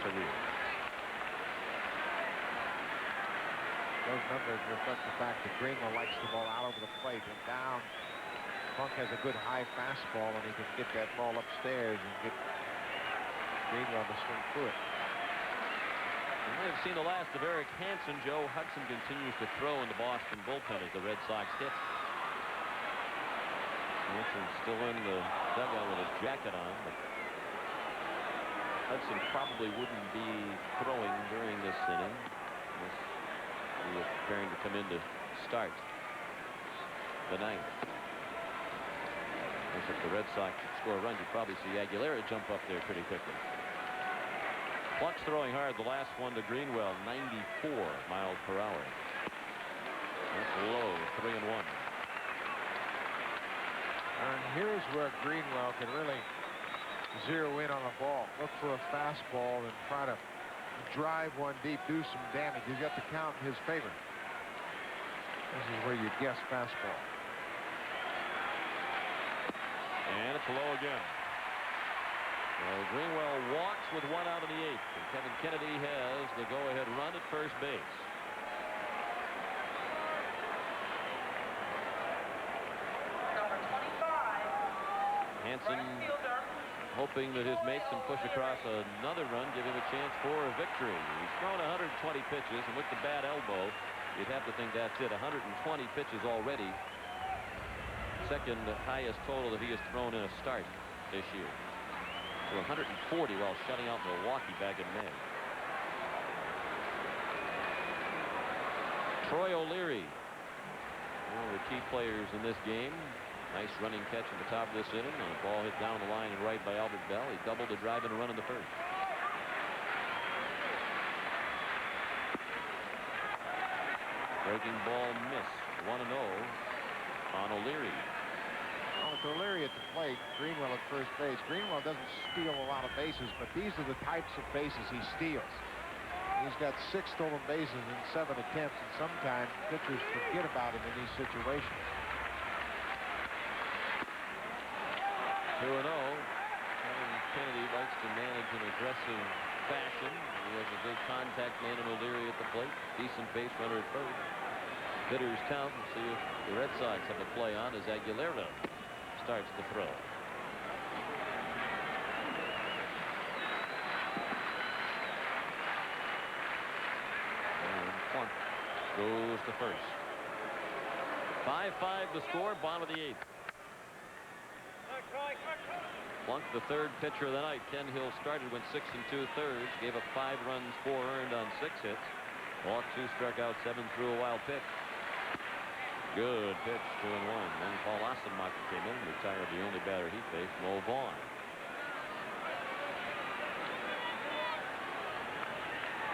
career. Those numbers reflect the fact that Greenwell likes the ball out over the plate and down. Plunk has a good high fastball, and he can get that ball upstairs and get Greenwell to swing through it. You may have seen the last of Eric Hansen. Joe Hudson continues to throw in the Boston bullpen as the Red Sox hit. Hanson's still in the dugout with his jacket on, but Hudson probably wouldn't be throwing during this inning unless he was preparing to come in to start the 9th. If the Red Sox score a run, you'd probably see Aguilera jump up there pretty quickly. Plunk's throwing hard. The last one to Greenwell, 94 miles per hour. That's low, 3-1. And here's where Greenwell can really zero in on a ball. Look for a fastball and try to drive one deep, do some damage. He's got the count in his favor. This is where you guess fastball. And it's low again. Well, Greenwell walks with 1 out in the 8th. And Kevin Kennedy has the go-ahead run at first base. Hansen hoping that his mates can push across another run, give him a chance for a victory. He's thrown 120 pitches, and with the bad elbow, you'd have to think that's it. 120 pitches already. Second highest total that he has thrown in a start this year. To 140 while shutting out Milwaukee back in May. Troy O'Leary, one of the key players in this game. Nice running catch at the top of this inning on a ball hit down the line and right by Albert Bell. He doubled a drive and a run in the 1st. Breaking ball missed. 1-0 on O'Leary. Well, with O'Leary at the plate, Greenwell at first base. Greenwell doesn't steal a lot of bases, but these are the types of bases he steals. He's got 6 stolen bases in 7 attempts, and sometimes pitchers forget about him in these situations. 2-0. Kevin Kennedy likes to manage in aggressive fashion. He has a good contact man in O'Leary at the plate. Decent base runner at first. Hitters count and see if the Red Sox have a play on as Aguilera starts to throw. And Plunk goes to first. 5-5 the score, bottom of the 8th. Plunk, the 3rd pitcher of the night. Ken Hill started, went 6 2/3, gave up 5 runs, 4 earned on 6 hits. Walked 2, struck out 7, threw a wild pitch. Good pitch, 2-1. Then Paul Assenmacher came in and retired the only batter he faced, Mo Vaughn.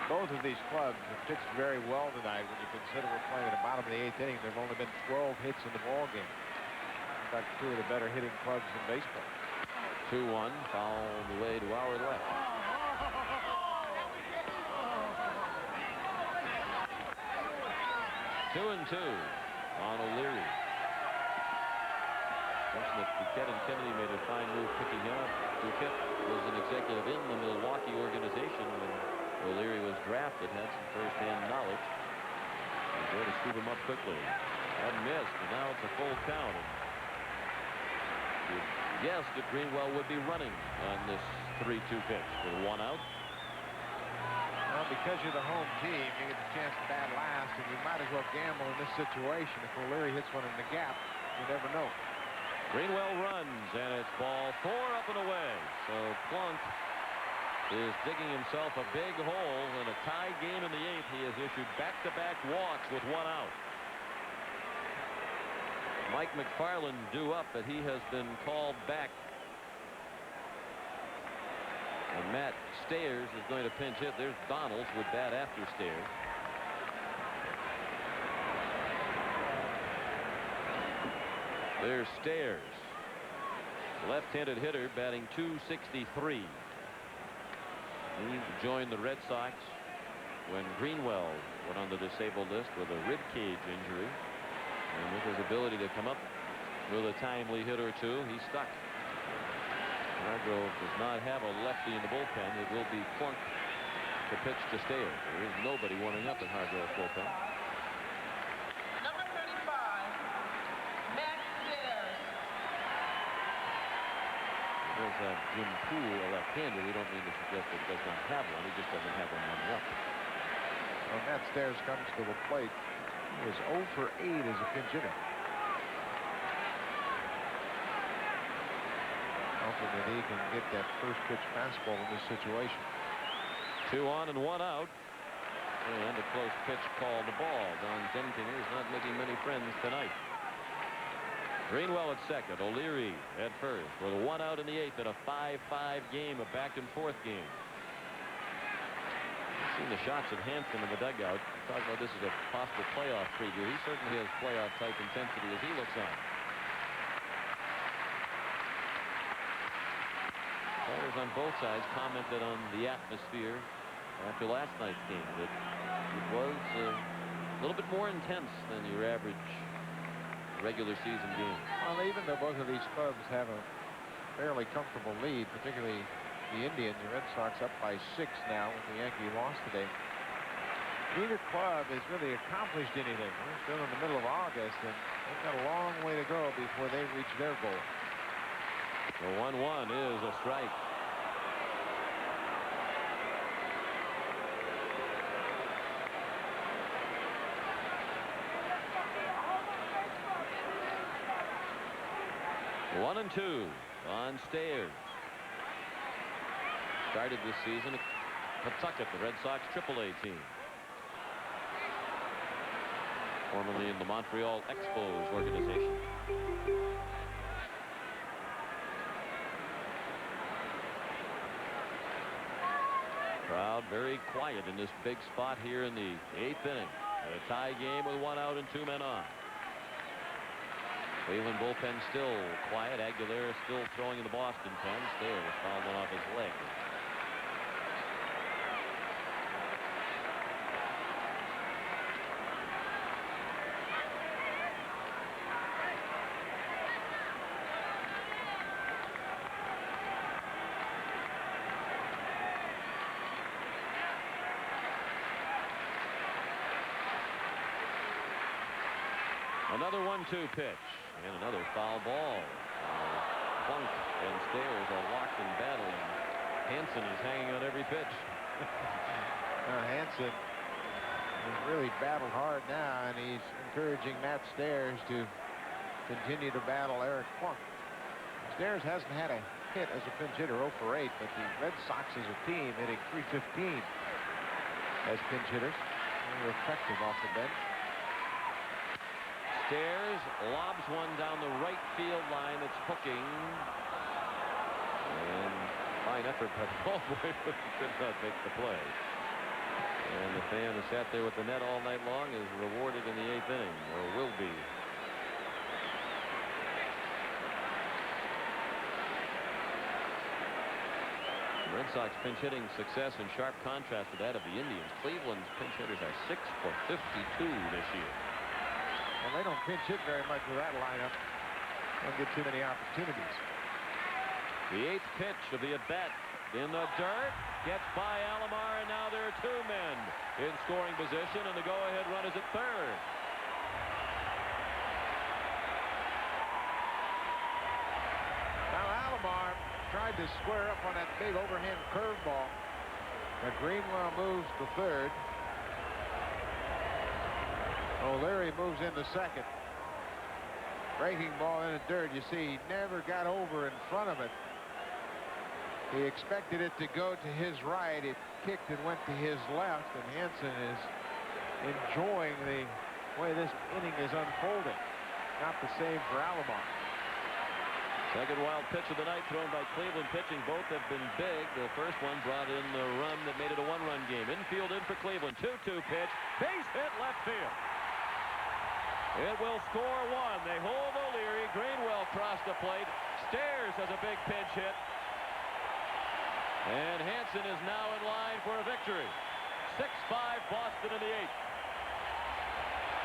Both of these clubs have pitched very well tonight when you consider we're playing at the bottom of the 8th inning. There have only been 12 hits in the ball game. In fact, two of the better hitting clubs in baseball. 2-1, foul the way to our left. 2-2 on O'Leary. Fortunate Duquette and Kennedy made a fine move picking him up. Duquette was an executive in the Milwaukee organization when O'Leary was drafted, had some first-hand knowledge. He's there to scoop him up quickly. That missed, and now it's a full count. You guessed that Greenwell would be running on this 3-2 pitch with 1 out. Well, because you're the home team, you get the chance to bat last, and you might as well gamble in this situation. If O'Leary hits one in the gap, you never know. Greenwell runs, and it's ball 4 up and away. So Plunk is digging himself a big hole in a tie game in the 8th. He has issued back-to-back walks with 1 out. Mike McFarland due up, but he has been called back. And Matt Stayers is going to pinch hit. There's Donalds with bat after Stayers. There's Stayers, left-handed hitter, batting .263. He joined the Red Sox when Greenwell went on the disabled list with a rib cage injury. And with his ability to come up with a timely hit or two, he's stuck. Hargrove does not have a lefty in the bullpen. It will be Plunk to pitch to Stayers. There is nobody warming up in Hargrove's bullpen. Number 35, Matt Stairs. He does have Jim Poole, a left-hander. We don't mean to suggest that he does not have one. He just doesn't have one warming up. When Matt Stairs comes to the plate, he is 0 for 8 as a pinch hitter. Hoping that he can get that first pitch fastball in this situation. 2 on and 1 out. And a close pitch called the ball. Don Zenkinger is not making many friends tonight. Greenwell at second. O'Leary at first with a 1 out in the 8th in a 5-5 game, a back-and-forth game. Seen the shots of Hanson in the dugout. Talk about this as a possible playoff preview. He certainly has playoff type intensity as he looks on. Players on both sides commented on the atmosphere after last night's game, that it was a little bit more intense than your average regular season game. Well, even though both of these clubs have a fairly comfortable lead, particularly the Indians, the Red Sox up by 6 now with the Yankee loss today. Neither club has really accomplished anything. We're still in the middle of August, and they've got a long way to go before they reach their goal. The 1-1 is a strike. One and 2 on Stayers. Started this season at Pawtucket, the Red Sox AAA team. Formerly in the Montreal Expos organization. Crowd very quiet in this big spot here in the 8th inning. A tie game with 1 out and 2 men on. Cleveland bullpen still quiet. Aguilera still throwing in the Boston pen. Stayers fouled one off his leg. Another 1-2 pitch and another foul ball. Plunk and Stayers are locked in battle. Hanson is hanging on every pitch. Hanson has really battled hard now, and he's encouraging Matt Stayers to continue to battle Eric Plunk. Stayers hasn't had a hit as a pinch hitter, 0 for 8, but the Red Sox as a team hitting .315 as pinch hitters. They're effective off the bench. Stayers lobs one down the right field line. It's hooking. And fine effort by the ball boy, but he could not make the play. And the fan who sat there with the net all night long is rewarded in the 8th inning, or will be. The Red Sox pinch hitting success in sharp contrast to that of the Indians. Cleveland's pinch hitters are 6 for 52 this year. Well, they don't pinch hit very much with that lineup. Don't get too many opportunities. The 8th pitch of the at-bat in the dirt. Gets by Alomar, and now there are 2 men in scoring position, and the go-ahead run is at third. Now Alomar tried to square up on that big overhand curveball, but Greenwell moves to third. O'Leary moves into second. Breaking ball in the dirt. You see, he never got over in front of it. He expected it to go to his right. It kicked and went to his left, and Hansen is enjoying the way this inning is unfolding. Not the same for Alomar. Second wild pitch of the night thrown by Cleveland pitching. Both have been big. The first one brought in the run that made it a 1-run game. Infield in for Cleveland. 2-2 pitch. Base hit left field. It will score 1. They hold O'Leary. Greenwell crossed the plate. Stairs has a big pinch hit. And Hansen is now in line for a victory. 6-5 Boston in the 8th.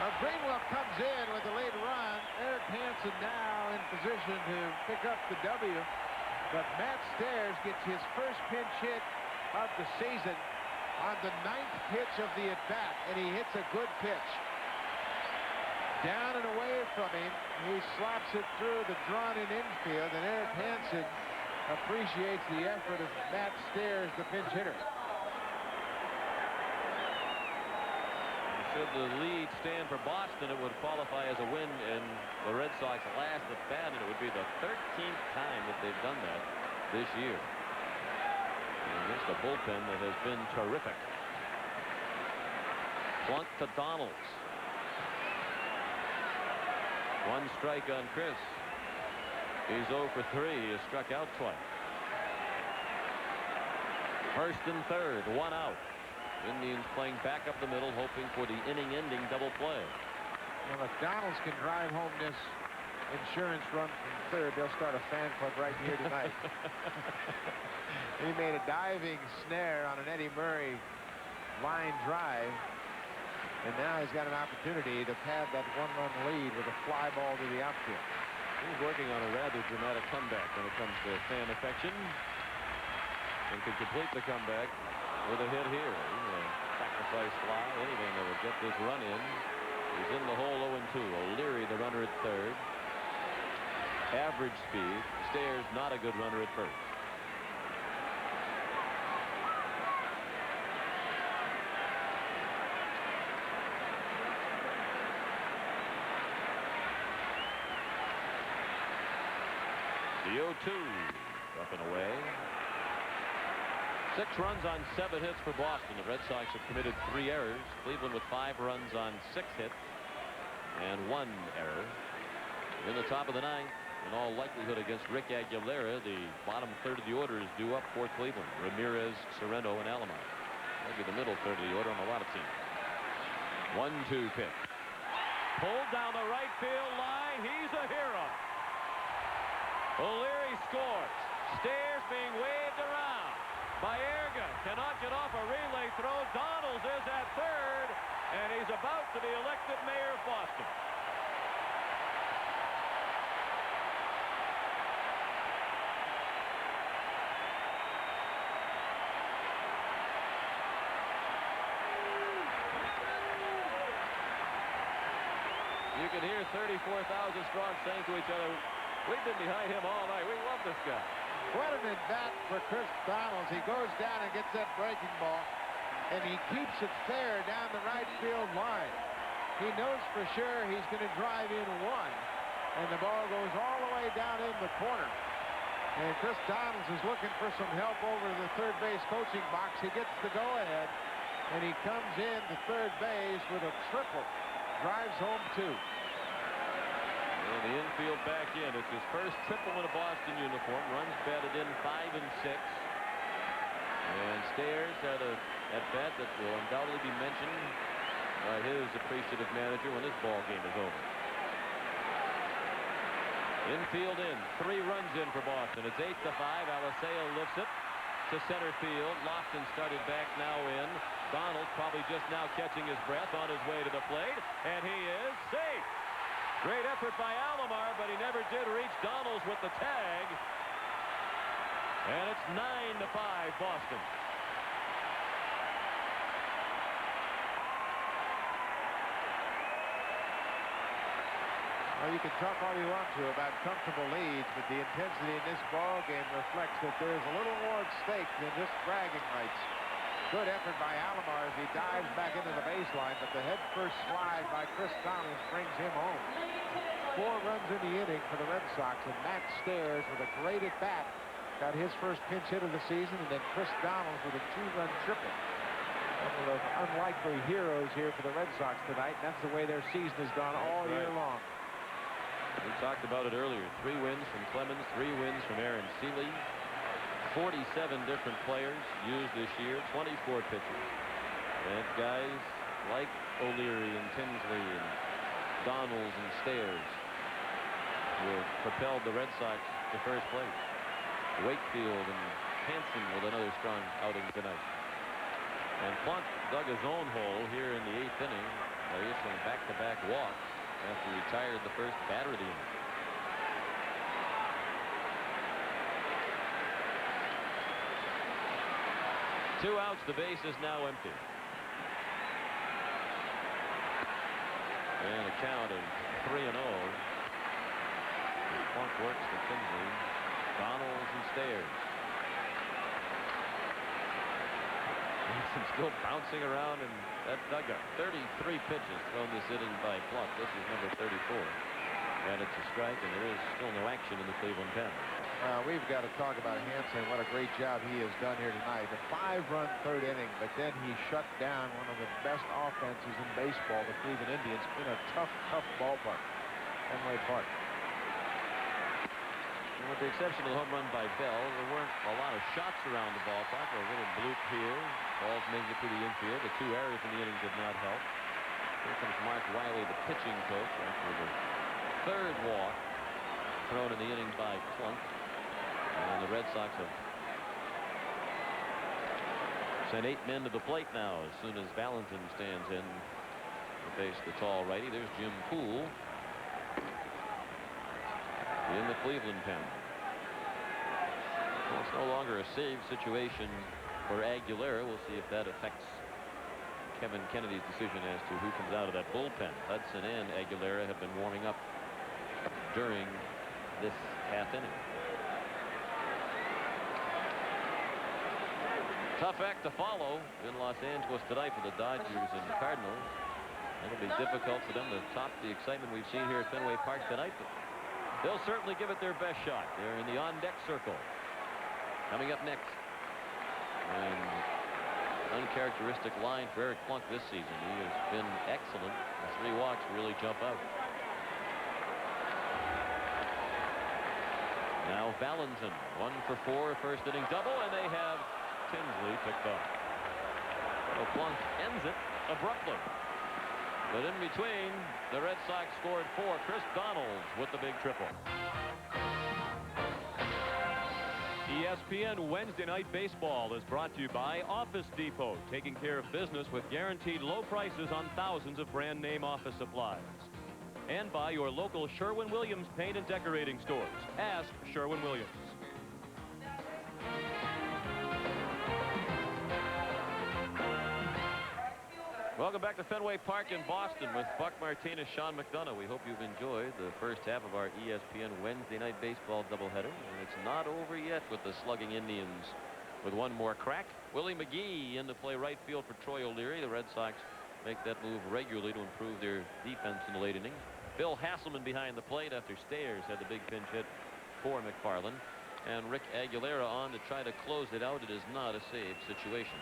Now Greenwell comes in with a late run. Eric Hansen now in position to pick up the W. But Matt Stairs gets his first pinch hit of the season on the 9th pitch of the at-bat, and he hits a good pitch. Down and away from him, he slaps it through the drawn-in infield, and Eric Hansen appreciates the effort of Matt Stairs, the pinch hitter. Should the lead stand for Boston, it would qualify as a win in the Red Sox last at bat, and it would be the 13th time that they've done that this year. And against a bullpen that has been terrific. Plunk to Donalds. 1 strike on Chris. He's 0 for 3. He has struck out twice. First and third, 1 out. Indians playing back up the middle, hoping for the inning-ending double play. Well, if Donalds can drive home this insurance run from third, they'll start a fan club right here tonight. He made a diving snare on an Eddie Murray line drive, and now he's got an opportunity to pad that 1-run lead with a fly ball to the outfield. He's working on a rather dramatic comeback when it comes to fan affection, and could complete the comeback with a hit here. A sacrifice fly, anything that would get this run in. He's in the hole 0-2. O'Leary, the runner at third. Average speed. Stairs, not a good runner at first. The 0-2 up and away. 6 runs on 7 hits for Boston. The Red Sox have committed 3 errors. Cleveland with 5 runs on 6 hits and 1 error. In the top of the 9th, in all likelihood against Rick Aguilera, the bottom third of the order is due up for Cleveland. Ramirez, Sorrento, and Alomar. Maybe the middle third of the order on a lot of teams. 1-2 pitch. Pulled down the right field line. He's a hero. O'Leary scores. Stairs being waved around. Baerga cannot get off a relay throw. Donalds is at third, and he's about to be elected mayor of Boston. You can hear 34,000 strong saying to each other, we've been behind him all night. We love this guy. What an at-bat for Chris Donalds. He goes down and gets that breaking ball, and he keeps it fair down the right field line. He knows for sure he's going to drive in 1, and the ball goes all the way down in the corner. And Chris Donalds is looking for some help over the third base coaching box. He gets the go-ahead, and he comes in to third base with a triple. Drives home 2. And the infield back in. It's his first triple in a Boston uniform. Runs batted in 5 and 6. And Stairs had a at-bat that will undoubtedly be mentioned by his appreciative manager when this ball game is over. Infield in. 3 runs in for Boston. It's 8-5. Alicea lifts it to center field. Lofton started back, now in. Donald probably just now catching his breath on his way to the plate, and he is safe. Great effort by Alomar, but he never did reach Donalds with the tag. And it's 9-5 Boston. Well, you can talk all you want to about comfortable leads, but the intensity in this ball game reflects that there's a little more at stake than just bragging rights. Good effort by Alomar as he dives back into the baseline, but the head-first slide by Chris Donalds brings him home. 4 runs in the inning for the Red Sox, and Matt Stairs with a great at-bat got his first pinch hit of the season, and then Chris Donalds with a 2-run triple. One of those unlikely heroes here for the Red Sox tonight, and that's the way their season has gone all year long. We talked about it earlier. 3 wins from Clemens, 3 wins from Aaron Seeley. 47 different players used this year, 24 pitchers. And guys like O'Leary and Tinsley and Donalds and Stairs who have propelled the Red Sox to first place. Wakefield and Hansen with another strong outing tonight. And Plunk dug his own hole here in the 8th inning by issuing back-to-back walks after he retired the first batter of the inning. Two outs, the base is now empty. And a count of 3-0. Plunk works for Tinsley. Donalds and Stairs. Hansen still bouncing around in that dugout. 33 pitches thrown this inning by Plunk. This is number 34. And it's a strike, and there is still no action in the Cleveland pen. We've got to talk about Hansen. What a great job he has done here tonight. A 5-run 3rd inning, but then he shut down one of the best offenses in baseball, the Cleveland Indians, in a tough ballpark, Fenway Park. And with the exception of the home run by Bell, there weren't a lot of shots around the ballpark. A little bloop here. Balls making it to the infield. The 2 errors in the inning did not help. Here comes Mark Wiley, the pitching coach, after the 3rd walk thrown in the inning by Plunk. And the Red Sox have sent 8 men to the plate now as soon as Valentin stands in to face the tall righty. There's Jim Poole in the Cleveland pen. Well, it's no longer a save situation for Aguilera. We'll see if that affects Kevin Kennedy's decision as to who comes out of that bullpen. Hudson and Aguilera have been warming up during this half inning. Tough act to follow in Los Angeles tonight for the Dodgers and Cardinals. It'll be difficult for them to top the excitement we've seen here at Fenway Park tonight, but they'll certainly give it their best shot. They're in the on-deck circle. Coming up next, and uncharacteristic line for Eric Plunk this season. He has been excellent. The 3 walks really jump out. Now Valentin, 1 for 4, first inning double, and they have Tinsley picked off. So Plunk ends it abruptly. But in between, the Red Sox scored 4. Chris Donalds with the big triple. ESPN Wednesday Night Baseball is brought to you by Office Depot, taking care of business with guaranteed low prices on thousands of brand name office supplies. And by your local Sherwin-Williams paint and decorating stores. Ask Sherwin-Williams. Welcome back to Fenway Park in Boston with Buck Martinez, Sean McDonough. We hope you've enjoyed the first half of our ESPN Wednesday Night Baseball doubleheader. And it's not over yet with the slugging Indians with 1 more crack. Willie McGee in to play right field for Troy O'Leary. The Red Sox make that move regularly to improve their defense in the late innings. Bill Hasselman behind the plate after Stairs had the big pinch hit for McFarland. And Rick Aguilera on to try to close it out. It is not a save situation.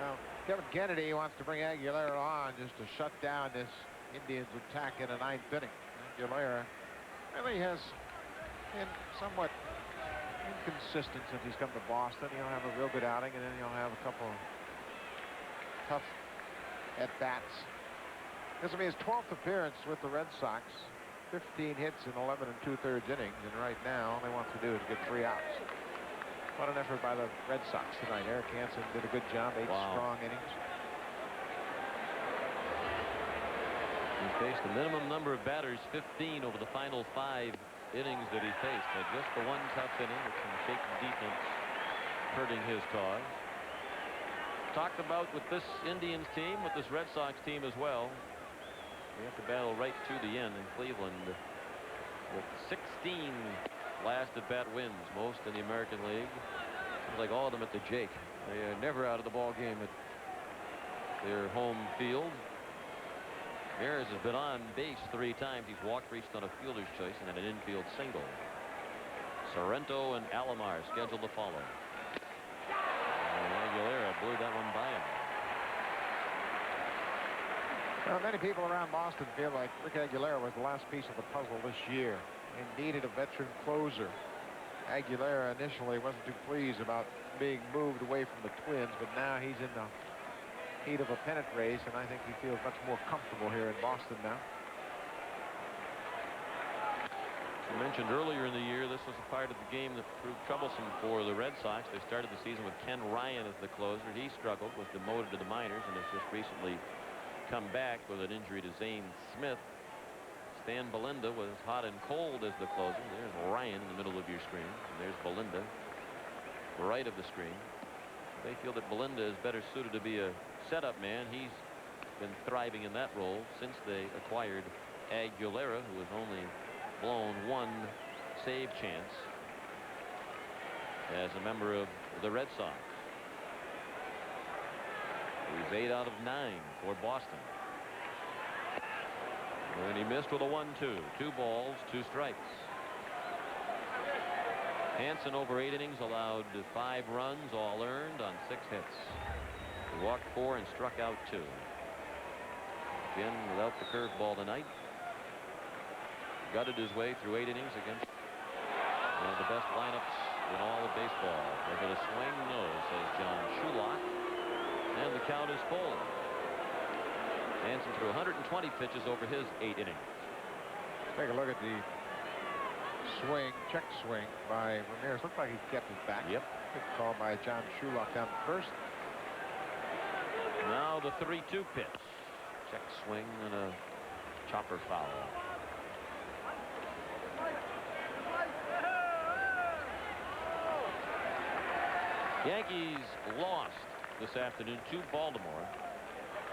Well, Kevin Kennedy wants to bring Aguilera on just to shut down this Indians attack in the 9th inning. Aguilera really has been somewhat inconsistent since he's come to Boston. He'll have a real good outing, and then he'll have a couple of tough at-bats. This will be his 12th appearance with the Red Sox. 15 hits in 11 2/3 innings, and right now all they want to do is get 3 outs. What an effort by the Red Sox tonight. Eric Hansen did a good job, 8 strong innings. He faced a minimum number of batters, 15 over the final 5 innings that he faced. But just the one tough inning with some shaky defense hurting his cause. Talked about with this Indians team, with this Red Sox team as well. We have to battle right to the end in Cleveland with 16 last at-bat wins, most in the American League. Seems like all of them at the Jake. They are never out of the ball game at their home field. Ramirez has been on base 3 times. He's walked, reached on a fielder's choice, and had an infield single. Sorrento and Alomar scheduled to follow. And Aguilera blew that one by him. Well, many people around Boston feel like Rick Aguilera was the last piece of the puzzle this year and needed a veteran closer. Aguilera initially wasn't too pleased about being moved away from the Twins, but now he's in the heat of a pennant race, and I think he feels much more comfortable here in Boston now. I mentioned earlier in the year this was a part of the game that proved troublesome for the Red Sox. They started the season with Ken Ryan as the closer. He struggled, was demoted to the minors, and has just recently come back with an injury to Zane Smith. Stan Belinda was hot and cold as the closer. There's Ryan in the middle of your screen, and there's Belinda right of the screen. They feel that Belinda is better suited to be a setup man. He's been thriving in that role since they acquired Aguilera, who has only blown 1 save chance as a member of the Red Sox. He's 8 out of 9 for Boston. And he missed with a 1-2. 2 balls, 2 strikes. Hansen over 8 innings allowed 5 runs, all earned on 6 hits. He walked 4 and struck out 2. Again, without the curveball tonight. Gutted his way through 8 innings against one of the best lineups in all of baseball. Was it a swing? No, says John Shulock. And the count is full. Hansen threw 120 pitches over his 8 innings. Take a look at the swing, check swing by Ramirez. Looked like he kept his back. Yep. Good call by John Shulock down first. Now the 3-2 pitch. Check swing and a chopper foul. Yankees lost this afternoon to Baltimore.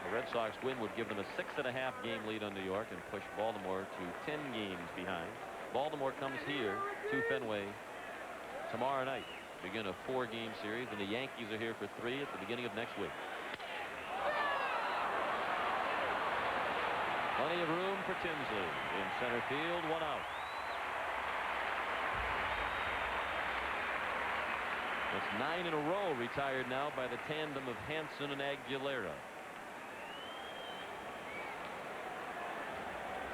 The Red Sox win would give them a 6.5 game lead on New York and push Baltimore to 10 games behind. Baltimore comes here to Fenway tomorrow night to begin a 4-game series, and the Yankees are here for 3 at the beginning of next week. Plenty of room for Tinsley in center field, 1 out. That's 9 in a row retired now by the tandem of Hansen and Aguilera.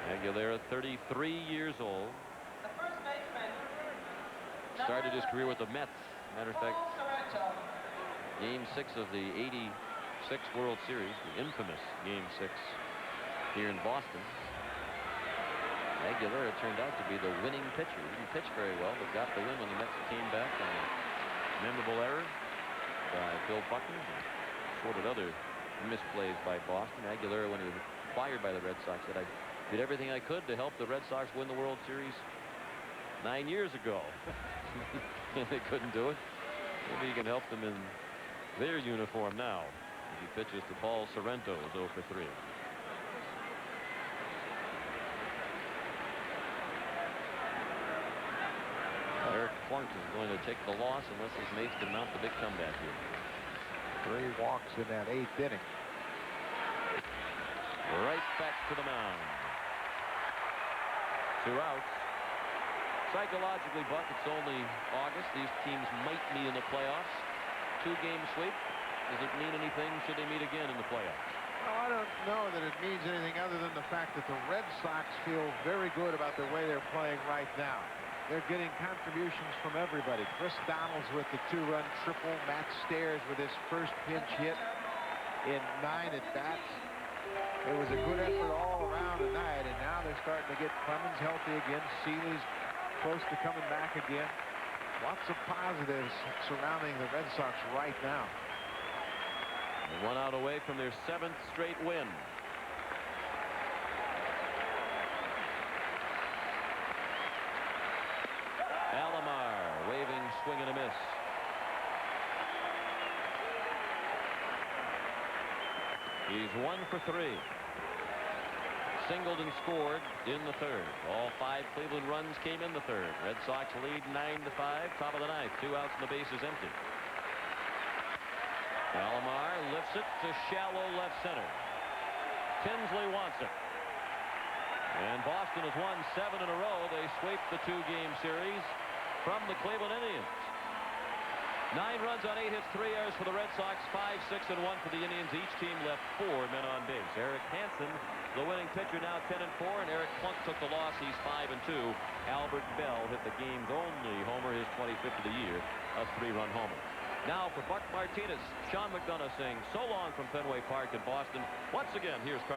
Aguilera, 33 years old. The first baseman. Started his career with the Mets. Matter of fact, Sorrento. Game 6 of the '86 World Series, the infamous Game 6 here in Boston. Aguilera turned out to be the winning pitcher. He didn't pitch very well, but got the win when the Mets came back on a memorable error by Bill Buckner. Sorted other misplays by Boston. Aguilera, when he was acquired by the Red Sox, said, "I did everything I could to help the Red Sox win the World Series 9 years ago." And they couldn't do it. Maybe he can help them in their uniform now. As he pitches to Paul Sorrento, is 0 for 3. Eric Plunk is going to take the loss unless his mates can mount the big comeback here. 3 walks in that 8th inning. Right back to the mound. 2 outs. Psychologically, Buck, it's only August. These teams might meet in the playoffs. 2-game sweep. Does it mean anything should they meet again in the playoffs? Well, I don't know that it means anything other than the fact that the Red Sox feel very good about the way they're playing right now. they're getting contributions from everybody. Chris Donalds with the 2-run triple. Matt Stairs with his first pinch hit in 9 at-bats. It was a good effort all around tonight, and now they're starting to get Clemens healthy again. Seeley's close to coming back again. Lots of positives surrounding the Red Sox right now. They're 1 out away from their 7th straight win. Alomar waving, swing and a miss. He's 1 for 3. Singled and scored in the 3rd. All 5 Cleveland runs came in the 3rd. Red Sox lead 9-5. Top of the 9th. 2 outs and the base is empty. Alomar lifts it to shallow left center. Tinsley wants it. And Boston has won 7 in a row. They sweep the 2-game series from the Cleveland Indians. 9 runs on 8 hits, 3 errors for the Red Sox, 5, 6, and 1 for the Indians. Each team left 4 men on base. Eric Hansen, the winning pitcher, now 10 and 4, and Eric Plunk took the loss. He's 5 and 2. Albert Bell hit the game's only homer, his 25th of the year, a 3-run homer. Now for Buck Martinez, Sean McDonough saying so long from Fenway Park in Boston. Once again, here's Carl.